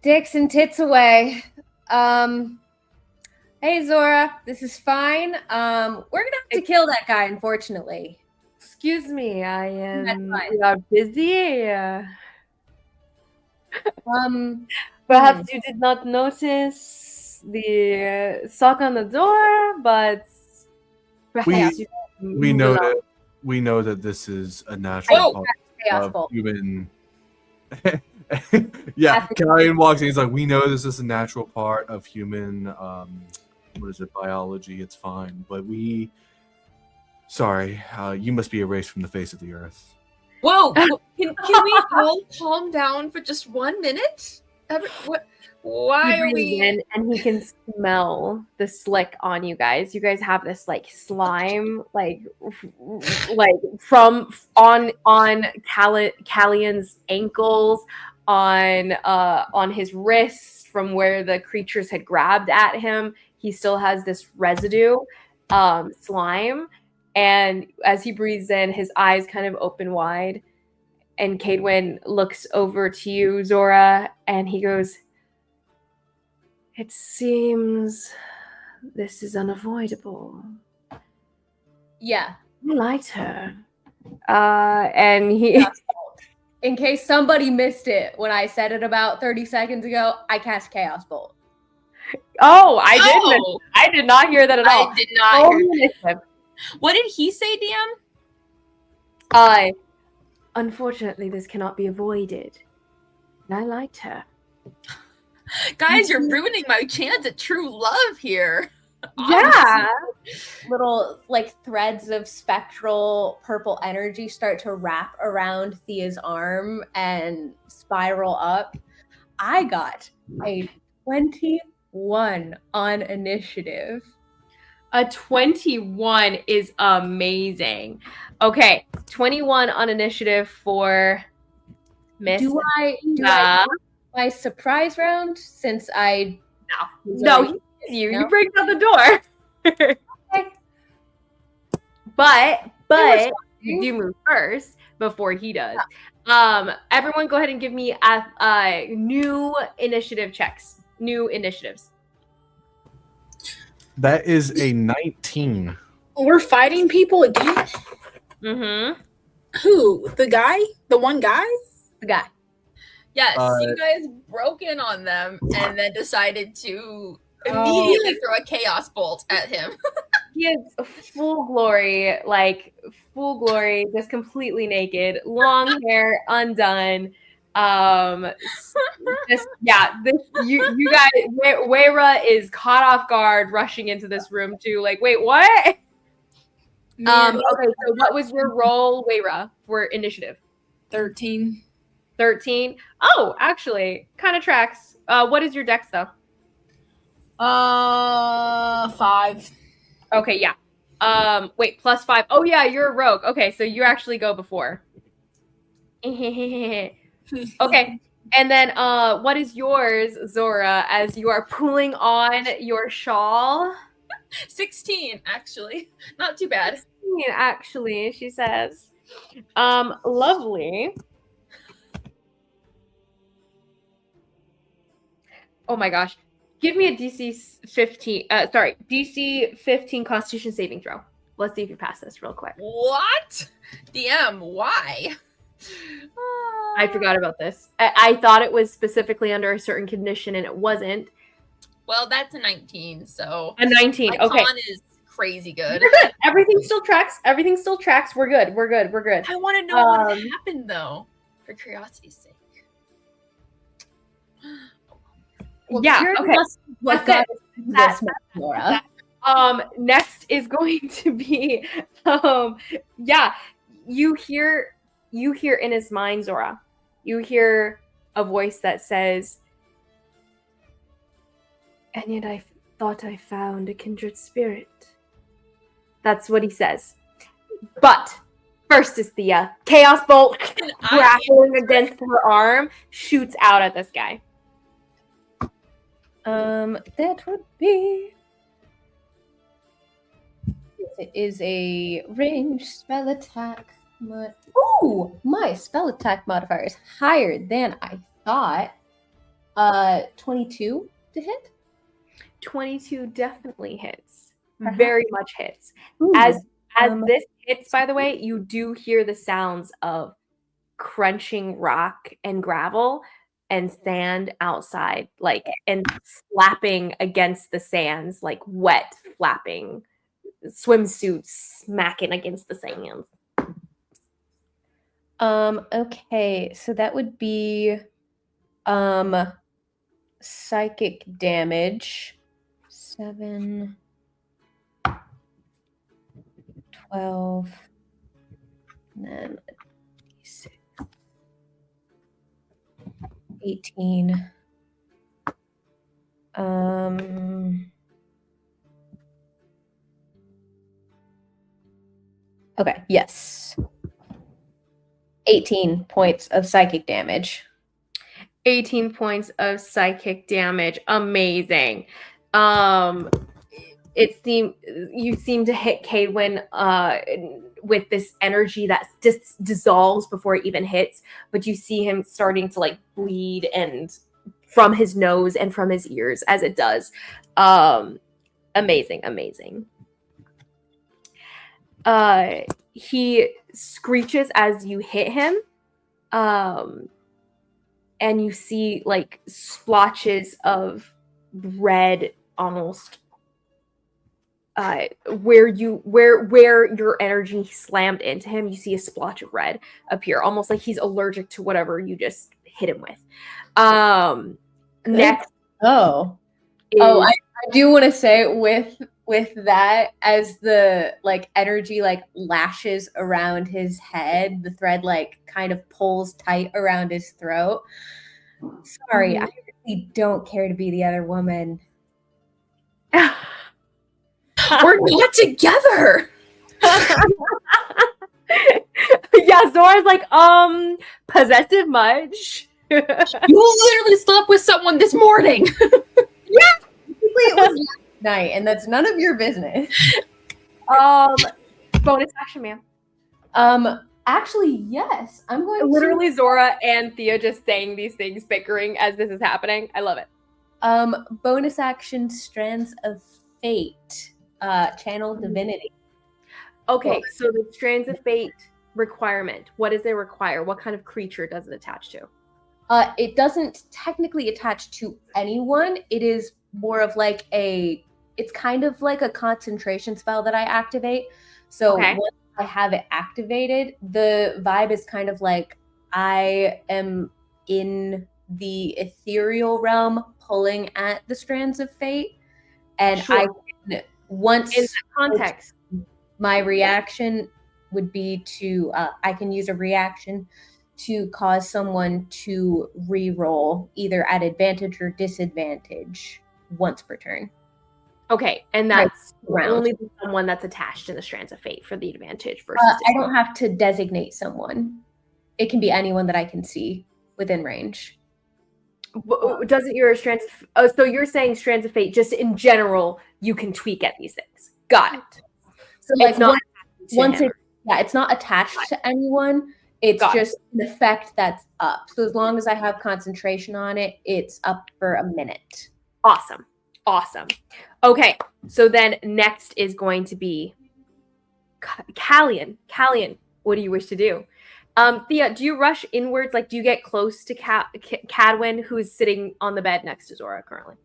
dicks and tits away. Hey Zora, this is fine. We're gonna have to kill that guy, unfortunately. Excuse me, I am That's fine. we are busy. Perhaps you did not notice the sock on the door, but perhaps you We moved know along. that this is a natural part Chaos of bolt. human. Yeah, Kadwin walks in. He's like, "We know this is a natural part of human. What is it? Biology. It's fine, but we. Sorry, you must be erased from the face of the earth." Whoa! Can we all calm down for just 1 minute? Why He are breathes we? in and he can smell the slick on you guys. You guys have this like slime, like from on Callian's ankles, on his wrists, from where the creatures had grabbed at him. He still has this residue, slime, and as he breathes in, his eyes kind of open wide. And Kadwin looks over to you, Zora, and he goes, "It seems this is unavoidable." Yeah. I liked her. And he... In case somebody missed it when I said it about 30 seconds ago, I cast Chaos Bolt. Oh, I didn't. Oh, I did not hear that at all. I did not Roll hear. initiative. What did he say, DM? Unfortunately, this cannot be avoided. And I liked her. Guys, you're ruining my chance at true love here. Yeah. Little like threads of spectral purple energy start to wrap around Thea's arm and spiral up. I got a 21 on initiative. A 21 is amazing. Okay, 21 on initiative for Miss. Do I do my surprise round since I No, you No? break down the door. Okay. But you do move first before he does. Everyone go ahead and give me a new initiative checks. New initiatives. That is a 19. We're fighting people again. Mm-hmm. Who? The guy? The one guy? The guy. Yes, you guys broke in on them and then decided to Oh. immediately throw a chaos bolt at him. He is full glory, just completely naked, long hair, undone. You guys, Weira is caught off guard, rushing into this room too. Like, wait, what? Okay, so what was your roll, Weira, for initiative? 13. 13. Oh, actually, kind of tracks. What is your dex though? 5. Okay, yeah. Wait, +5. Oh yeah, you're a rogue. Okay, so you actually go before. Okay. And then what is yours, Zora, as you are pulling on your shawl? 16, actually. Not too bad. 16, actually, she says. Lovely. Oh my gosh. Give me a DC 15 Constitution saving throw. Let's see if you pass this real quick. What? DM, why? I forgot about this. I thought it was specifically under a certain condition, and it wasn't. Well, that's a 19, so... A 19, my okay. con is crazy good. You're good. Everything still tracks. We're good. I want to know what happened, though, for curiosity's sake. Well, yeah, okay. What That's got Laura? Next is going to be you hear in his mind, Zora. You hear a voice that says, "And yet thought I found a kindred spirit. That's what he says. But first is the Chaos Bolt grappling against her arm, shoots out at this guy. That would be. It is a ranged spell attack. Ooh, my spell attack modifier is higher than I thought. 22 to hit. 22 definitely hits. Uh-huh. Very much hits. Ooh, As this hits, by the way, you do hear the sounds of crunching rock and gravel and sand outside, like, and slapping against the sands, like wet flapping swimsuits smacking against the sands. Okay, so that would be psychic damage. 7, 12, and then 18. Okay, yes. 18 points of psychic damage. 18 points of psychic damage. Amazing. You seem to hit Kadwin with this energy that just dissolves before it even hits, but you see him starting to like bleed and from his nose and from his ears as it does. Amazing. He screeches as you hit him. And you see like splotches of red almost where your energy slammed into him. You see a splotch of red appear, almost like he's allergic to whatever you just hit him with. Next I do want to say with that, as the like energy like lashes around his head, the thread like kind of pulls tight around his throat. Sorry, I really don't care to be the other woman. We're not together. Yeah, Zora's like, possessive much? You literally slept with someone this morning. It was last night, and that's none of your business. Bonus action, ma'am. Actually, yes. I'm going Literally Zora and Thea just saying these things, bickering as this is happening. I love it. Bonus action, Strands of Fate, channel divinity. Okay, so the Strands of Fate requirement. What does it require? What kind of creature does it attach to? It doesn't technically attach to anyone. It is more of like it's kind of like a concentration spell that I activate. So once I have it activated, the vibe is kind of like I am in the ethereal realm pulling at the Strands of Fate. And I can, once in that context, my reaction would be to I can use a reaction to cause someone to re-roll either at advantage or disadvantage once per turn. Okay, and that's only someone that's attached to the Strands of Fate for the advantage versus I don't have to designate someone. It can be anyone that I can see within range. Doesn't your Strands of, so you're saying Strands of Fate just in general you can tweak at these things. Got it. So like it's not it's not attached to anyone. It's just an effect that's up. So as long as I have concentration on it, it's up for a minute. Awesome. Okay, so then next is going to be Callian. Callian, what do you wish to do? Thea, do you rush inwards? Like, do you get close to Kadwin, who's sitting on the bed next to Zora currently?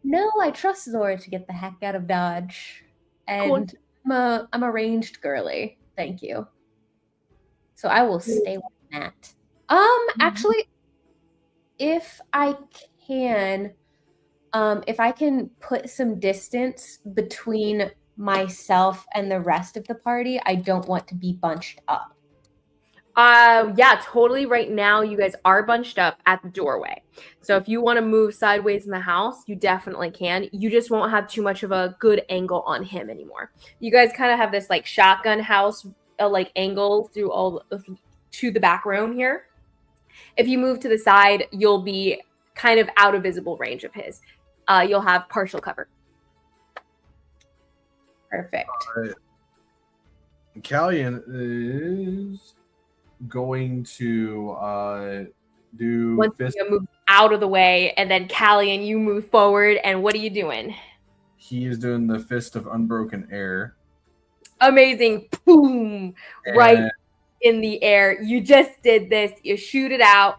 No, I trust Zora to get the heck out of Dodge. And cool. I'm a ranged girly. Thank you. So I will stay with that. Actually, if I can put some distance between myself and the rest of the party, I don't want to be bunched up. Yeah, totally. Right now, you guys are bunched up at the doorway. So if you want to move sideways in the house, you definitely can. You just won't have too much of a good angle on him anymore. You guys kind of have this like shotgun house, like angle through to the back room here. If you move to the side, you'll be kind of out of visible range of his. You'll have partial cover. Perfect. Callian is going to do Once fist. you move out of the way, and then Callian, you move forward, and what are you doing? He is doing the fist of unbroken air. Amazing. Boom. Right in the air. You just did this. You shoot it out.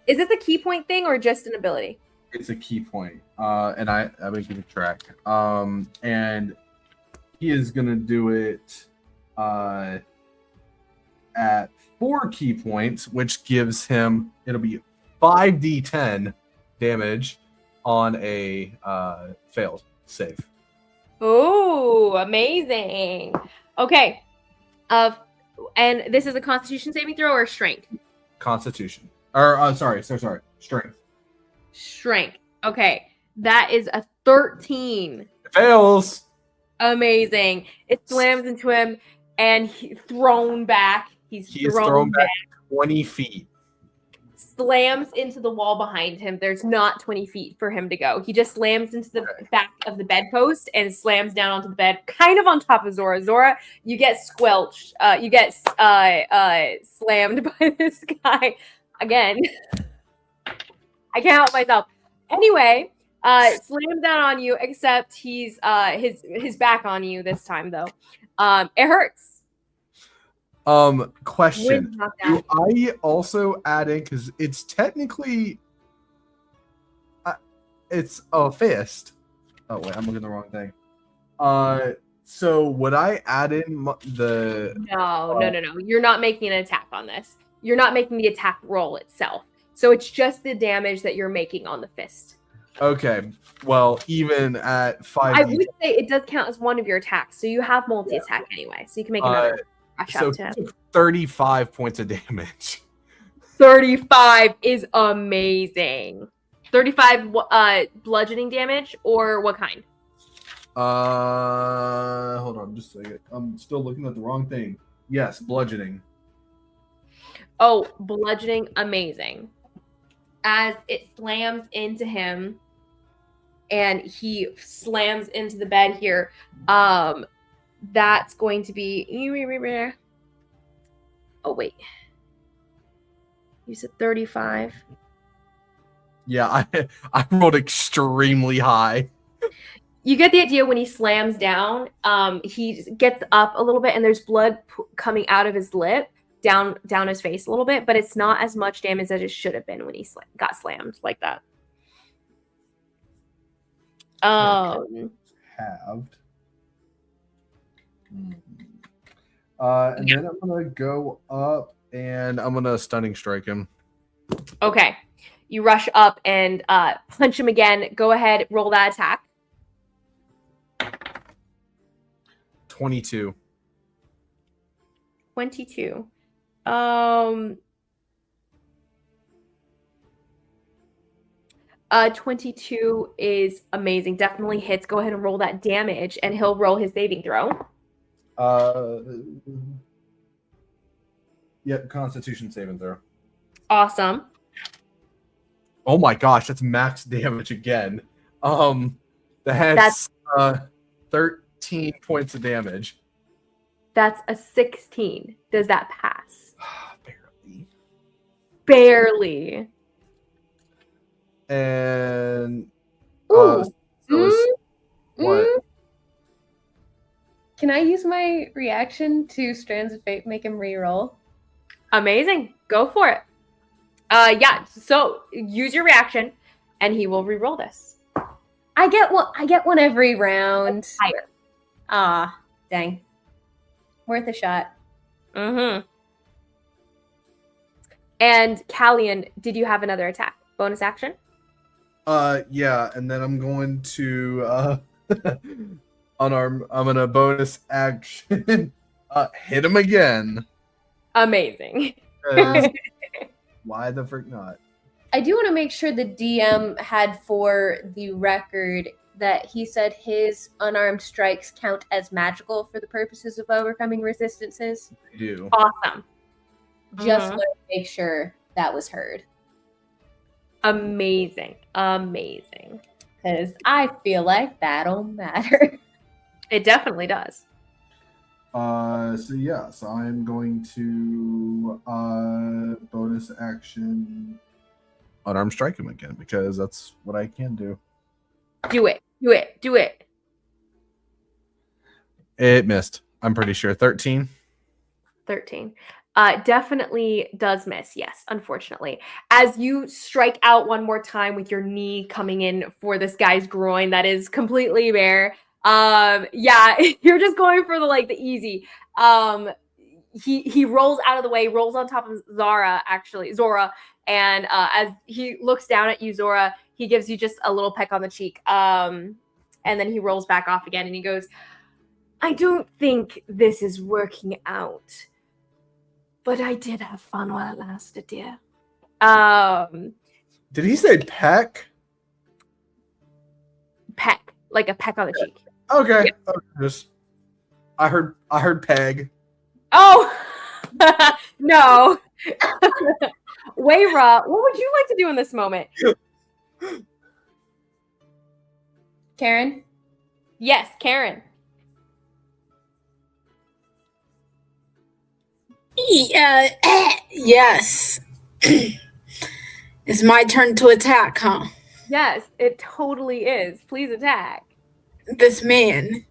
Is this a key point thing or just an ability? It's a key point. And I'm keeping track. And he is gonna do it at 4 key points, which gives him, it'll be 5d10 damage on a failed save. Oh, amazing. Okay. And this is a Constitution saving throw or strength? Constitution. Or sorry, strength. Strength. Okay. That is a 13. It fails. Amazing. It slams into him and he's thrown back. He's thrown back 20 feet. Slams into the wall behind him. There's not 20 feet for him to go. He just slams into the back of the bedpost and slams down onto the bed, kind of on top of Zora. Zora, you get squelched. You get slammed by this guy again. I can't help myself. Anyway, slams down on you, except he's his back on you this time though. It hurts. Question. Do I also add in, because it's technically it's a fist. Oh wait, I'm looking at the wrong thing. So would I add in the No. You're not making an attack on this. You're not making the attack roll itself. So it's just the damage that you're making on the fist. Okay. Well, even at 5, I would say it does count as one of your attacks. So you have multi-attack anyway. So you can make another rush so out to him. 35 points of damage. 35 is amazing. 35 bludgeoning damage, or what kind? Hold on just a second. I'm still looking at the wrong thing. Yes, bludgeoning. Oh, bludgeoning, amazing. As it slams into him and he slams into the bed here, that's going to be... Oh, wait. You said 35. Yeah, I rolled extremely high. You get the idea when he slams down. He gets up a little bit, and there's blood coming out of his lip, down his face a little bit, but it's not as much damage as it should have been when he got slammed like that. Halved. And then I'm gonna go up and I'm gonna stunning strike him. Okay. You rush up and punch him again. Go ahead, roll that attack. 22. 22. 22 is amazing. Definitely hits. Go ahead and roll that damage, and he'll roll his saving throw. Yep, Constitution saving throw. Awesome. Oh my gosh, that's max damage again. That's 13 points of damage. That's a 16. Does that pass? Barely. Barely. And Ooh. What? Can I use my reaction to Strands of Fate, make him reroll? Amazing. Go for it. Yeah, so use your reaction and he will re-roll this. I get one every round. Higher. Ah, dang. Worth a shot. Mm-hmm. And Callian, did you have another attack? Bonus action? Yeah, and then I'm going to unarm. I'm gonna bonus action hit him again. Amazing. Why the frick not? I do want to make sure the DM had for the record that he said his unarmed strikes count as magical for the purposes of overcoming resistances. I do. Awesome. Just want to make sure that was heard. Amazing. Because I feel like that'll matter. It definitely does. So I'm going to bonus action unarmed strike him again because that's what I can do. Do it. It missed. I'm pretty sure 13. 13. Definitely does miss, yes, unfortunately. As you strike out one more time with your knee coming in for this guy's groin that is completely bare. Yeah, you're just going for the easy. He rolls out of the way, rolls on top of Zora, and as he looks down at you, Zora, he gives you just a little peck on the cheek. And then he rolls back off again and he goes, I don't think this is working out. But I did have fun while it lasted, dear. Did he say peck? Peck, like a peck on the cheek. Okay. Yeah. Just I heard peg. Oh no. Wayra, what would you like to do in this moment? Karen? Yes, Karen. Yes. It's my turn to attack, huh? Yes, it totally is. Please attack. This man.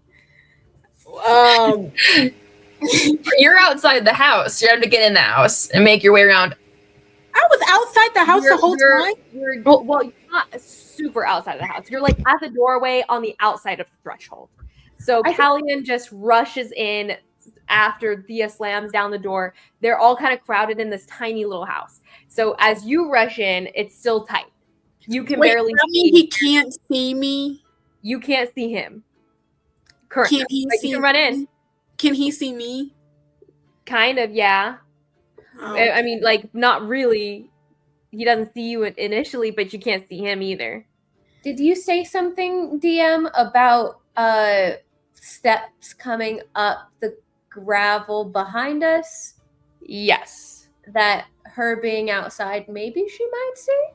You're outside the house. You have to get in the house and make your way around. I was outside the house the whole time. Well, you're not super outside of the house. You're like at the doorway on the outside of the threshold. So Callian just rushes in after Thea slams down the door. They're all kind of crowded in this tiny little house. So as you rush in, it's still tight. You can barely see. He can't see me. You can't see him. Currently. Can he see? You can run in. Can he see me? Kind of, yeah. Oh. I mean, not really. He doesn't see you initially, but you can't see him either. Did you say something, DM, about steps coming up the gravel behind us? Yes. That her being outside, maybe she might see?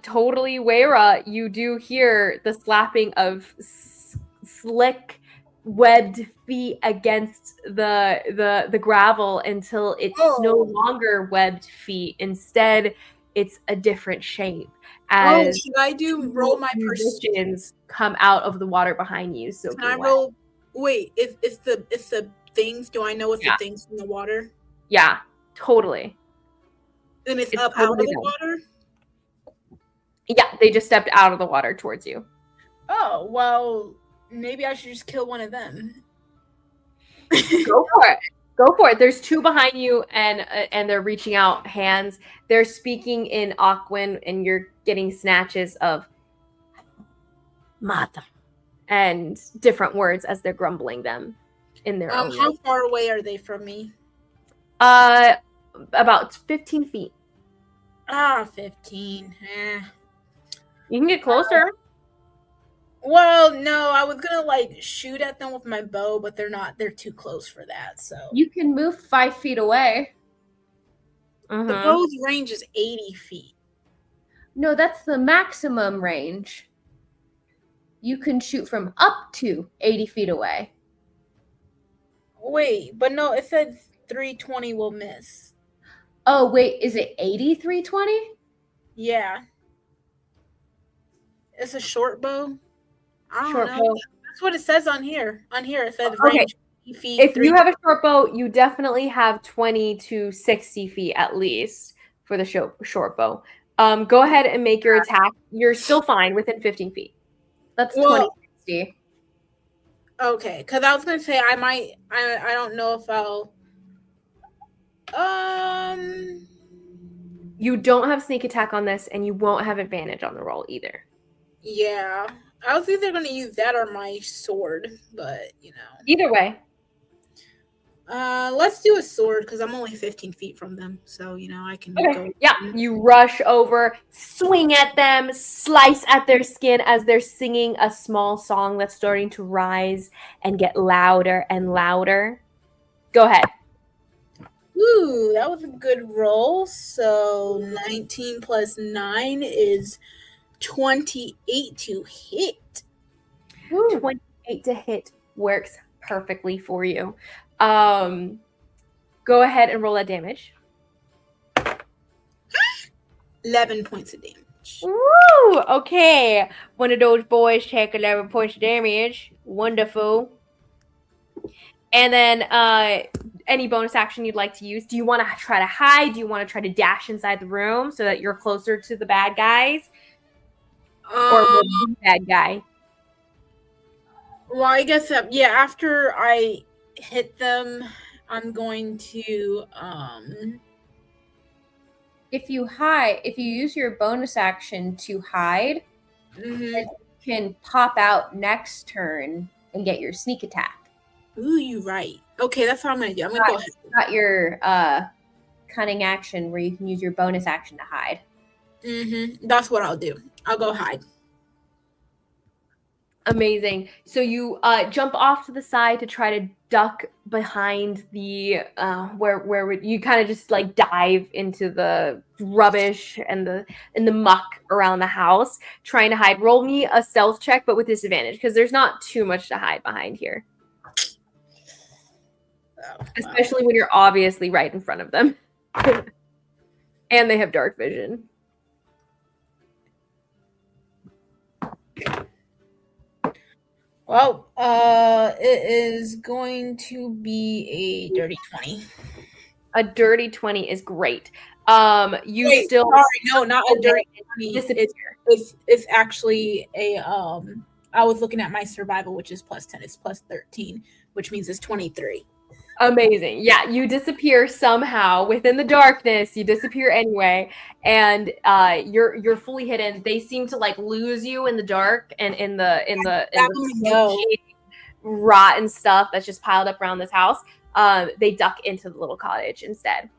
Totally, Wayra, you do hear the slapping of slick webbed feet against the gravel until it's no longer webbed feet. Instead, it's a different shape. As should I roll my musicians come out of the water behind you? So can I roll? Wait, it's the things. Do I know it's the things in the water? Yeah, totally. And it's up totally out of the water. Yeah, they just stepped out of the water towards you. Oh well, maybe I should just kill one of them. Go for it. There's two behind you, and they're reaching out hands. They're speaking in Aquan, and you're getting snatches of "mother" and different words as they're grumbling them in their own. How far away are they from me? About 15 feet. 15. You can get closer. Well, no, I was gonna shoot at them with my bow, but they're too close for that. So you can move 5 feet away. Mm-hmm. The bow's range is 80 feet. No, that's the maximum range. You can shoot from up to 80 feet away. Wait, but no, it said 320 will miss. Oh, wait, is it 80 320? Yeah. It's a short bow. I don't Short know. bow. That's what it says on here. On here it says Okay. range 80 feet. If you have a short bow, you definitely have 20 to 60 feet at least for the short bow. Go ahead and make your attack. You're still fine within 15 feet. That's 20, 60. Okay, because I was gonna say I don't know if I'll. You don't have sneak attack on this, and you won't have advantage on the roll either. Yeah, I was either gonna use that or my sword, but Either way. Let's do a sword because I'm only 15 feet from them, so I can Okay. go. Yeah, you rush over, swing at them, slice at their skin as they're singing a small song that's starting to rise and get louder and louder. Go ahead. Ooh, that was a good roll. So 19 plus 9 is 28 to hit. 28 to hit works perfectly for you. Go ahead and roll that damage. 11 points of damage. Woo! Okay. One of those boys take 11 points of damage. Wonderful. And then any bonus action you'd like to use. Do you want to try to hide? Do you want to try to dash inside the room so that you're closer to the bad guys? Or the bad guy? Well, I guess yeah. After I hit them, I'm going to If you use your bonus action to hide, mhm. then you can pop out next turn and get your sneak attack. Ooh, you're right. Okay, that's what I'm gonna do. I'm gonna go ahead. Not your cunning action where you can use your bonus action to hide. That's what I'll do. I'll go hide. Amazing. So you jump off to the side to try to duck behind the where you kind of just like dive into the rubbish and the muck around the house, trying to hide. Roll me a stealth check, but with disadvantage because there's not too much to hide behind here. Oh, wow. Especially when you're obviously right in front of them. And they have dark vision. Well, it is going to be a dirty 20. A dirty 20 is great. You Wait, still sorry, no, not a dirty 20. disappear. It's actually a I was looking at my survival, which is plus 10. It's plus 13, which means it's 23. Amazing. Yeah, you disappear somehow within the darkness. You disappear anyway, and you're fully hidden. They seem to like lose you in the dark and in the rotten stuff that's just piled up around this house. They duck into the little cottage instead.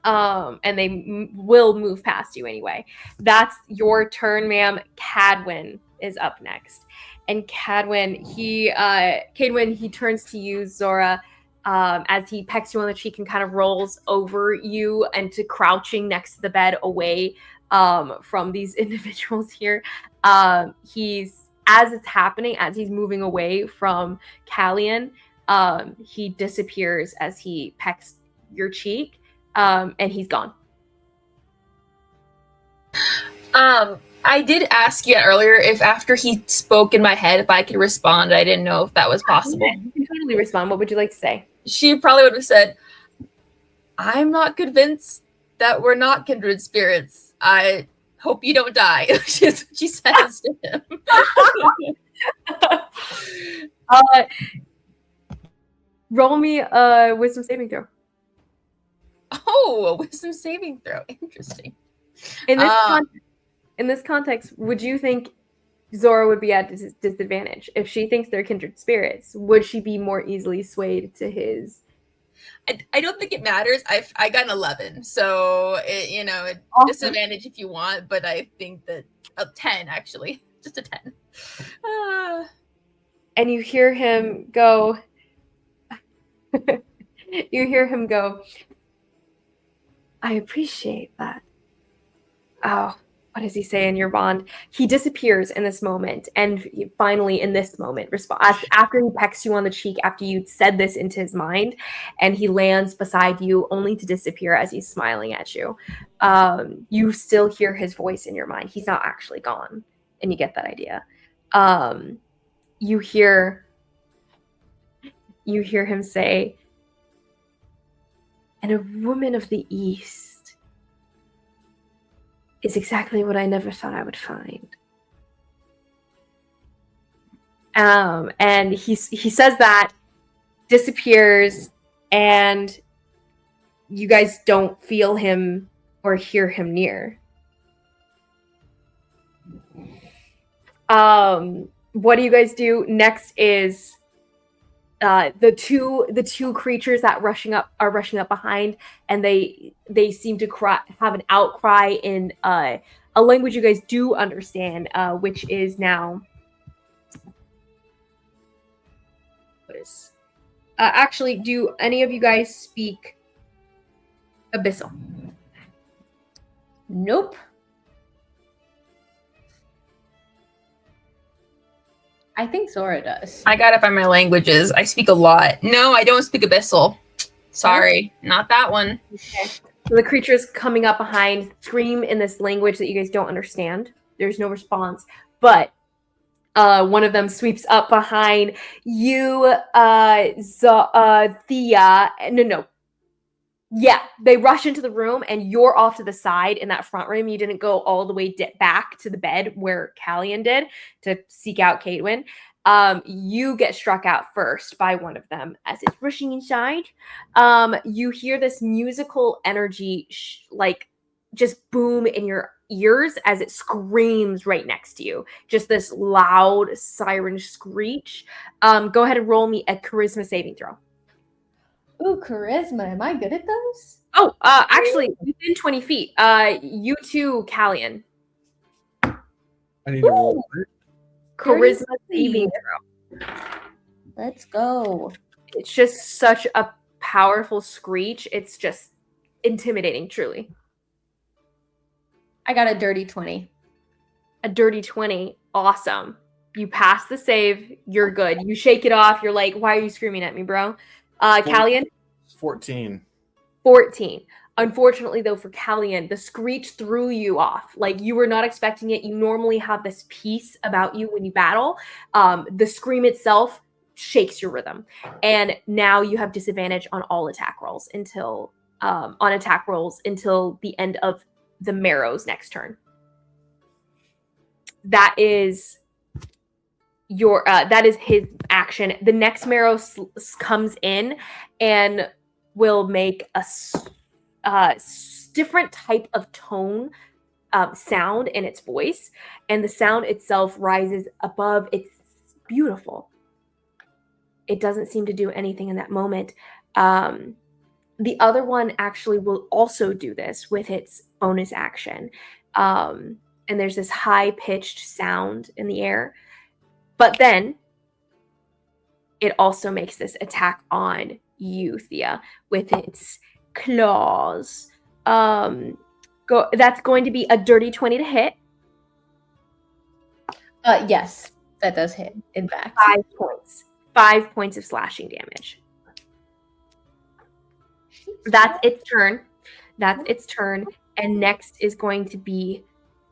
And they will move past you anyway. That's your turn, ma'am. Kadwin is up next, and Kadwin he turns to you, Zora. As he pecks you on the cheek and kind of rolls over you and to crouching next to the bed away from these individuals here. As it's happening, as he's moving away from Callian, he disappears as he pecks your cheek, and he's gone. I did ask you earlier if after he spoke in my head, if I could respond. I didn't know if that was possible. You can totally respond. What would you like to say? She probably would have said, I'm not convinced that we're not kindred spirits. I hope you don't die. She says to him. Roll me a wisdom saving throw. Oh, a wisdom saving throw. Interesting. In this context, would you think Zora would be at disadvantage if she thinks they're kindred spirits? Would she be more easily swayed to his? I don't think it matters. I got an 11, so Awesome. Disadvantage if you want, but I think that a 10 actually, just a 10. And you hear him go. You hear him go. I appreciate that. Oh, what does he say in your bond? He disappears in this moment, and finally in this moment, after he pecks you on the cheek, after you said this into his mind, and he lands beside you, only to disappear as he's smiling at you. You still hear his voice in your mind. He's not actually gone, and you get that idea. You hear him say, "And a woman of the East is exactly what I never thought I would find." And he says that, disappears, and you guys don't feel him or hear him near. What do you guys do? Next is the two creatures that are rushing up behind, and they seem to have an outcry in a language you guys do understand, which is now what is actually, do any of you guys speak Abyssal? Nope. I think Zora does. I got it by my languages. I speak a lot. No, I don't speak Abyssal. Sorry, not that one. Okay. So the creatures coming up behind scream in this language that you guys don't understand. There's no response, but one of them sweeps up behind you, Thea. No. Yeah, they rush into the room, and you're off to the side in that front room. You didn't go all the way back to the bed where Callian did to seek out Kadwin. You get struck out first by one of them as it's rushing inside. You hear this musical energy like just boom in your ears as it screams right next to you. Just this loud siren screech. Go ahead and roll me a charisma saving throw. Ooh, charisma. Am I good at those? Oh, actually, within 20 feet. You too, Callian. I need to roll it. Charisma saving throw. Let's go. It's just such a powerful screech. It's just intimidating, truly. I got a dirty 20. A dirty 20. Awesome. You pass the save. You're good. You shake it off. You're like, why are you screaming at me, bro? Callian? 14. 14. Unfortunately, though, for Callian, the screech threw you off. Like, you were not expecting it. You normally have this peace about you when you battle. The scream itself shakes your rhythm. And now you have disadvantage on all attack rolls until the end of the Marrow's next turn. That is his action. The next Marrow comes in and will make a different type of tone sound in its voice, and the sound itself rises above. It's beautiful. It doesn't seem to do anything in that moment. The other one actually will also do this with its bonus action, and there's this high-pitched sound in the air. But then it also makes this attack on you, Thea, with its claws. That's going to be a dirty 20 to hit. Yes, that does hit, in fact. 5 points. 5 points of slashing damage. That's its turn. And next is going to be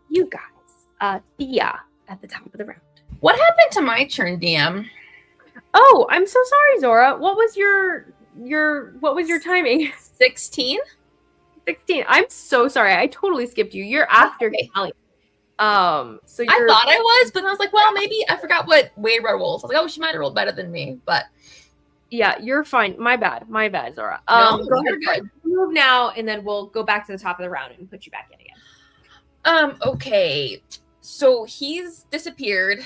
you guys. Thea at the top of the round. What happened to my turn, DM? Oh, I'm so sorry, Zora. What was your timing? 16? 16. I'm so sorry. I totally skipped you. You're after Callie. So I thought I was, but I was like, well, maybe I forgot what way I rolled. I was like, oh, she might have rolled better than me, but yeah, you're fine. My bad, Zora. No, go you're ahead. good. Move now, and then we'll go back to the top of the round and put you back in again. Okay. So he's disappeared.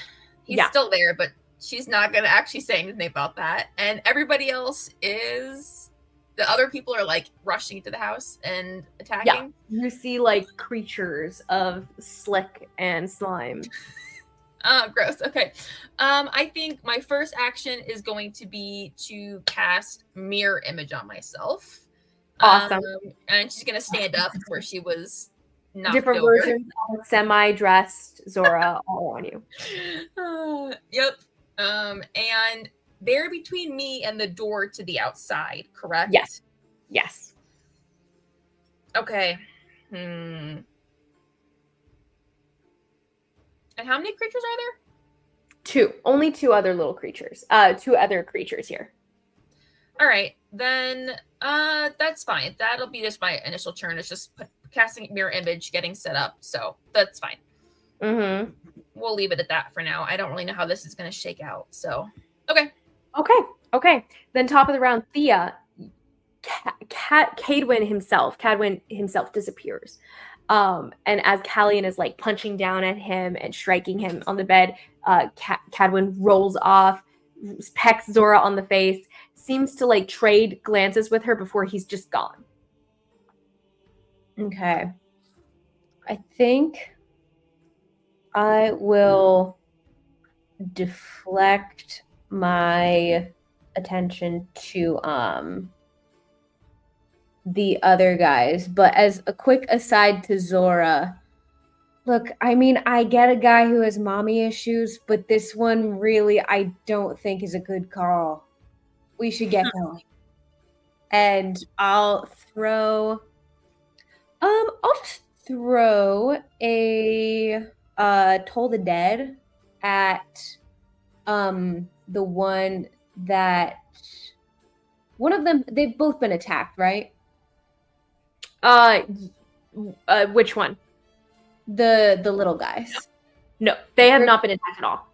He's still there, but she's not gonna actually say anything about that. And everybody else is the other people are like rushing into the house and attacking. Yeah. You see like creatures of slick and slime. Gross. Okay. I think my first action is going to be to cast mirror image on myself. Awesome. And she's gonna stand up where she was knocked Different over. versions of semi-dressed Zora all on you. Yep. And they're between me and the door to the outside, correct? Yes. Okay. And how many creatures are there? 2. Only 2 other little creatures. 2 other creatures here. All right. Then that's fine. That'll be just my initial turn. It's just casting mirror image, getting set up. So that's fine. Mm-hmm. We'll leave it at that for now. I don't really know how this is going to shake out. So, okay. Okay. Then top of the round, Thea, Kadwin himself disappears. And as Callian is like punching down at him and striking him on the bed, Kadwin rolls off, pecks Zora on the face, seems to like trade glances with her before he's just gone. Okay. I think I will deflect my attention to the other guys. But as a quick aside to Zora, look, I mean, I get a guy who has mommy issues, but this one really I don't think is a good call. We should get going. And I'll just throw a Toll the Dead at the one of them, they've both been attacked, right? Which one? The little guys. No, they have not been attacked at all.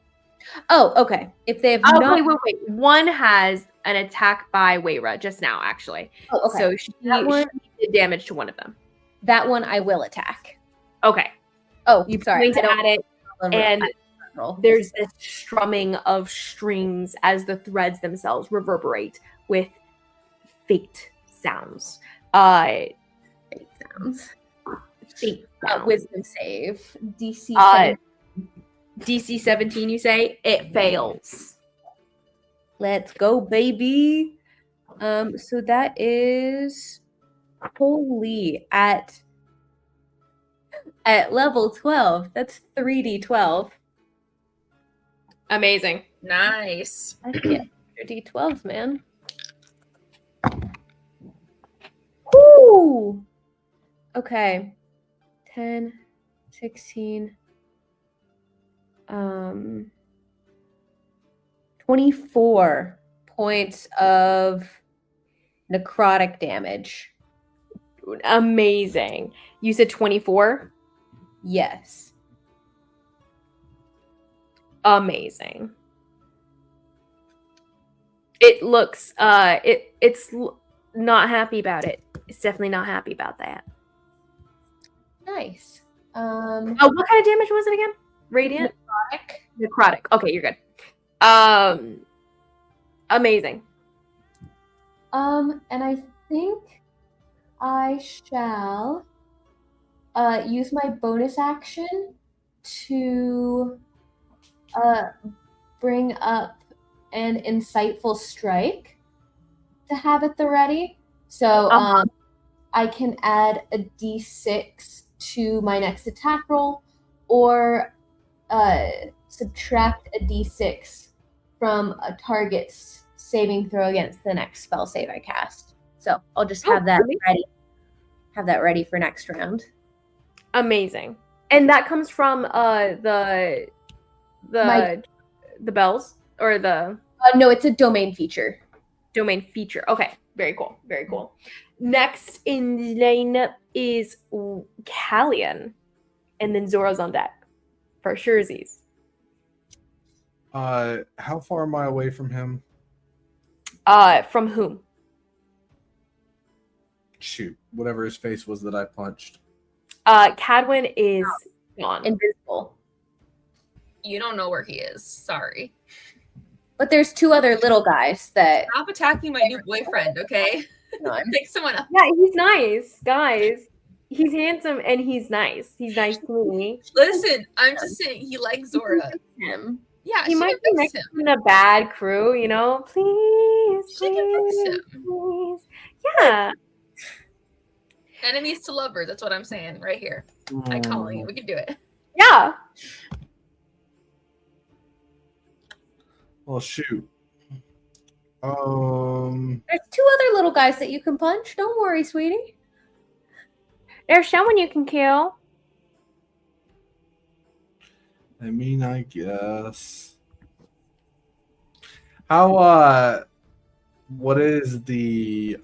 Oh, okay. If they have Oh, not wait. One has an attack by Weira just now, actually. Oh, okay. So she did damage to one of them. That one I will attack. Okay. Oh, You sorry. point at it, and roll. there's this strumming of strings as the threads themselves reverberate with fate sounds. Fate sounds. Fate sounds. Wisdom save. DC 7. DC 17, you say? It fails. Let's go, baby. So that is holy at level 12. That's 3d12. Amazing. Nice. I get d12s, man. Woo! Okay. 10, 16, 24 points of necrotic damage. Amazing. You said 24? Yes. Amazing. It looks it's not happy about it. It's definitely not happy about that. Nice. Oh, what kind of damage was it again? Radiant? Necrotic. Okay, you're good. Amazing. And I think I shall use my bonus action to bring up an insightful strike to have at the ready. So I can add a d6 to my next attack roll, or subtract a d6 from a target's saving throw against the next spell save I cast. So I'll just have that ready. Have that ready for next round. Amazing. And that comes from the bells or the no, it's a domain feature. Domain feature. Okay, very cool. Very cool. Next in the lineup is Callian, and then Zora's on deck for surezies. How far am I away from him? From whom? Shoot, whatever his face was that I punched. Kadwin is gone. Invisible. You don't know where he is. Sorry. But there's two other little guys that. Stop attacking my new boyfriend, okay? No, Pick someone else. Yeah, he's nice, guys. He's handsome and he's nice. He's nice to me. Listen, I'm just saying he likes Zora. him. Yeah, He she might be likes next him. in a bad crew, you know? Please, She can fix please, him. please. Yeah. Enemies to lovers. That's what I'm saying right here. I'm calling it. We can do it. Yeah. Well, shoot. There's two other little guys that you can punch. Don't worry, sweetie. There's someone you can kill. I mean, I guess. How? What is the?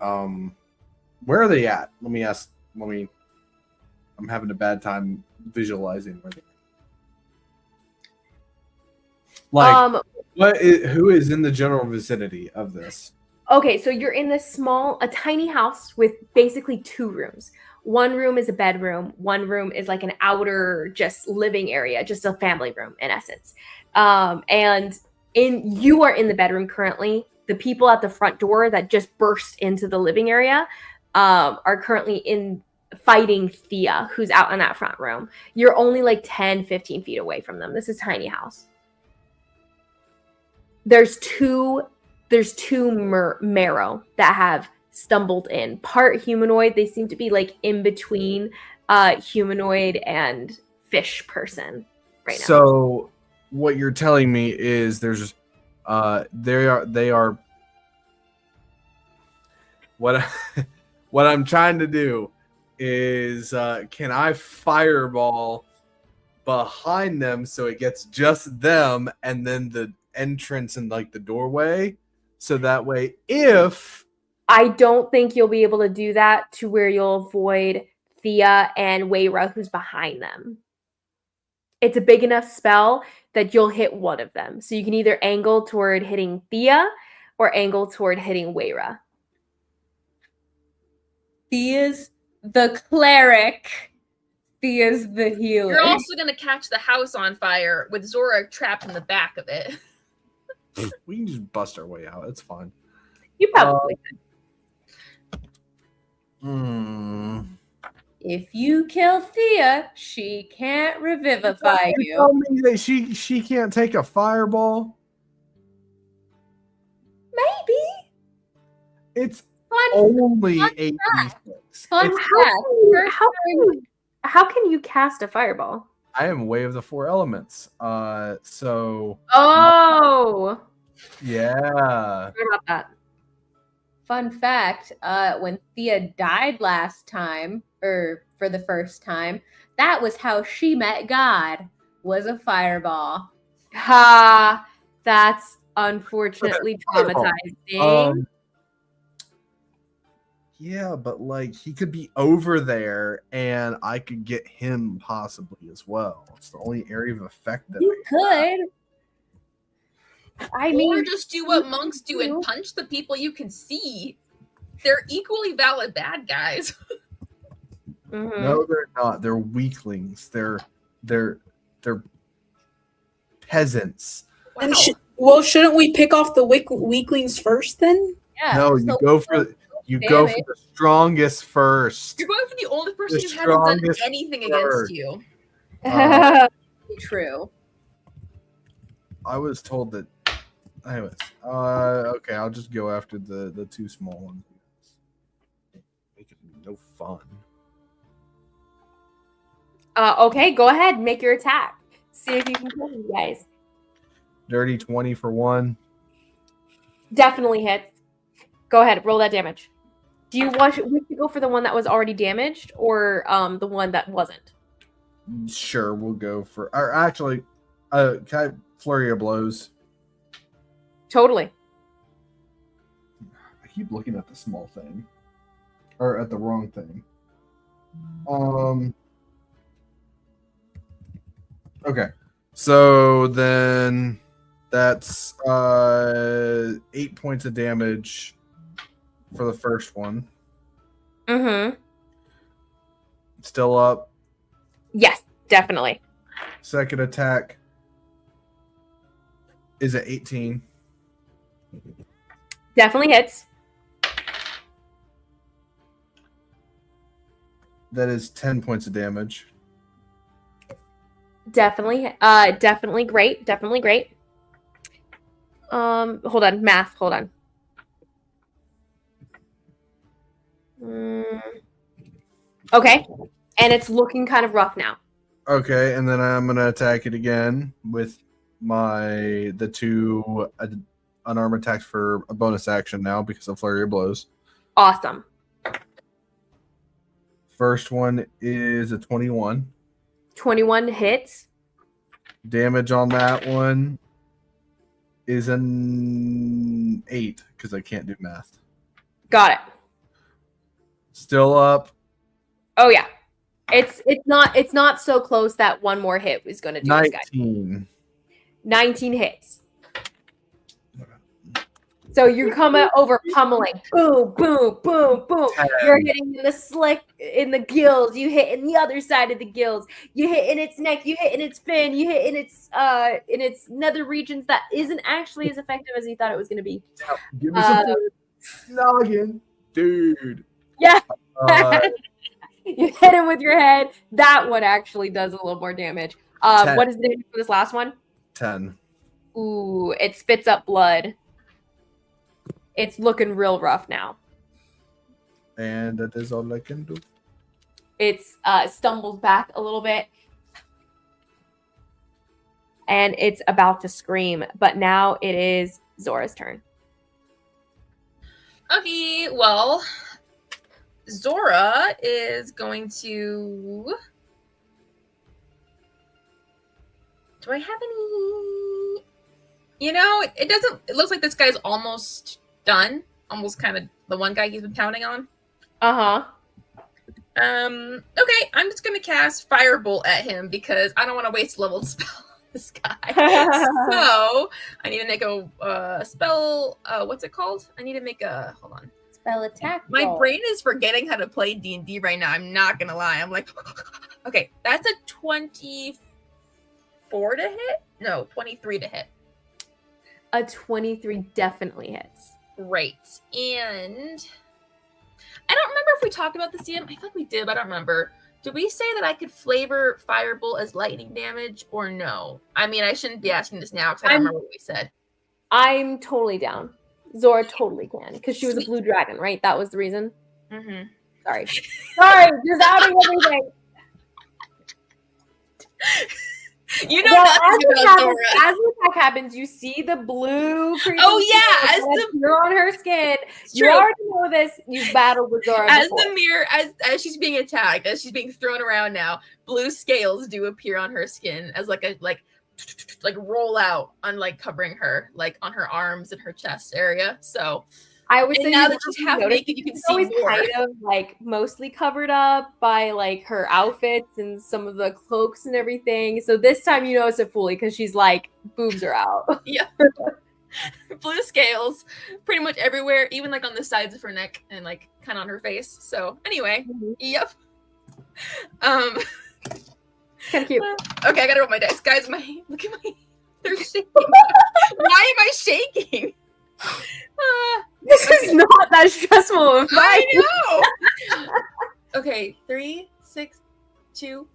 Where are they at? Let me ask. I'm having a bad time visualizing where they. Like, who is in the general vicinity of this? Okay, so you're in this a tiny house with basically two rooms. One room is a bedroom. One room is like an outer just living area, just a family room in essence. And You are in the bedroom currently. The people at the front door that just burst into the living area are currently fighting Thea, who's out in that front room. You're only like 10, 15 feet away from them. This is tiny house. There's two marrow that have stumbled in. Part humanoid. They seem to be like in between humanoid and fish person right now. So what you're telling me is they are what what I'm trying to do is can I fireball behind them so it gets just them and then the entrance and like the doorway, so that way if I don't think you'll be able to do that to where you'll avoid Thea and Weira, who's behind them. It's a big enough spell that you'll hit one of them. So you can either angle toward hitting Thea or angle toward hitting Weira. Thea's the cleric. Thea's the healer. You're also going to catch the house on fire with Zora trapped in the back of it. we can just bust our way out. It's fine. You probably If you kill Thea, she can't revivify You you. tell me that she can't take a fireball? Maybe. It's Fun, only fun 8d6. fun It's- fact. how can you cast a fireball? I am way of the 4 elements. So Oh, yeah. what about that? Fun fact, when Thea died last time, or for the first time, that was how she met God, was a fireball. Ha, that's unfortunately traumatizing. Yeah, but like he could be over there and I could get him possibly as well. It's the only area of effect that You could. I Or mean, just do what monks do and punch the people you can see. They're equally valid bad guys. mhm. No, they're not. They're weaklings. They're peasants. Wow. Well, shouldn't we pick off the weaklings first then? Yeah. No, you so- go for damage. the strongest first. You're going for the only person The who hasn't done strongest anything word. against you. True. I was told that. Anyways, okay, I'll just go after the 2 small ones. Make it no fun. Okay, go ahead, make your attack. See if you can kill these guys. Dirty 20 for 1. Definitely hits. Go ahead, roll that damage. Do you wish to go for the one that was already damaged or the one that wasn't? Sure, we'll go for. Or actually, can I flurry of blows? Totally. I keep looking at the small thing, or at the wrong thing. Okay, so then that's 8 points of damage for the first one. Mm-hmm. Still up. Yes, definitely. Second attack is at 18. Definitely hits. That is 10 points of damage. Definitely great. Definitely great. Hold on. Math. Hold on. Okay. And it's looking kind of rough now. Okay, and then I'm gonna attack it again with the 2 unarmed attacks for a bonus action now because of flurry of blows. Awesome. First one is a 21. 21 hits. Damage on that one is an 8 because I can't do math. Got it. Still up. Oh yeah. It's not so close that one more hit is going to do this guy. 19. 19 hits. So you're coming over pummeling, boom, boom, boom, boom. 10. You're hitting in the gills. You hit in the other side of the gills. You hit in its neck. You hit in its fin. You hit in its nether regions that isn't actually as effective as you thought it was going to be. Give me some noggin, dude. Yeah. Uh, You hit him with your head. That one actually does a little more damage. 10. What is the damage for this last one? 10. Ooh, it spits up blood. It's looking real rough now. And that is all I can do. It's stumbles back a little bit. And it's about to scream. But now it is Zora's turn. Okay, well, Zora is going to. Do I have any? You know, it doesn't. It looks like this guy's almost done. Almost kind of the one guy he's been counting on. Uh-huh. Okay, I'm just gonna cast Firebolt at him because I don't want to waste level spell on this guy. So I need to make a spell. What's it called? I need to make a. Hold on. Spell attack. My roll. brain is forgetting how to play D&D right now. I'm not gonna lie. I'm like, okay, that's a 24 to hit. No, 23 to hit. A 23 definitely hits. Great. And I don't remember if we talked about this, DM. I thought we did, but I don't remember. Did we say that I could flavor Firebolt as lightning damage or no? I mean, I shouldn't be asking this now because I don't remember what we said. I'm totally down. Zora totally can because she was a blue dragon, right? That was the reason. Mm-hmm. Sorry, just outing everything. You know Well, nothing about Zora. as the attack happens, you see the blue creature. Oh yeah, as the you're on her skin. It's You true. already know this. You've battled with Zora As before. the mirror, as she's being attacked, as she's being thrown around now, blue scales do appear on her skin as like roll out on like covering her, like on her arms and her chest area. So I would and say now you that she's notice half naked, you can she's see always more. kind of like mostly covered up by like her outfits and some of the cloaks and everything. So this time you notice it fully because she's like boobs are out. Yeah. Blue scales pretty much everywhere, even like on the sides of her neck and like kind of on her face. So anyway, yep. Kind of cute. Okay, I gotta roll my dice, guys. Look at my, they're shaking. Why am I shaking? This is not that stressful of a fight. I know. Okay, 3, 6, 2,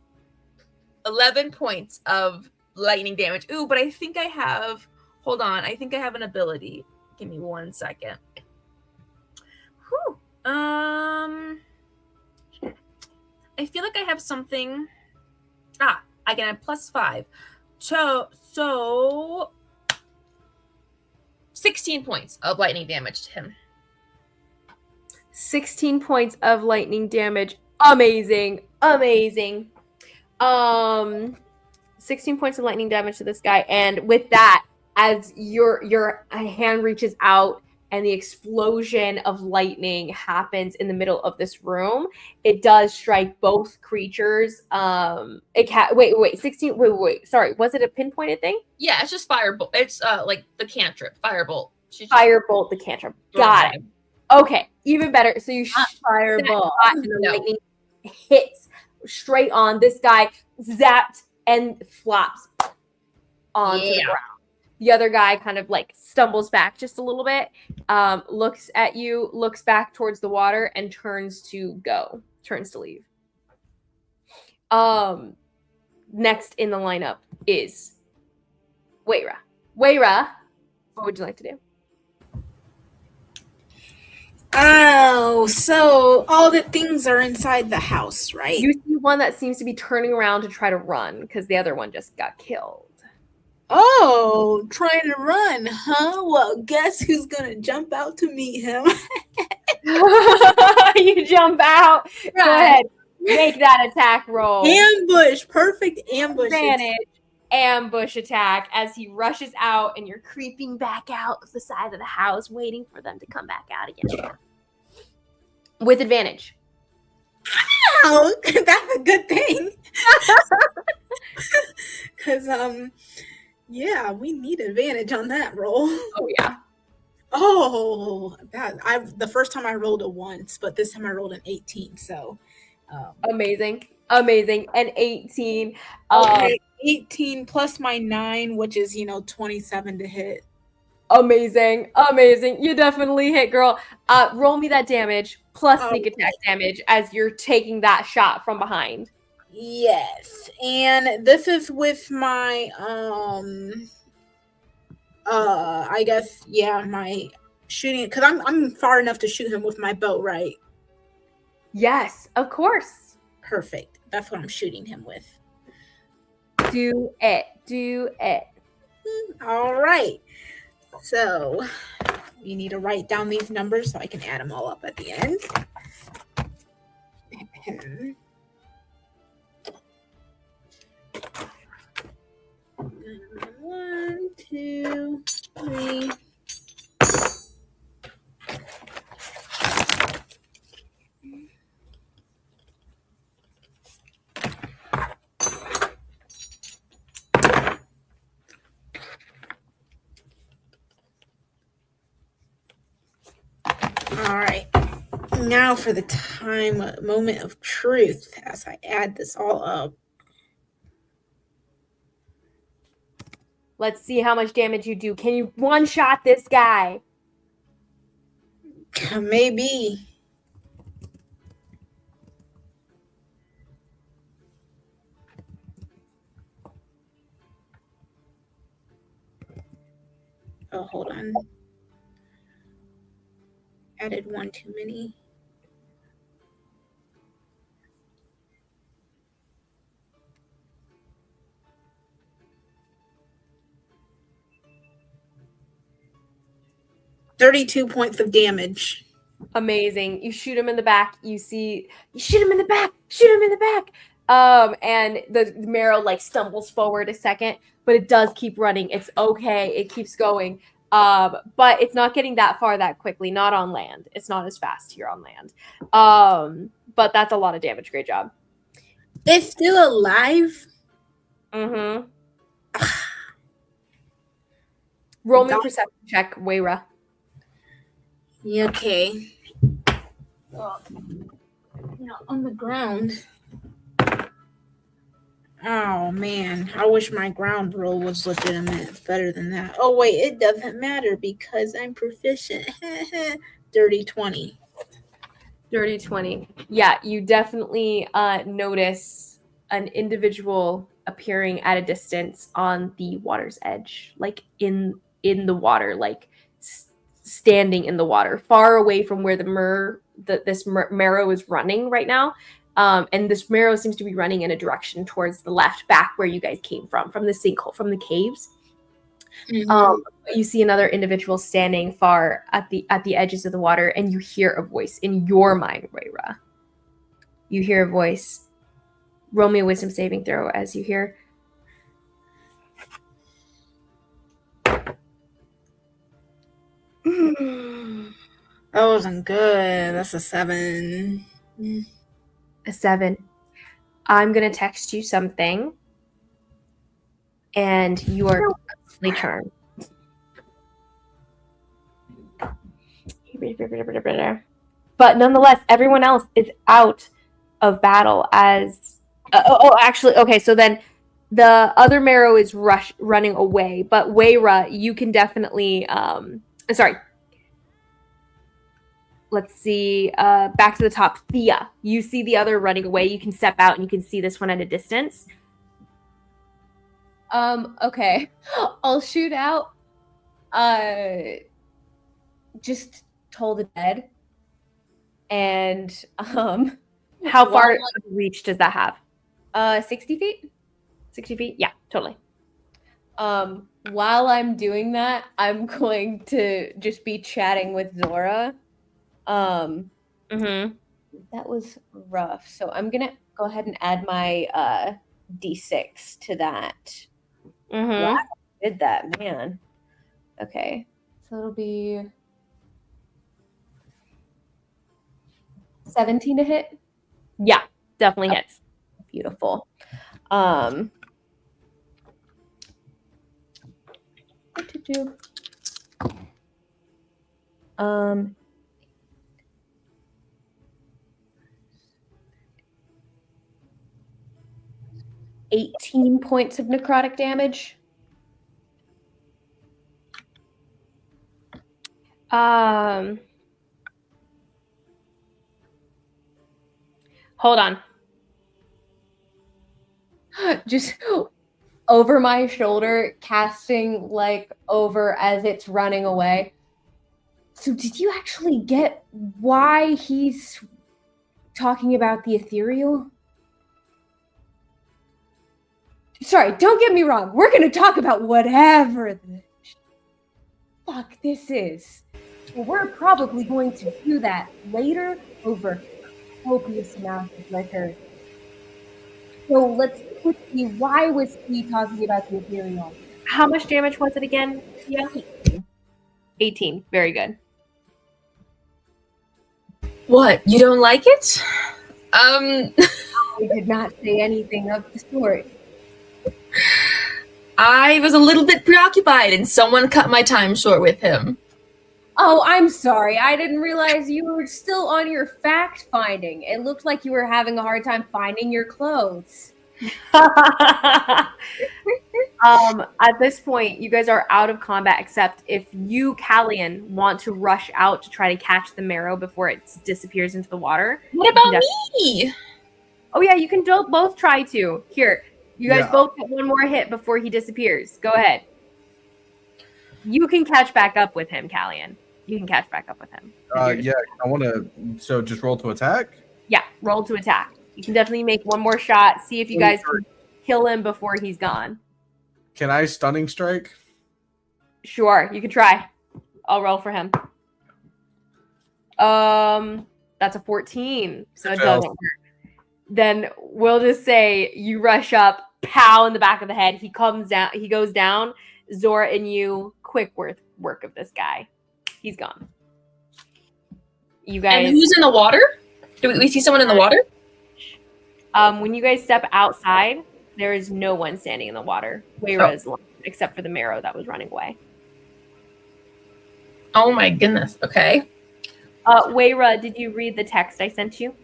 11 points of lightning damage. Ooh, but I think I have. Hold on, I think I have an ability. Give me 1 second. Whew. I feel like I have something. I can have +5. So 16 points of lightning damage to him. 16 points of lightning damage. Amazing. 16 points of lightning damage to this guy. And with that, as your hand reaches out and the explosion of lightning happens in the middle of this room, it does strike both creatures. Wait, 16. Wait. Sorry, was it a pinpointed thing? Yeah, it's just firebolt. It's like the cantrip, firebolt. Firebolt the cantrip. Got it. Okay, even better. So you Fireball. and the lightning hits straight on this guy, zapped and flops onto the ground. The other guy kind of like stumbles back just a little bit, looks at you, looks back towards the water, and turns to leave. Next in the lineup is Waira. Waira, what would you like to do? Oh, so all the things are inside the house, right? You see one that seems to be turning around to try to run because the other one just got killed. Oh, trying to run, huh? Well, guess who's gonna jump out to meet him? You jump out. Go ahead. Make that attack roll. Ambush. Perfect ambush. Advantage. Ambush attack as he rushes out and you're creeping back out of the side of the house waiting for them to come back out again. With advantage. Oh, that's a good thing. Because, yeah, we need advantage on that roll. Oh, yeah. Oh, the first time I rolled a once, but this time I rolled an 18. So, Amazing. And 18. okay, 18 plus my 9, which is 27 to hit. Amazing. You definitely hit, girl. Roll me that damage plus sneak attack damage as you're taking that shot from behind. Yes, and this is with my I guess my shooting, because I'm far enough to shoot him with my bow, right? Yes, of course. Perfect. That's what I'm shooting him with. Do it. All right. So you need to write down these numbers so I can add them all up at the end. 1, 2, 3. All right. Now for the moment of truth as I add this all up. Let's see how much damage you do. Can you one-shot this guy? Maybe. Oh, hold on. Added one too many. $32 points of damage. Amazing. You shoot him in the back. You shoot him in the back. And the marrow like stumbles forward a second, but it does keep running. It's okay. It keeps going. But it's not getting that far that quickly. Not on land. It's not as fast here on land. But that's a lot of damage. Great job. It's still alive. Mm-hmm. Roll me a perception check, Weira. Yeah, okay. Well, on the ground. Oh man, I wish my ground roll was legitimate. It's better than that. Oh wait, it doesn't matter because I'm proficient. Dirty 20. Dirty 20. Yeah, you definitely notice an individual appearing at a distance on the water's edge, like in the water, like standing in the water, far away from where this marrow is running right now. And this marrow seems to be running in a direction towards the left, back where you guys came from the sinkhole, from the caves. Mm-hmm. You see another individual standing far at the edges of the water, and you hear a voice in your mind, Weira. You hear a voice. Roll me a wisdom saving throw as you hear. That wasn't good. That's a 7. A 7. I'm gonna text you something, and you are completely charmed. But nonetheless, everyone else is out of battle as actually, okay, so then the other marrow is running away, but Weira, you can definitely sorry. Let's see, back to the top. Thea, you see the other running away. You can step out and you can see this one at a distance. Okay. I'll shoot out just Toll the Dead. And how far of reach does that have? 60 feet? 60 feet? Yeah, totally. While I'm doing that, I'm going to just be chatting with Zora. That was rough. So I'm gonna go ahead and add my D6 to that. Wow, I did that, man. Okay. So it'll be 17 to hit? Yeah, definitely hits. Beautiful. Um, 18 points of necrotic damage. Hold on. Just over my shoulder, casting like over as it's running away. So did you actually get why he's talking about the ethereal? Sorry, don't get me wrong. We're going to talk about whatever the fuck this is. We're probably going to do that later over copious amounts of liquor. So let's quickly, why was he talking about the ethereal? How much damage was it again? Yeah. 18. Very good. What? You don't like it? I did not say anything of the sort. I was a little bit preoccupied and someone cut my time short with him. Oh, I'm sorry. I didn't realize you were still on your fact finding. It looked like you were having a hard time finding your clothes. At this point, you guys are out of combat, except if you, Callian, want to rush out to try to catch the marrow before it disappears into the water. What about me? Oh yeah, you can both try to. Here, you guys both get one more hit before he disappears. Go ahead. You can catch back up with him, Callian. You can catch back up with him. Yeah, I want to. So just roll to attack. Yeah, roll to attack. You can definitely make one more shot. See if you guys can kill him before he's gone. Can I stunning strike? Sure, you can try. I'll roll for him. That's a 14, so it doesn't work. Then we'll just say you rush up, pow in the back of the head. He comes down. He goes down. Zora and you, quick work of this guy. He's gone. You guys. And who's in the water? Do we see someone in the water? When you guys step outside, there is no one standing in the water. Weira is alone, except for the marrow that was running away. Oh my goodness. Okay. Weira, did you read the text I sent you?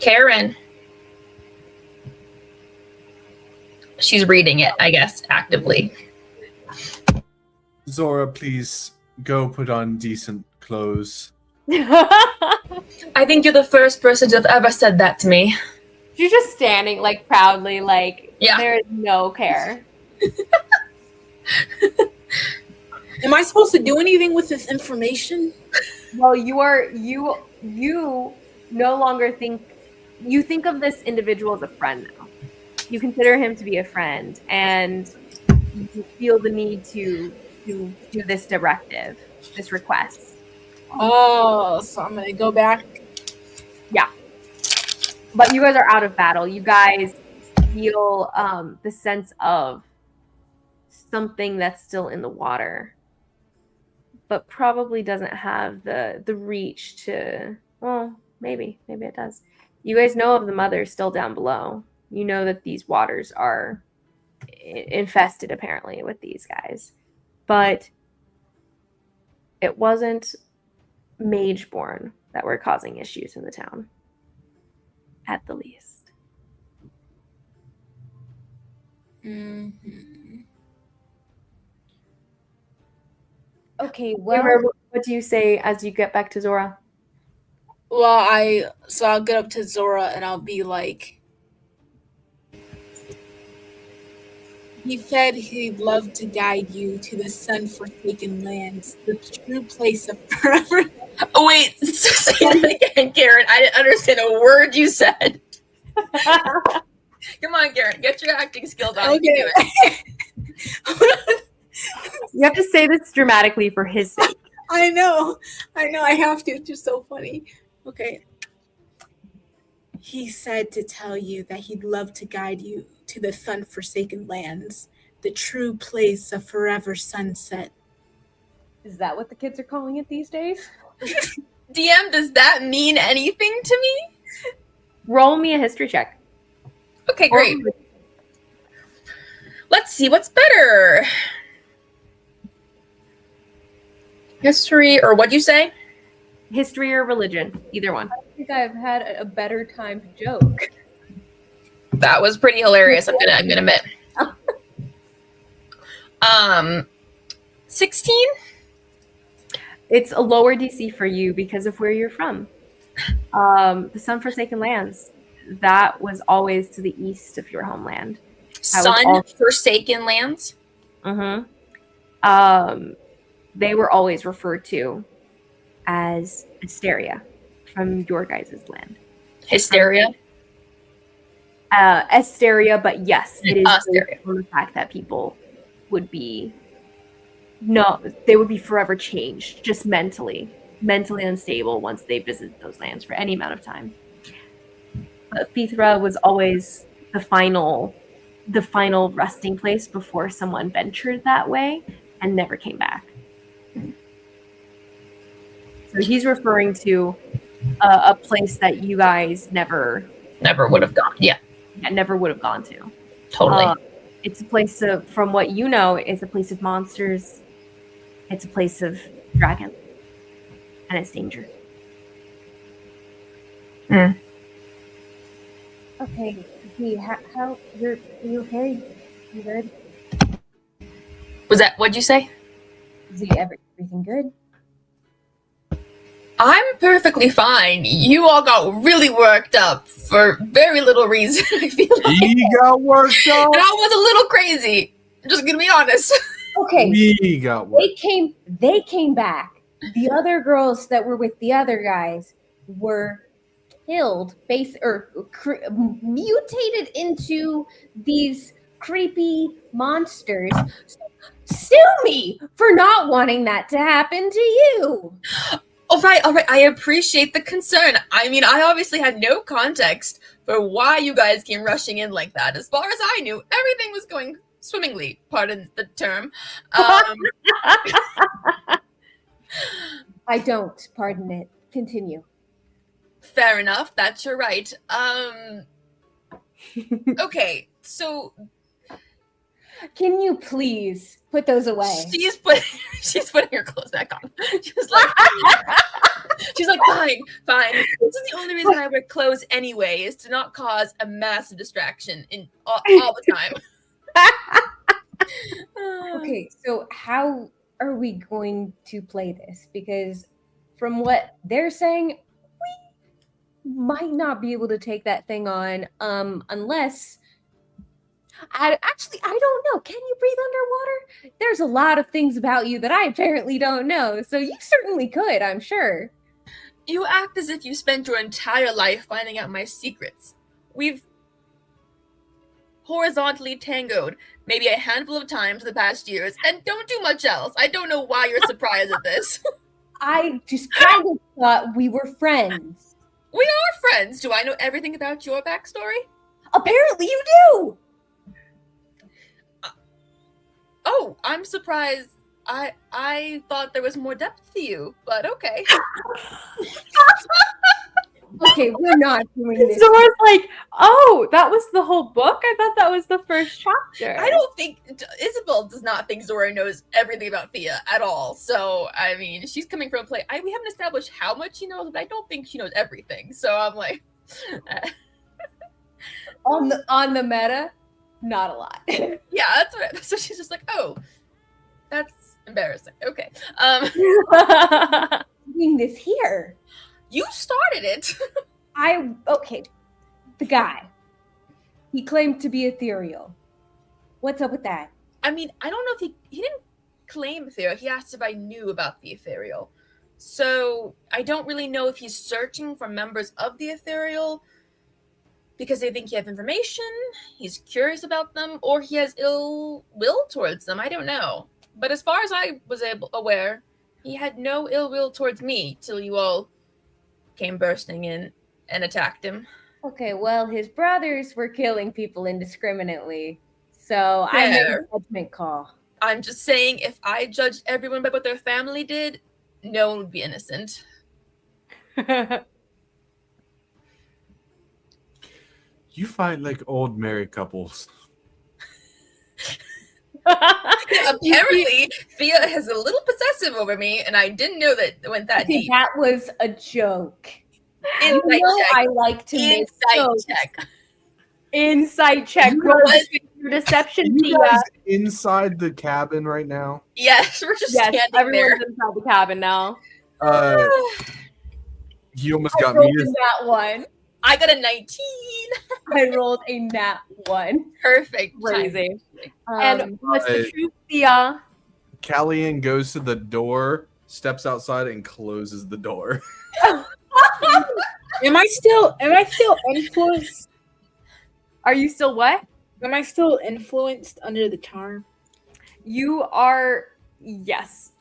Karen. She's reading it, I guess, actively. Zora, please go put on decent clothes. I think you're the first person to have ever said that to me. She's just standing, like, proudly, like, Yeah. there is no care. Am I supposed to do anything with this information? Well, you no longer think of this individual as a friend now. You consider him to be a friend, and you feel the need to do this directive, this request. Oh, so I'm gonna go back. Yeah. But you guys are out of battle. You guys feel the sense of something that's still in the water, but probably doesn't have the reach to, well, maybe it does. You guys know of the mother still down below. You know that these waters are infested apparently with these guys, but it wasn't Mageborn that were causing issues in the town, at the least. Mm-hmm. Okay, well, What do you say as you get back to Zora? Well, I'll get up to Zora and I'll be like, he said he'd love to guide you to the sun-forsaken lands, the true place of forever. Oh, wait, say it again, Karen. I didn't understand a word you said. Come on, Karen, get your acting skills on. Okay. You have to say this dramatically for his sake. I know, I have to. It's just so funny. Okay. He said to tell you that he'd love to guide you to the sun-forsaken lands, the true place of forever sunset. is that what the kids are calling it these days? DM, does that mean anything to me? Roll me a history check. Okay, great. Let's see what's better. History, or what'd you say? History or religion, either one. I think I've had a better time to joke. That was pretty hilarious. I'm gonna admit. 16. It's a lower DC for you because of where you're from. The Sun-Forsaken Lands, that was always to the east of your homeland. Sun-Forsaken Lands. They were always referred to as Asteria from your guys' land. Hysteria. Asteria, but yes, it is Asteria. based on the fact that people would be they would be forever changed, just mentally unstable once they visit those lands for any amount of time. But Fithra was always the final resting place before someone ventured that way and never came back. So he's referring to a place that you guys never would have gone. Yeah, never would have gone to. totally. It's a place of, from what you know, it's a place of monsters. It's a place of dragons, and it's danger. Okay, how you're okay? You good? What'd you say? Is everything good? I'm perfectly fine. You all got really worked up for very little reason. I feel like He got worked up. that was a little crazy. I'm just gonna be honest. Okay, We got worked. they came back. The other girls that were with the other guys were killed, mutated into these creepy monsters. Sue me for not wanting that to happen to you. All right. I appreciate the concern. I mean, I obviously had no context for why you guys came rushing in like that. As far as I knew, everything was going swimmingly, pardon the term. I don't, pardon it. Continue. Fair enough. That's your right. Okay, so Can you please put those away? she's putting her clothes back on. She's like, fine. This is the only reason I wear clothes anyway, is to not cause a massive distraction in all the time. Okay, so how are we going to play this? Because from what they're saying, we might not be able to take that thing on unless I don't know. Can you breathe underwater? There's a lot of things about you that I apparently don't know. So you certainly could, I'm sure. You act as if you spent your entire life finding out my secrets. We've horizontally tangoed maybe a handful of times in the past years and don't do much else. I don't know why you're surprised at this. I just kind of thought we were friends. We are friends. Do I know everything about your backstory? Apparently you do. Oh, I'm surprised. I thought there was more depth to you, but okay. Okay, we're not doing this. Zora's like, oh, that was the whole book? I thought that was the first chapter. I don't think Isabel does not think Zora knows everything about Thea at all. So I mean, she's coming from a place. We haven't established how much she knows, but I don't think she knows everything. So I'm like, on the meta, not a lot. yeah, that's right. So she's just like, oh, that's embarrassing. Okay, Doing this here. you started it. Okay. The guy. He claimed to be ethereal. What's up with that? I mean, I don't know if he didn't claim ethereal. He asked if I knew about the ethereal. So I don't really know if he's searching for members of the ethereal because they think you have information, he's curious about them, or he has ill will towards them. I don't know. But as far as I was aware, he had no ill will towards me till you all came bursting in and attacked him. Okay, well, his brothers were killing people indiscriminately. So I made a judgment call. I'm just saying, if I judged everyone by what their family did, no one would be innocent. You fight like old married couples. Apparently, Thea is a little possessive over me, and I didn't know that it went that Okay, deep. that was a joke. You Insight know check. I like to make Insight jokes. check. Insight check. You Roll guys- your deception, You Thea. guys inside the cabin right now? Yes, we're just Yes, standing everyone's there. inside the cabin now. You almost I got rolled me. a nat 1. I got a 19. I rolled a nat 1. Perfect. Crazy. Um, And what's the Right. truth, Thea? Callian goes to the door, steps outside, and closes the door. Am I still influenced? Are you still what? Am I still influenced under the charm? You are, yes,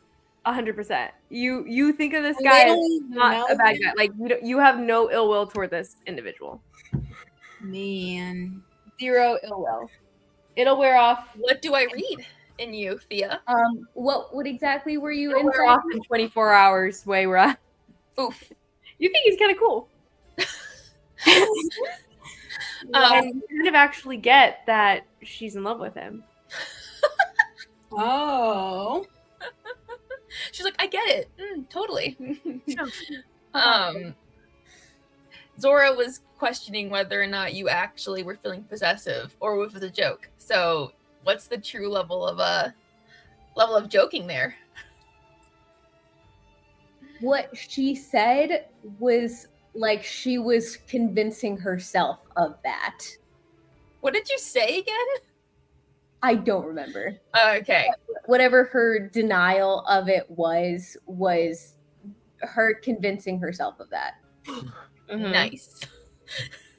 100%. You think of this And guy they as don't not know a bad that? guy. Like you have no ill will toward this individual. Man. 0 ill will. It'll wear off. What do I read in you, Thea? what exactly were you It'll wear inside? off in 24 hours. Way we're at. Oof. You think he's kind of cool. And you kind of actually get that she's in love with him. Oh. She's like, I get it. Totally. Zora was questioning whether or not you actually were feeling possessive or if it was a joke. So, what's the true level of joking there? What she said was like she was convincing herself of that. What did you say again? I don't remember. Okay. Whatever her denial of it was her convincing herself of that. Mhm. Nice.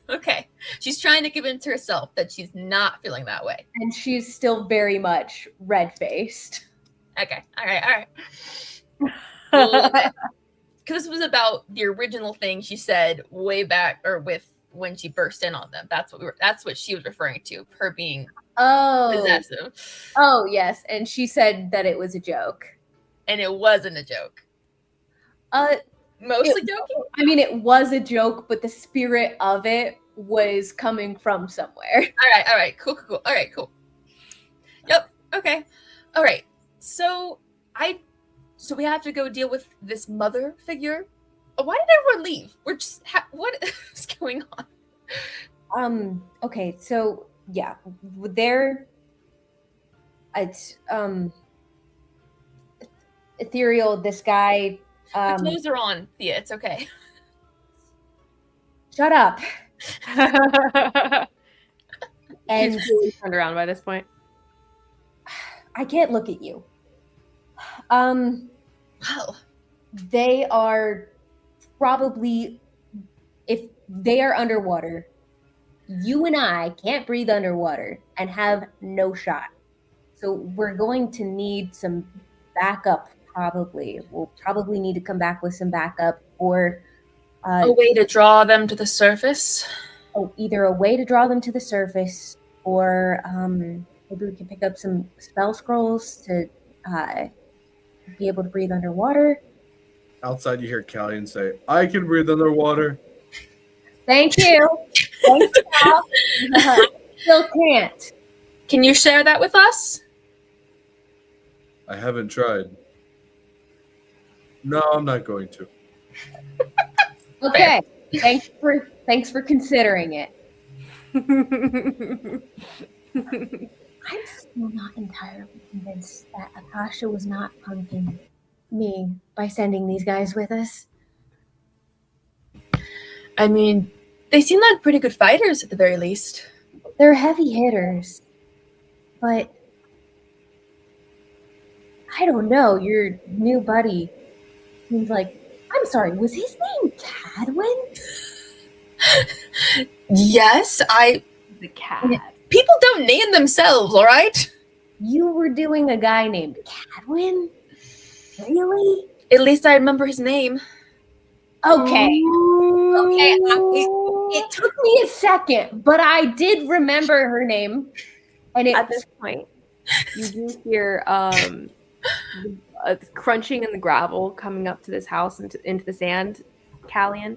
Okay. She's trying to convince herself that she's not feeling that way. And she's still very much red-faced. Okay. All right. Love it. Because this was about the original thing she said way back, or with when she burst in on them. That's what she was referring to. Her being possessive, Oh, yes. And she said that it was a joke. and it wasn't a joke. Mostly joking. I mean, it was a joke, but the spirit of it was coming from somewhere. All right. Cool. All right, cool. Yep. Okay. All right. So we have to go deal with this mother figure. Why did everyone leave? We're just what is going on? Okay, so yeah, there it's ethereal, this guy The clothes are on, Thea. It's okay. shut up. And He's really turned around by this point. I can't look at you. Wow. They are probably, if they are underwater, you and I can't breathe underwater and have no shot. So we're going to need some backup, probably. We'll probably need to come back with some backup, or A way to draw them to the surface. either a way to draw them to the surface, or maybe we can pick up some spell scrolls to be able to breathe underwater. Outside, you hear Callian say, "I can breathe underwater." Thank you. Thank you, Al. Still can't. Can you share that with us? I haven't tried. No, I'm not going to. Okay. Thanks for considering it. I'm still not entirely convinced that Akasha was not punking me by sending these guys with us. I mean, they seem like pretty good fighters at the very least. They're heavy hitters, but I don't know. Your new buddy seems like. I'm sorry. Was his name Kadwin? Yes, The cat. people don't name themselves, all right? You were doing a guy named Kadwin? Really? At least I remember his name. Okay. Okay. It took me a second, but I did remember her name. And At it's this point, you do hear a crunching in the gravel coming up to this house into the sand. Callian,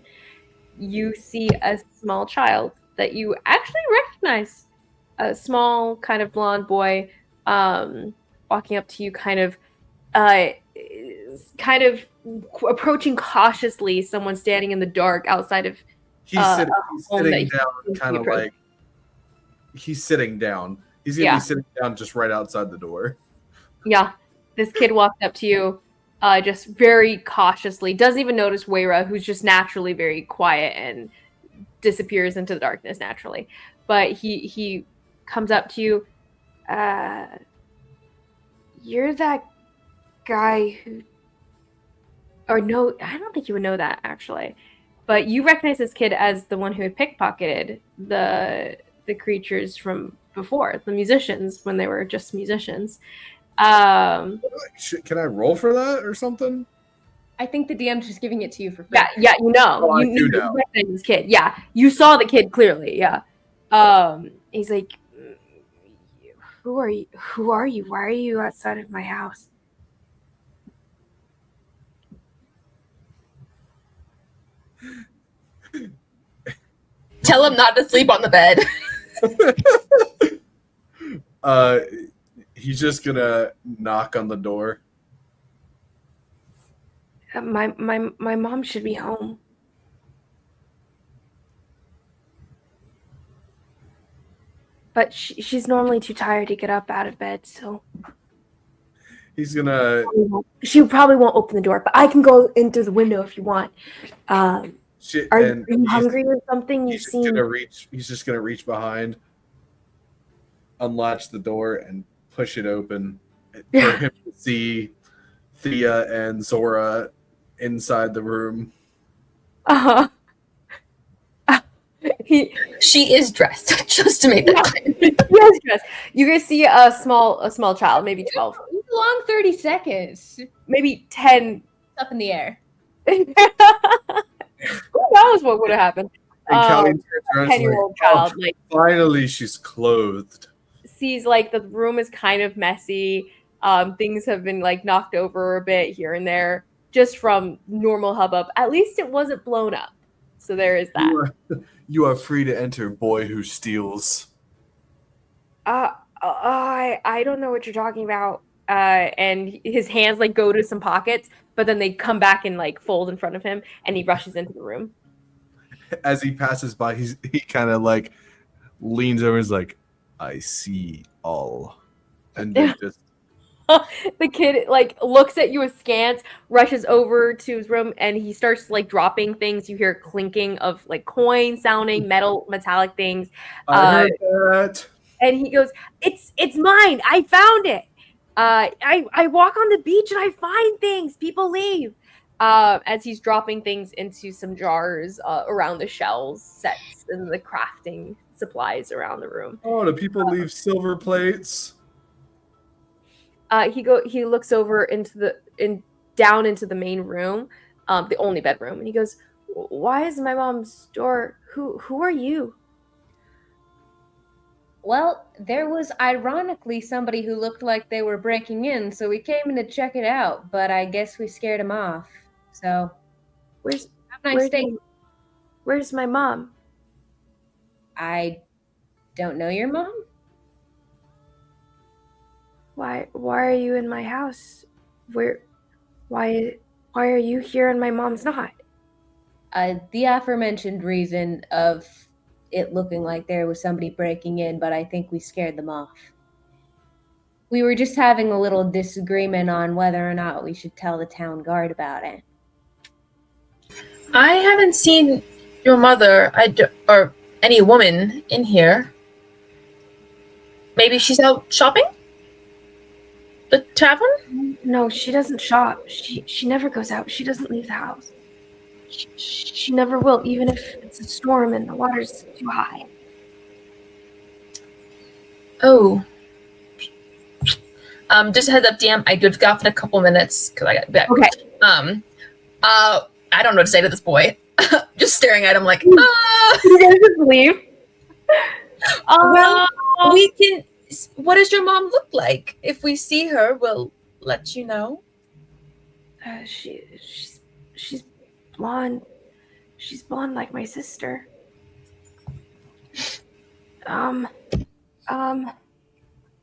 you see a small child that you actually recognize. A small, kind of blonde boy walking up to you, kind of approaching cautiously. Someone standing in the dark outside of. He's home sitting that he down, seems to kind be of like he's sitting down. He's gonna Yeah. be sitting down just right outside the door. Yeah, this kid walked up to you, just very cautiously. Doesn't even notice Weira, who's just naturally very quiet and disappears into the darkness naturally. But he comes up to you. You're that guy who, or no, I don't think you would know that actually. But you recognize this kid as the one who had pickpocketed the creatures from before, the musicians when they were just musicians. Can I roll for that or something? I think the DM's just giving it to you for free. Yeah, you know. Oh, I do you know. recognize this kid. Yeah, you saw the kid clearly. Yeah. He's like, who are you? Who are you? Why are you outside of my house? Tell him not to sleep on the bed. He's just gonna knock on the door. My mom should be home. But she's normally too tired to get up out of bed, so He's gonna. she probably won't open the door. But I can go in through the window if you want. Are you hungry or something? He's just gonna reach behind, unlatch the door, and push it open for him to see Thea and Zora inside the room. She is dressed, just to make that clear. Yes, dressed. You guys see a small child, maybe 12, Long 30 seconds. maybe 10. Up in the air. Who knows what would have happened? And Callie turns around and is 10-year-old like, child, "Oh, like, finally, she's clothed." sees like the room is kind of messy. Things have been like knocked over a bit here and there, just from normal hubbub. At least it wasn't blown up. So there is that. You are free to enter, boy who steals. I don't know what you're talking about. And his hands like go to some pockets, but then they come back and like fold in front of him, and he rushes into the room. As he passes by, he kind of like leans over and is like, "I see all," and then just The kid like looks at you askance, rushes over to his room, and he starts like dropping things. You hear clinking of like coin sounding metallic things. I heard that. And he goes, "It's mine. I found it. I walk on the beach and I find things. People leave." As he's dropping things into some jars around the shells, sets, and the crafting supplies around the room. Oh, do people leave silver plates? He looks over down into the main room, the only bedroom, and he goes, "Why is my mom's door? Who are you?" Well, there was ironically somebody who looked like they were breaking in, so we came in to check it out, but I guess we scared him off. So, Where's have a nice day. Where's my mom? I don't know your mom? Why are you in my house? Why are you here and my mom's not? The aforementioned reason of it looking like there was somebody breaking in, but I think we scared them off. We were just having a little disagreement on whether or not we should tell the town guard about it. I haven't seen your mother or any woman in here. Maybe she's out shopping? The tavern? No, she doesn't shop. She never goes out. She doesn't leave the house. She never will, even if it's a storm and the water's too high. Oh. Just a heads up, DM. I did off in a couple minutes because I got back. Okay. I don't know what to say to this boy. Just staring at him like, ah. You guys just leave. Well, we can. What does your mom look like? If we see her, we'll let you know. She's blonde. She's blonde like my sister.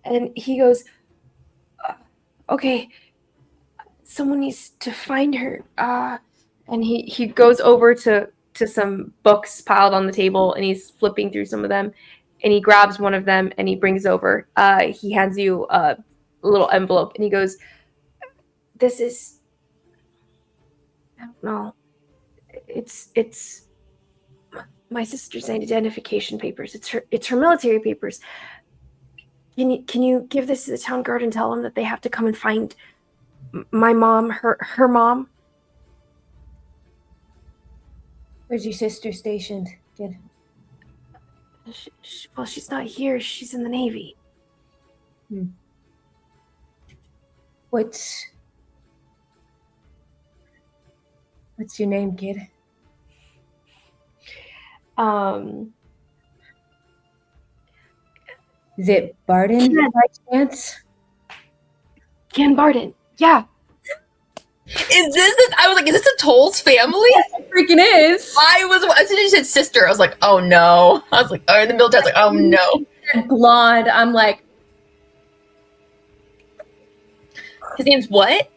And he goes, okay, someone needs to find her. And he goes over to some books piled on the table, and he's flipping through some of them, and he grabs one of them and he brings over. He hands you a little envelope, and he goes, this is, I don't know, it's my sister's identification papers. It's her military papers. Can you give this to the town guard and tell them that they have to come and find my mom, her mom? Where's your sister stationed, kid? Well, she's not here. She's in the Navy. What's your name, kid? Is it Barden by chance? Ken Barden. Yeah. I was like, is this a Toll's family? It freaking is. As soon as you said sister, I was like, oh no. I was like, in the military, I was like, oh no. Blonde. I'm like, His name's what?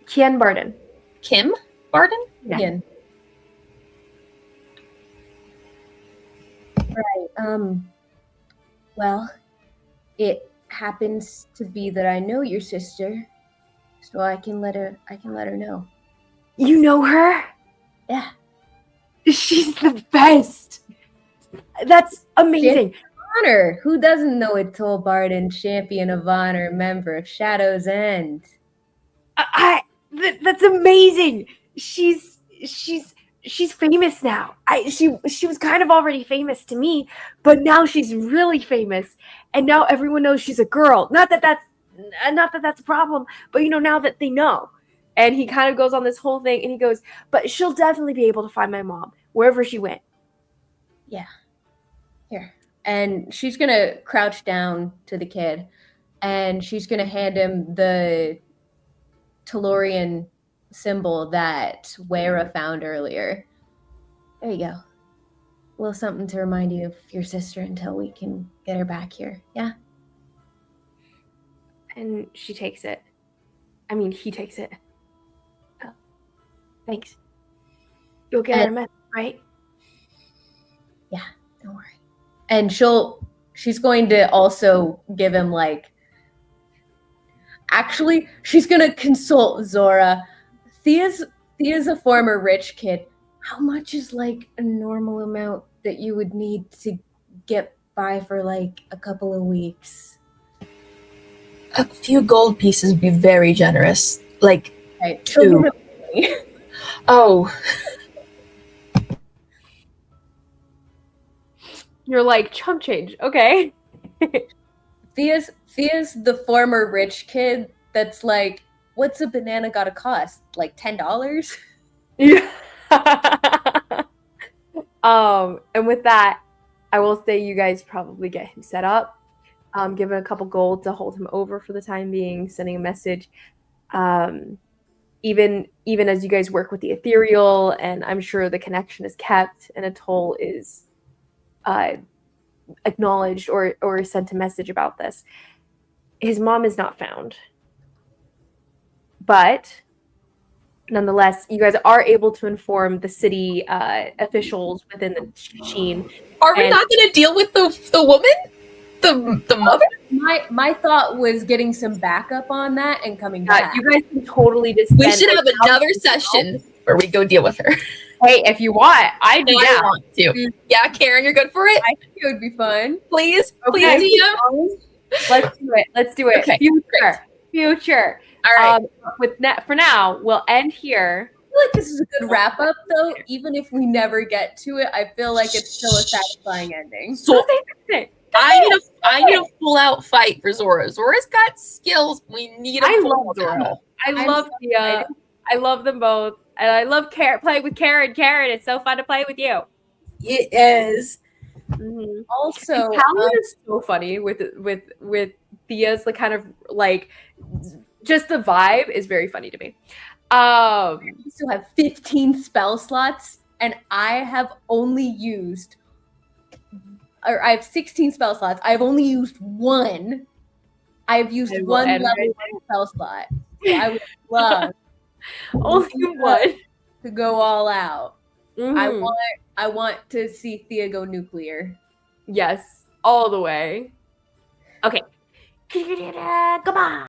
Ken Barden. Kim Barden? Yeah. Ian. Right. Well, it happens to be that I know your sister, so I can let her know. You know her? Yeah. She's the best. That's amazing. Honor. Who doesn't know a Toll Barden, champion of honor, member of Shadow's End? That's amazing. She's famous now. She was kind of already famous to me, but now she's really famous, and now everyone knows she's a girl. Not that that's a problem, but now that they know. And he kind of goes on this whole thing, and he goes, but she'll definitely be able to find my mom wherever she went. Yeah. Here. And she's gonna crouch down to the kid, and she's gonna hand him the Tellurian symbol that Wera found earlier. There you go. A little something to remind you of your sister until we can get her back here. Yeah? And she takes it. I mean, he takes it. Oh, thanks. You'll get her a message, right? Yeah, don't worry. And she's going to also give him actually, she's going to consult Zora. Thea's a former rich kid. How much is a normal amount that you would need to get by for a couple of weeks? A few gold pieces would be very generous. Right, two. Oh. You're like, chump change. Okay. Thea's the former rich kid that's like, what's a banana gotta cost? $10? Yeah. And with that, I will say you guys probably get him set up. Give him a couple gold to hold him over for the time being, sending a message. Even as you guys work with the ethereal, and I'm sure the connection is kept and a toll is acknowledged or sent a message about this. His mom is not found. But nonetheless, you guys are able to inform the city officials within the Cacheen. Are we not going to deal with the woman? The mother? My thought was getting some backup on that and coming back. You guys can totally just. We should have another session where we go deal with her. Hey, if you want, I want to. Yeah, Karen, you're good for it? I think it would be fun. Please, okay. Please, DM. Let's do it. Okay, Future. All right. For now, we'll end here. I feel like this is a good wrap up, though. Even if we never get to it, I feel like it's still a satisfying ending. So I need a full out fight for Zora. Zora's got skills. We need a full love Zora. battle. I love Tia. I love them both. And I love playing with Karen. Karen, it's so fun to play with you. It is. Mm-hmm. Also, Calvin is so funny with Thea's kind of just the vibe is very funny to me. we still have 15 spell slots, and I have only used or I have 16 spell slots. I've only used one. I've used I will one end level right 1 spell slot. So I would love Only one. to go all out. Mhm. I want to see Thea go nuclear. Yes, all the way. Okay. Come on.